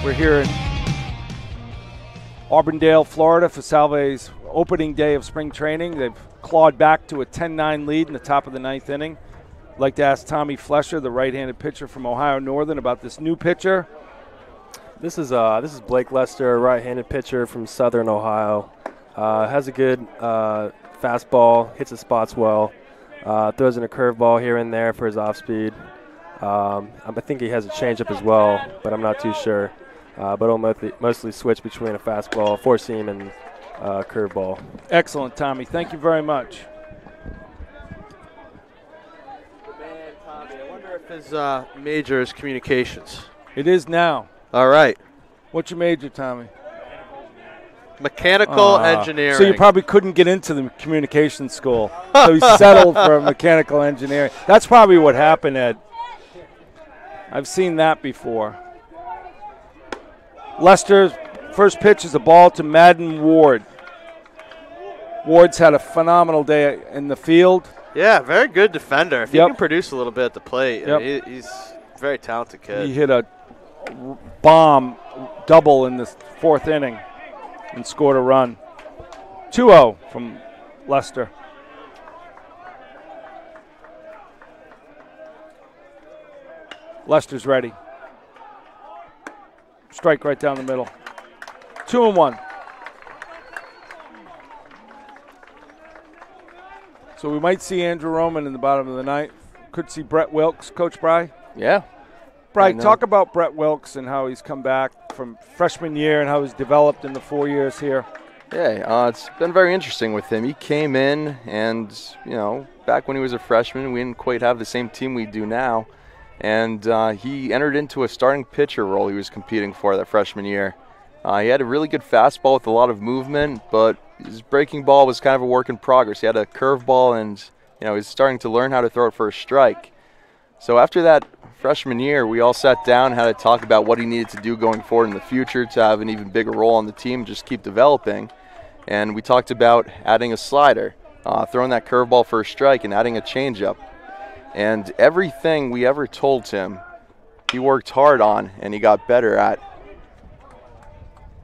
We're here in Auburndale, Florida for Salve's opening day of spring training. They've clawed back to a 10-9 lead in the top of the 9th inning. I'd like to ask Tommy Flesher, the right-handed pitcher from Ohio Northern, about this new pitcher. This is Blake Lester, a right-handed pitcher from Southern Ohio. Has a good fastball, hits his spots well, throws in a curveball here and there for his off-speed. I think he has a changeup as well, but I'm not too sure. But he'll mostly switch between a fastball, four-seam, and curveball. Excellent, Tommy. Thank you very much. Man, Tommy, I wonder if his major is communications. It is now. All right. What's your major, Tommy? Mechanical engineering. So you probably couldn't get into the communications school. So he settled for mechanical engineering. That's probably what happened, Ed. I've seen that before. Lester's first pitch is a ball to Madden Ward. Ward's had a phenomenal day in the field. Yeah, very good defender. If he can produce a little bit at the plate, Yep. I mean, he's a very talented kid. He hit a bomb double in the 4th inning and scored a run. 2-0 from Lester. Lester's ready. Strike right down the middle. 2-1. So we might see Andrew Roman in the bottom of the 9th. Could see Brett Wilkes. Coach Bry? Yeah. Bry, talk about Brett Wilkes and how he's come back from freshman year and how he's developed in the 4 years here. Yeah, it's been very interesting with him. He came in and, back when he was a freshman, we didn't quite have the same team we do now. And he entered into a starting pitcher role he was competing for that freshman year. He had a really good fastball with a lot of movement, but his breaking ball was kind of a work in progress. He had a curveball and, he's starting to learn how to throw it for a strike. So after that freshman year, we all sat down and had to talk about what he needed to do going forward in the future to have an even bigger role on the team, just keep developing. And we talked about adding a slider, throwing that curveball for a strike, and adding a changeup. And everything we ever told him, he worked hard on and he got better at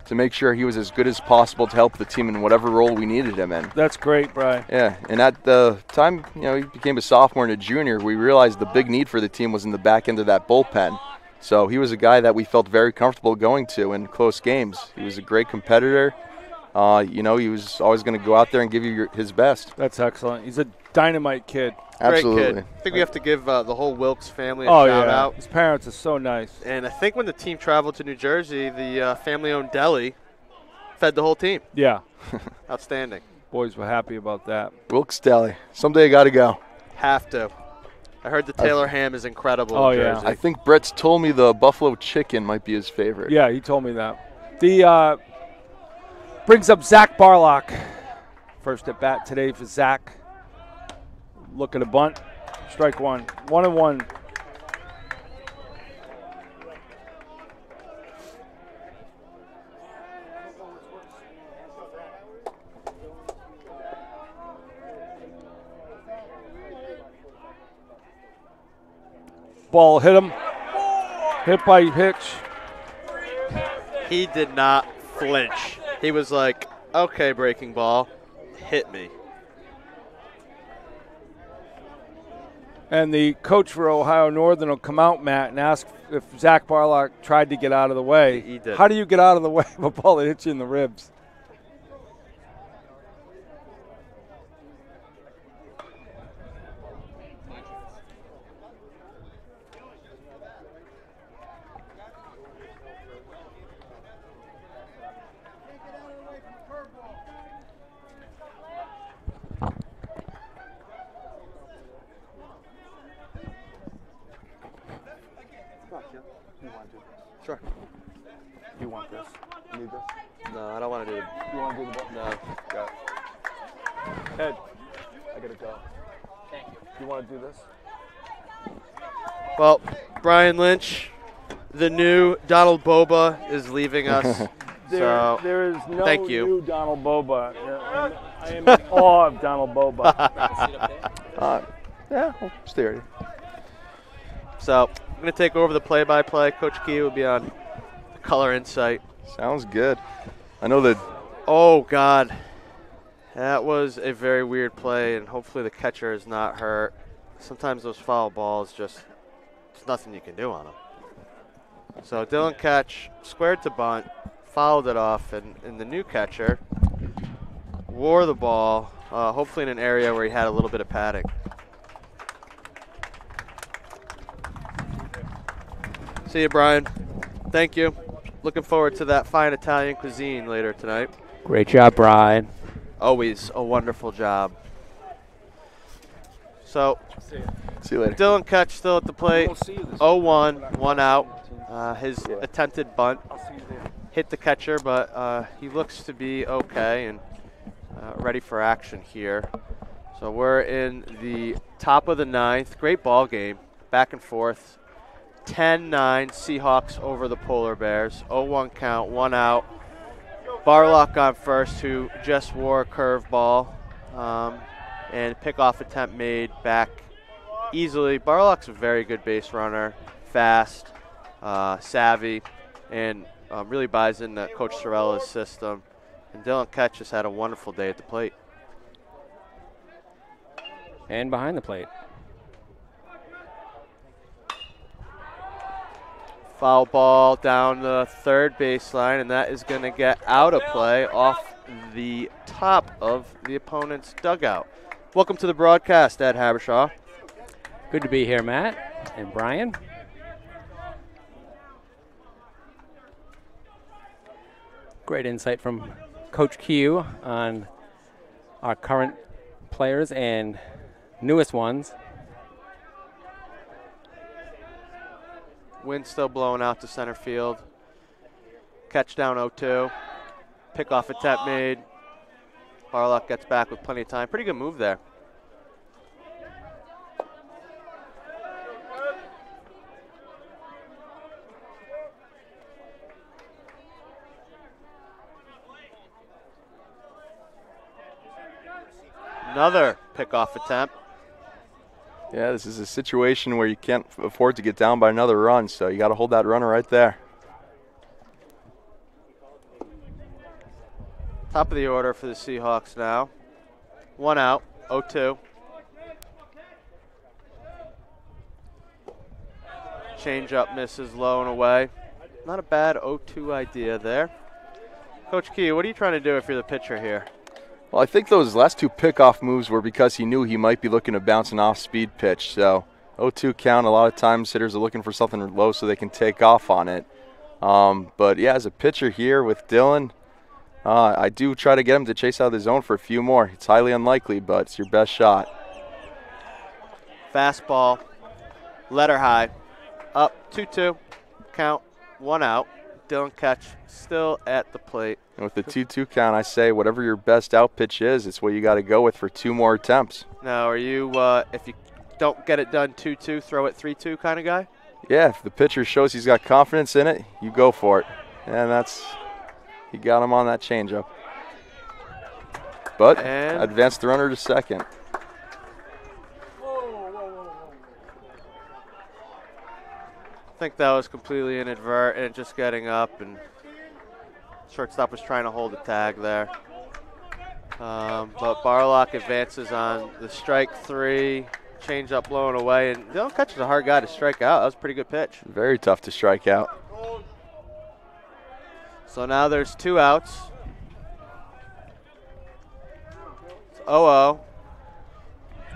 to make sure he was as good as possible to help the team in whatever role we needed him in. That's great, Brian. Yeah, and at the time, he became a sophomore and a junior, we realized the big need for the team was in the back end of that bullpen. So he was a guy that we felt very comfortable going to in close games. He was a great competitor. He was always going to go out there and give you his best. That's excellent. He's a dynamite kid. Absolutely. Great kid. I think we have to give the whole Wilkes family a shout out. His parents are so nice. And I think when the team traveled to New Jersey, the family-owned deli fed the whole team. Yeah. Outstanding. Boys were happy about that. Wilkes Deli. Someday you got to go. Have to. I heard the Taylor ham is incredible Oh, in yeah. Jersey. I think Brett's told me the buffalo chicken might be his favorite. Yeah, he told me that. The brings up Zach Barlock. First at bat today for Zach. Look at a bunt. Strike one. 1-1. ball hit him. Hit by pitch. He did not flinch. He was like, okay, breaking ball, hit me. And the coach for Ohio Northern will come out, Matt, and ask if Zach Barlock tried to get out of the way. He did. How do you get out of the way of a ball that hits you in the ribs? Sure. You want this? You need this? No, I don't want to do it. You want to do the ball? No. Got it. Ed, I gotta go. Thank you. You want to do this? Well, Brian Lynch, the new Donald Boba, is leaving us. So, there is no thank you. new Donald Boba. I am in awe of Donald Boba. Yeah, we'll stay ready. So I'm going to take over the play-by-play. Coach Key will be on the color insight. Sounds good. I know that. Oh, God. That was a very weird play, and hopefully the catcher is not hurt. Sometimes those foul balls just, there's nothing you can do on them. So Dylan Ketch squared to bunt, fouled it off, and the new catcher wore the ball, hopefully in an area where he had a little bit of padding. See you, Brian. Thank you. Looking forward to that fine Italian cuisine later tonight. Great job, Brian. Always a wonderful job. So, See you later. Dylan Ketch still at the plate. 0-1, 1 out. His Yeah. attempted bunt hit the catcher, but he looks to be okay and ready for action here. So we're in the top of the ninth. Great ball game, back and forth. 10-9 Seahawks over the Polar Bears. 0-1 count, 1 out. Barlock on first, who just wore a curveball, and pickoff attempt made back easily. Barlock's a very good base runner, fast, savvy, and really buys into Coach Sorella's system. And Dylan Ketch has had a wonderful day at the plate. And behind the plate. Foul ball down the third baseline, and that is going to get out of play off the top of the opponent's dugout. Welcome to the broadcast, Ed Habershaw. Good to be here, Matt and Brian. Great insight from Coach Q on our current players and newest ones. Wind still blowing out to center field. Catch down 0-2. Pickoff attempt made. Barlock gets back with plenty of time. Pretty good move there. Another pickoff attempt. Yeah, this is a situation where you can't afford to get down by another run, so you got to hold that runner right there. Top of the order for the Seahawks now. 1 out, 0-2. Change up misses low and away. Not a bad 0-2 idea there. Coach Key, what are you trying to do if you're the pitcher here? Well, I think those last two pickoff moves were because he knew he might be looking to bounce an off-speed pitch. So 0-2 count, a lot of times hitters are looking for something low so they can take off on it. But, yeah, as a pitcher here with Dylan, I do try to get him to chase out of the zone for a few more. It's highly unlikely, but it's your best shot. Fastball, letter high, up 2-2, count, 1 out. Dylan Ketch still at the plate. And with the 2-2 count, I say whatever your best out pitch is, it's what you got to go with for 2 more attempts. Now, are you, if you don't get it done 2-2, throw it 3-2 kind of guy? Yeah, if the pitcher shows he's got confidence in it, you go for it. And he got him on that changeup. But And advanced the runner to second. I think that was completely inadvertent, just getting up, and shortstop was trying to hold the tag there. But Barlock advances on the strike 3, changeup blowing away, and Dylan Ketch is a hard guy to strike out. That was a pretty good pitch. Very tough to strike out. So now there's 2 outs. It's 0-0.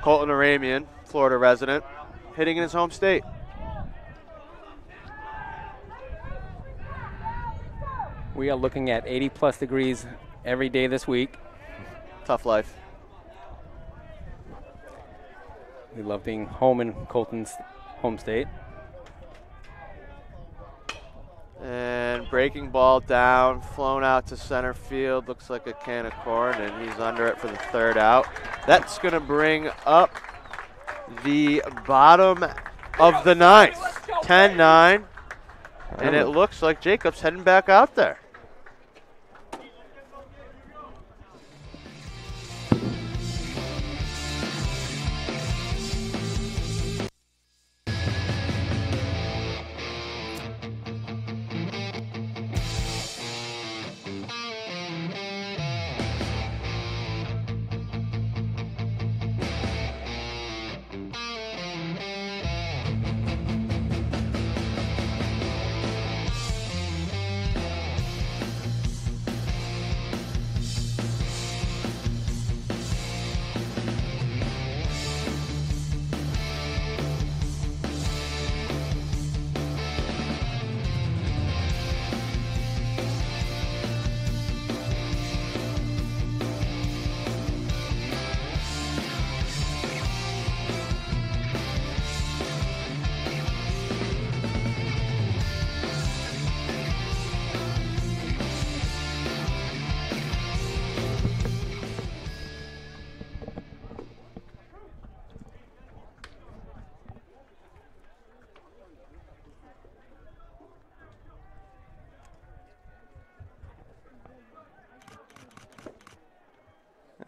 Colton Aramian, Florida resident, hitting in his home state. We are looking at 80-plus degrees every day this week. Tough life. We love being home in Colton's home state. And breaking ball down, flown out to center field. Looks like a can of corn, and he's under it for the 3rd out. That's going to bring up the bottom of the 9th. 10-9. And it looks like Jacob's heading back out there.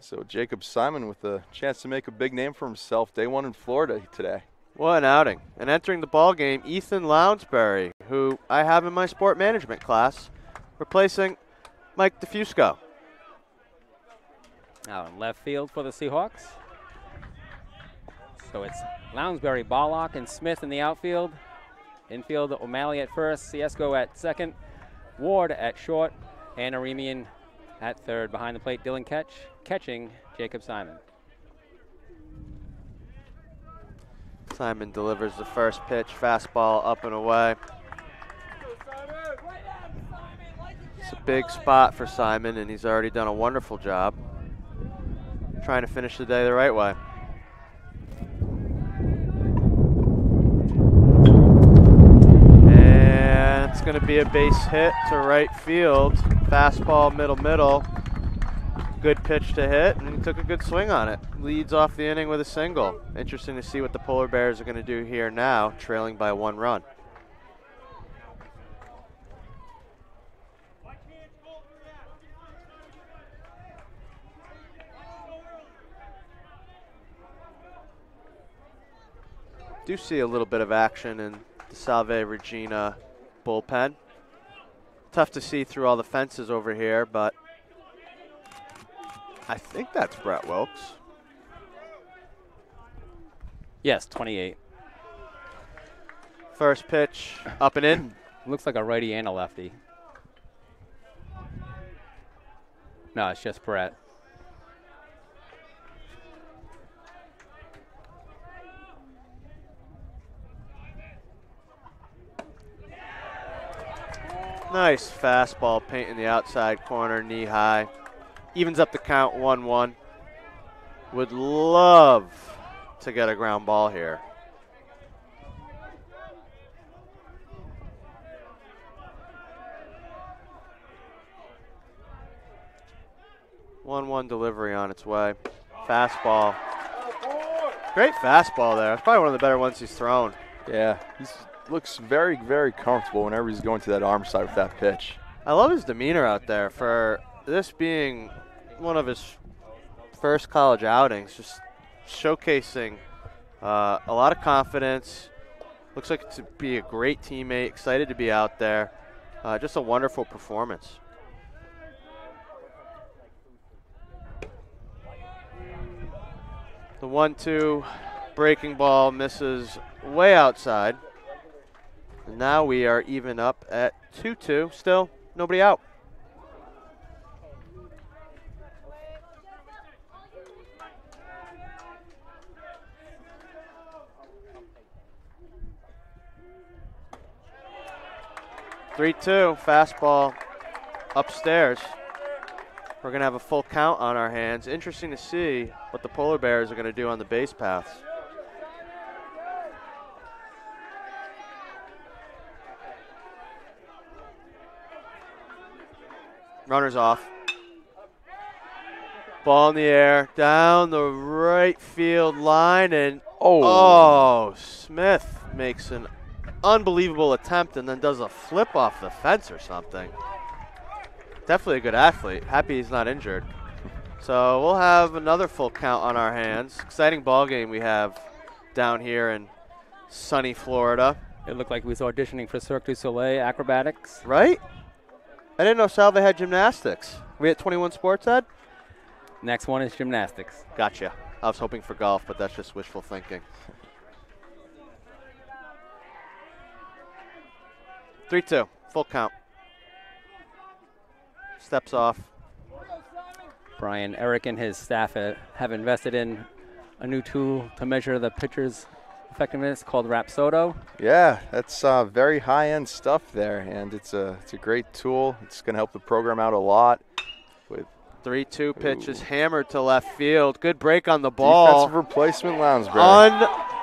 So Jacob Simon with a chance to make a big name for himself. Day 1 in Florida today. What an outing. And entering the ball game, Ethan Lounsbury, who I have in my sport management class, replacing Mike DeFusco. Now in left field for the Seahawks. So it's Lounsbury, Barlock, and Smith in the outfield. Infield, O'Malley at first, Ciesco at second, Ward at short, and Aramian at third. Behind the plate, Dylan Ketch, catching Jacob Simon. Simon delivers the first pitch, fastball up and away. It's a big spot for Simon, and he's already done a wonderful job trying to finish the day the right way. And it's going to be a base hit to right field. Fastball, middle. Good pitch to hit, and he took a good swing on it. Leads off the inning with a single. Interesting to see what the Polar Bears are going to do here now, trailing by 1 run. Do see a little bit of action in the Salve Regina bullpen. Tough to see through all the fences over here, but I think that's Brett Wilkes. Yes, 28. First pitch, up and in. Looks like a righty and a lefty. No, it's just Brett. Nice fastball painting the outside corner, knee high. Evens up the count 1-1. Would love to get a ground ball here. One delivery on its way. Fastball. Great fastball there. It's probably one of the better ones he's thrown. Yeah, he looks very, very comfortable whenever he's going to that arm side with that pitch. I love his demeanor out there for this being one of his first college outings, just showcasing a lot of confidence, Looks like to be a great teammate, excited to be out there. Just a wonderful performance. The 1-2 breaking ball misses way outside. And now we are even up at 2-2. Still nobody out. Three-two, fastball upstairs. We're going to have a full count on our hands. Interesting to see what the Polar Bears are going to do on the base paths. Runner's off. Ball in the air, down the right field line, and Smith makes an unbelievable attempt and then does a flip off the fence or something. Definitely a good athlete. Happy he's not injured. So we'll have another full count on our hands. Exciting ball game we have down here in sunny Florida. It looked like we was auditioning for Cirque du Soleil acrobatics. Right? I didn't know Salva had gymnastics. We at 21 Sports, Ed? Next one is gymnastics. Gotcha. I was hoping for golf, but that's just wishful thinking. 3-2, full count. Steps off. Brian, Eric, and his staff have invested in a new tool to measure the pitcher's effectiveness called Rapsodo. Yeah, that's very high-end stuff there, and it's a great tool. It's going to help the program out a lot. With 3-2 pitch is hammered to left field. Good break on the ball. Defensive replacement, Lounsbury.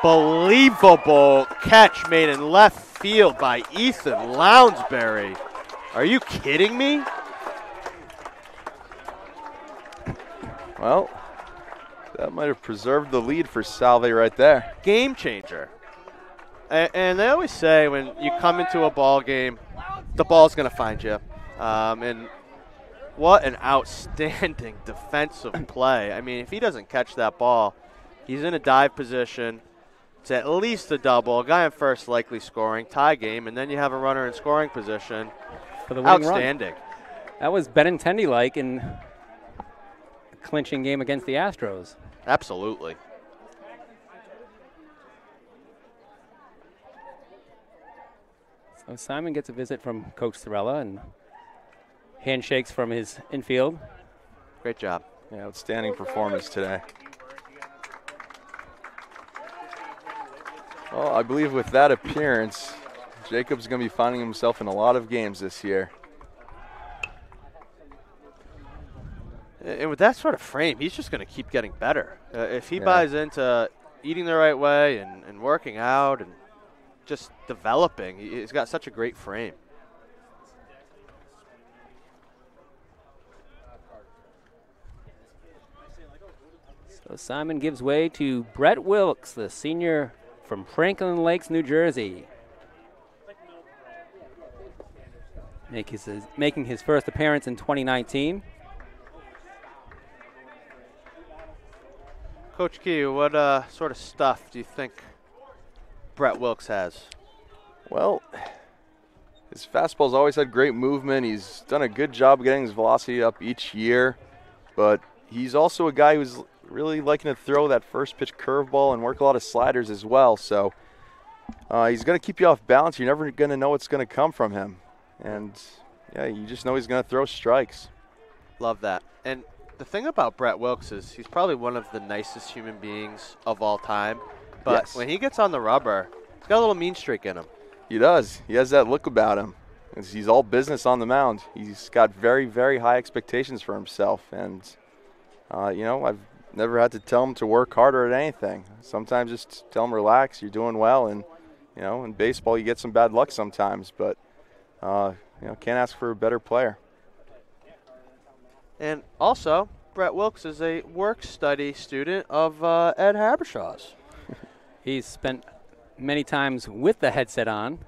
Unbelievable catch made in left field by Ethan Lounsbury. Are you kidding me? Well, that might have preserved the lead for Salve right there. Game changer. And they always say when you come into a ball game, the ball's going to find you. And what an outstanding defensive play. I mean, if he doesn't catch that ball, he's in a dive position. It's at least a double. A guy in first likely scoring, tie game, and then you have a runner in scoring position. For the winning outstanding. Run. That was Benintendi-like in a clinching game against the Astros. Absolutely. So Simon gets a visit from Coach Sorella and handshakes from his infield. Great job. Yeah, outstanding performance today. Well, I believe with that appearance, Jacob's going to be finding himself in a lot of games this year. And with that sort of frame, he's just going to keep getting better. If he buys into eating the right way and working out and just developing, he's got such a great frame. So Simon gives way to Brett Wilkes, the senior from Franklin Lakes, New Jersey. Making his first appearance in 2019. Coach Key, what sort of stuff do you think Brett Wilkes has? Well, his fastball's always had great movement. He's done a good job getting his velocity up each year, but he's also a guy who's really liking to throw that first pitch curveball and work a lot of sliders as well. So he's going to keep you off balance. You're never going to know what's going to come from him. And, yeah, you just know he's going to throw strikes. Love that. And the thing about Brett Wilkes is he's probably one of the nicest human beings of all time. But when he gets on the rubber, he's got a little mean streak in him. He does. He has that look about him. He's all business on the mound. He's got very, very high expectations for himself. And, you know, I've never had to tell him to work harder at anything. Sometimes just tell him relax, you're doing well. And, you know, in baseball you get some bad luck sometimes. But, you know, can't ask for a better player. And also, Brett Wilkes is a work-study student of Ed Habershaw's. He's spent many times with the headset on,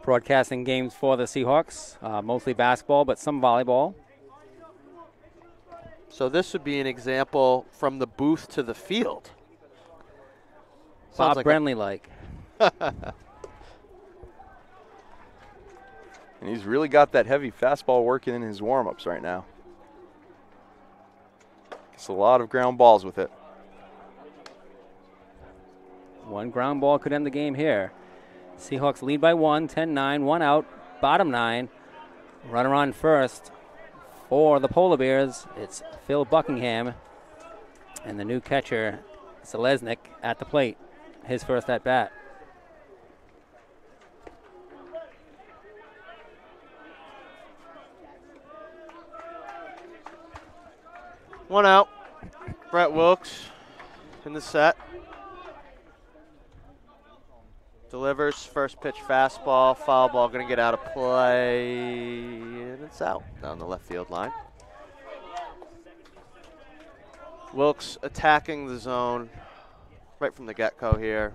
broadcasting games for the Seahawks, mostly basketball, but some volleyball. So this would be an example from the booth to the field. Bob Brenly-like. And he's really got that heavy fastball working in his warm-ups right now. Gets a lot of ground balls with it. One ground ball could end the game here. Seahawks lead by 1, 10-9, 1 out, bottom 9. Runner on first for the Polar Bears. It's Phil Buckingham and the new catcher, Selesnik, at the plate. His first at bat. One out. Brett Wilkes in the set. Delivers first pitch fastball, foul ball, going to get out of play, and it's out down the left field line. Wilkes attacking the zone right from the get-go here.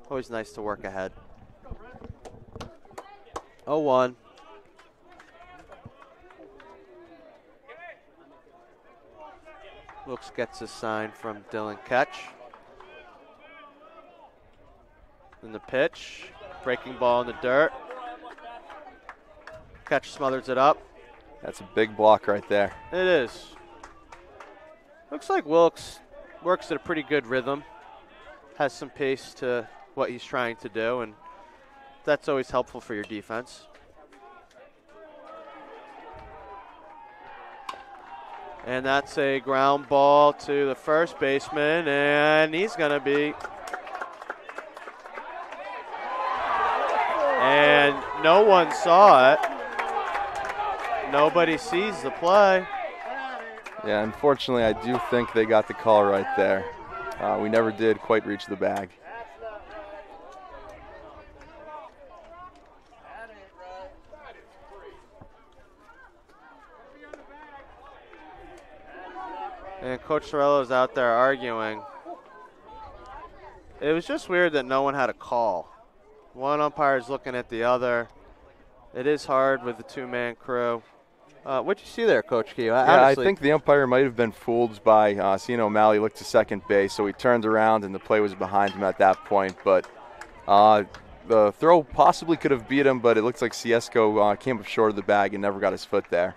Always nice to work ahead. 0-1. Wilkes gets a sign from Dylan Ketch. In the pitch, breaking ball in the dirt. Ketch smothers it up. That's a big block right there. It is. Looks like Wilkes works at a pretty good rhythm. Has some pace to what he's trying to do, and that's always helpful for your defense. And that's a ground ball to the first baseman, and he's going to be... And no one saw it. Nobody sees the play. Yeah, unfortunately, I do think they got the call right there. We never did quite reach the bag. And Coach Sorello's out there arguing. It was just weird that no one had a call. One umpire's looking at the other. It is hard with the two-man crew. What'd you see there, Coach Key? Yeah, I think the umpire might have been fooled by seeing O'Malley look to second base, so he turned around and the play was behind him at that point. But the throw possibly could have beat him, but it looks like Ciesco came up short of the bag and never got his foot there.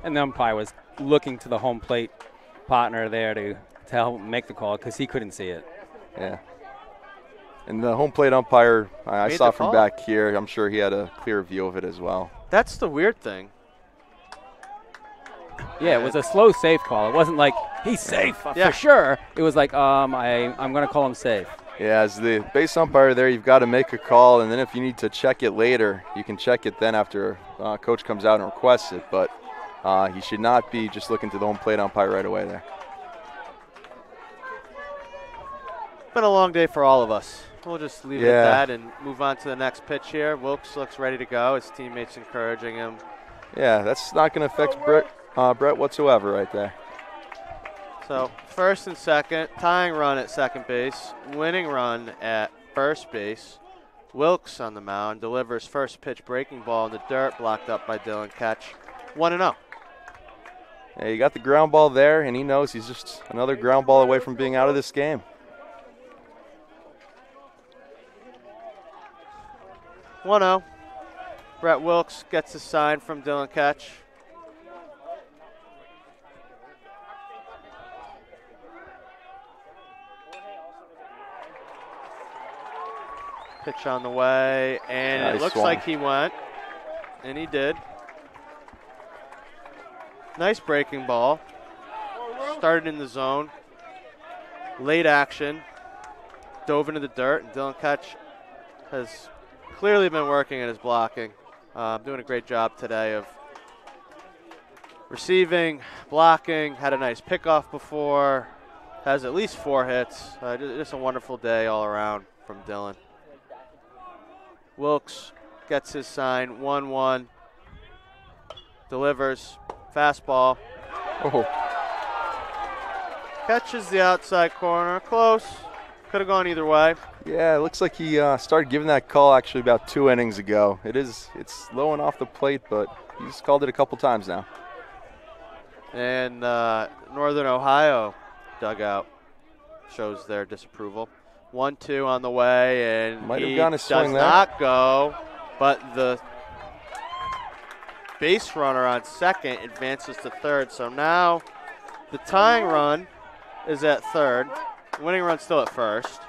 And the umpire was looking to the home plate partner there to help make the call because he couldn't see it. Yeah. And the home plate umpire, I Made saw the from call? back here, I'm sure he had a clear view of it as well. That's the weird thing. Yeah, it was a slow safe call. It wasn't like he's safe for sure. It was like I'm going to call him safe. Yeah, as the base umpire there, you've got to make a call, and then if you need to check it later, you can check it then after coach comes out and requests it. But he should not be just looking to the home plate umpire right away there. Been a long day for all of us. We'll just leave it at that and move on to the next pitch here. Wilkes looks ready to go. His teammates encouraging him. Yeah, that's not going to affect Brett whatsoever right there. So first and second, tying run at second base, winning run at first base. Wilkes on the mound delivers first pitch breaking ball in the dirt, blocked up by Dylan Ketch. 1-0. Yeah, you got the ground ball there, and he knows he's just another ground ball away from being out of this game. 1-0. Brett Wilkes gets a sign from Dylan Ketch. Pitch on the way, and Nice it looks swung. like he went, and he did. Nice breaking ball. Started in the zone. Late action. Dove into the dirt, and Dylan Ketch has clearly been working at his blocking. Doing a great job today of receiving, blocking, had a nice pickoff before, has at least 4 hits. Just a wonderful day all around from Dylan. Wilkes gets his sign, 1-1, delivers, fastball. Oh, Catches the outside corner, close. Could have gone either way. yeah, it looks like he started giving that call actually about 2 innings ago. It's low and off the plate, but he's called it a couple times now. And Northern Ohio dugout shows their disapproval. 1-2 on the way, and Might have he gone a does swing there. not go, but the base runner on second advances to third. So now the tying run is at third. The winning run's still at first.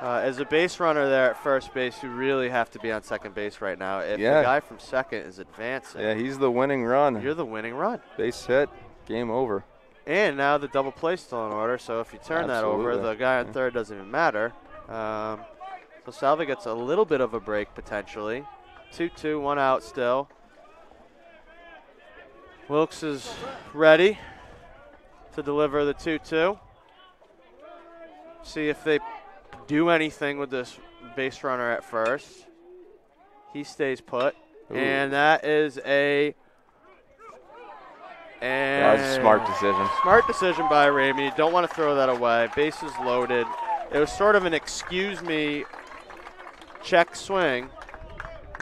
As a base runner there at first base, you really have to be on second base right now. If the guy from second is advancing, Yeah, he's the winning run. you're the winning run. Base hit, game over. And now the double play's still in order, so if you turn that over, Absolutely. the guy on third doesn't even matter. So Salva gets a little bit of a break potentially. 2-2, 1 out still. Wilkes is ready to deliver the 2-2. See if they do anything with this base runner at first. He stays put. Ooh. And that is a That was a smart decision. Smart decision by Ramey. Don't want to throw that away. Bases loaded. It was sort of an excuse me check swing.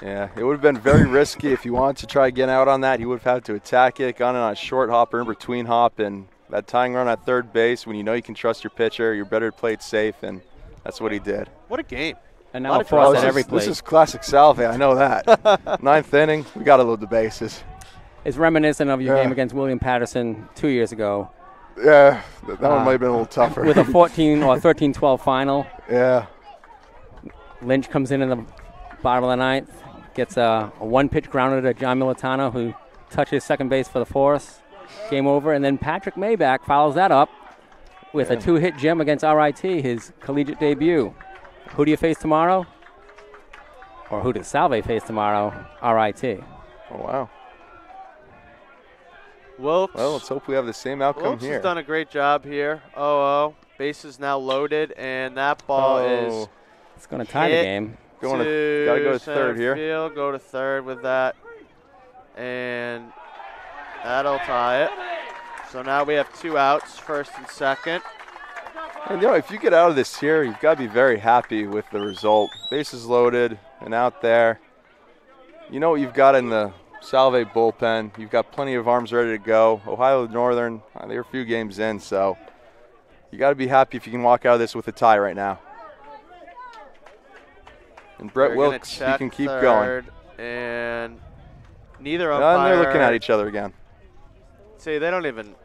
Yeah, it would have been very risky if you wanted to try getting out on that. You would have had to attack it, gone on a short hop or in between hop, and that tying run at third base when you know you can trust your pitcher, you're better to play it safe, and that's what he did. What a game. And Lot now a of force trust. at every plate. This is classic Salve, I know that. Ninth inning, we got to load the bases. It's reminiscent of your Yeah. game against William Patterson 2 years ago Yeah, that one might have been a little tougher. with a 14 or 13-12 final. Yeah. Lynch comes in the bottom of the ninth, gets a one-pitch grounder to John Militano, who touches second base for the force. Game over. And then Patrick Maybach follows that up with a two-hit gem against RIT, his collegiate debut. Who do you face tomorrow? Or who does Salve face tomorrow? RIT. Oh, wow. Wilkes. Well, let's hope we have the same outcome Wilkes here. has done a great job here. 0-0. Bases now loaded, and that ball is It's going to tie the hit game. Gotta go to center third here. Field, go to third with that, and that'll tie it. So now we have 2 outs, first and second. And, if you get out of this here, you've got to be very happy with the result. Bases loaded and out there. You know what you've got in the Salve bullpen. You've got plenty of arms ready to go. Ohio Northern, they're a few games in, so you got to be happy if you can walk out of this with a tie right now. And Brett They're gonna Wilkes, he check can keep going. third, and neither And umpire. they're looking at each other again. See, they don't even.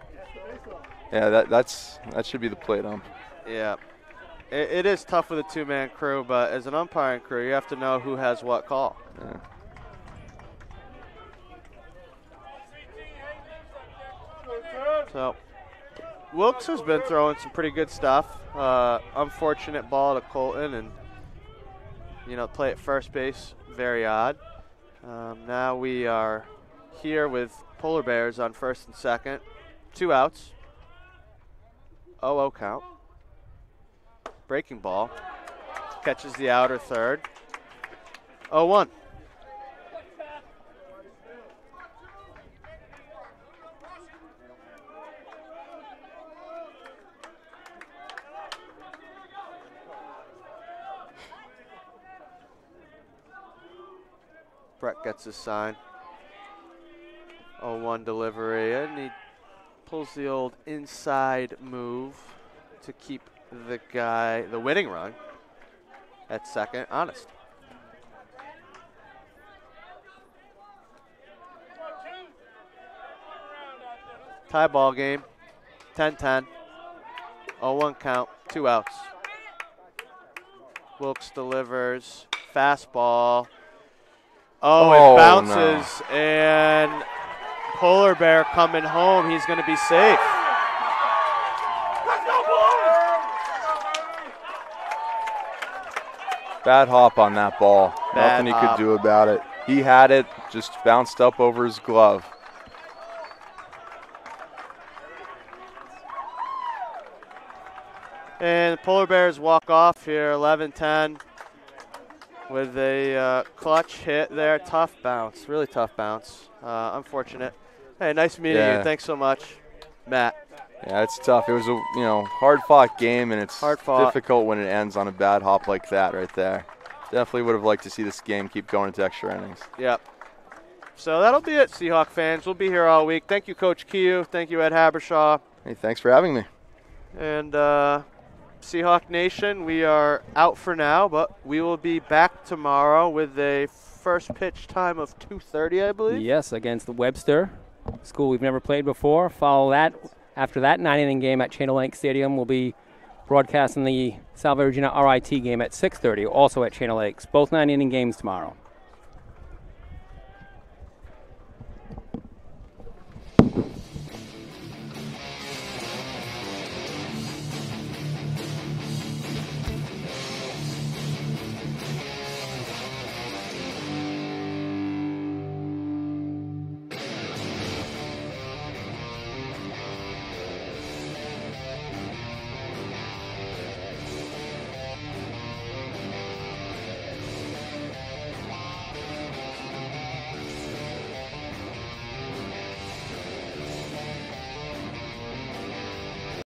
Yeah, that should be the plate ump. Yeah, it is tough with a 2-man crew, but as an umpiring crew, you have to know who has what call. Yeah. So, Wilkes has been throwing some pretty good stuff. Unfortunate ball to Colton, and play at first base, very odd. Now we are here with Polar Bears on first and second. 2 outs. 0-0 count. Breaking ball. Catches the outer third. 0-1. Brett gets his sign. 0-1 delivery, and he pulls the old inside move to keep the winning run at second honest. Tie ball game, 10-10, 0-1 count, 2 outs. Wilkes delivers, fastball. It bounces, and Polar Bear coming home. He's going to be safe. Bad hop on that ball. Bad Nothing he hop. could do about it. He had it, just bounced up over his glove. And the Polar Bears walk off here, 11-10, with a clutch hit there. Tough bounce, really tough bounce. Unfortunate. Hey, nice meeting you. Thanks so much, Matt. Yeah, it's tough. It was a hard-fought game, and it's difficult when it ends on a bad hop like that right there. Definitely would have liked to see this game keep going into extra innings. Yep. So that'll be it, Seahawk fans. We'll be here all week. Thank you, Coach Kiu. Thank you, Ed Habershaw. Hey, thanks for having me. And Seahawk Nation, we are out for now, but we will be back tomorrow with a first pitch time of 2:30, I believe. Yes, against the Webster school we've never played before. Follow that. After that 9-inning game at Channel Lake Stadium, we'll be broadcasting the Salve Regina RIT game at 6:30, also at Channel Lakes. Both 9-inning games tomorrow.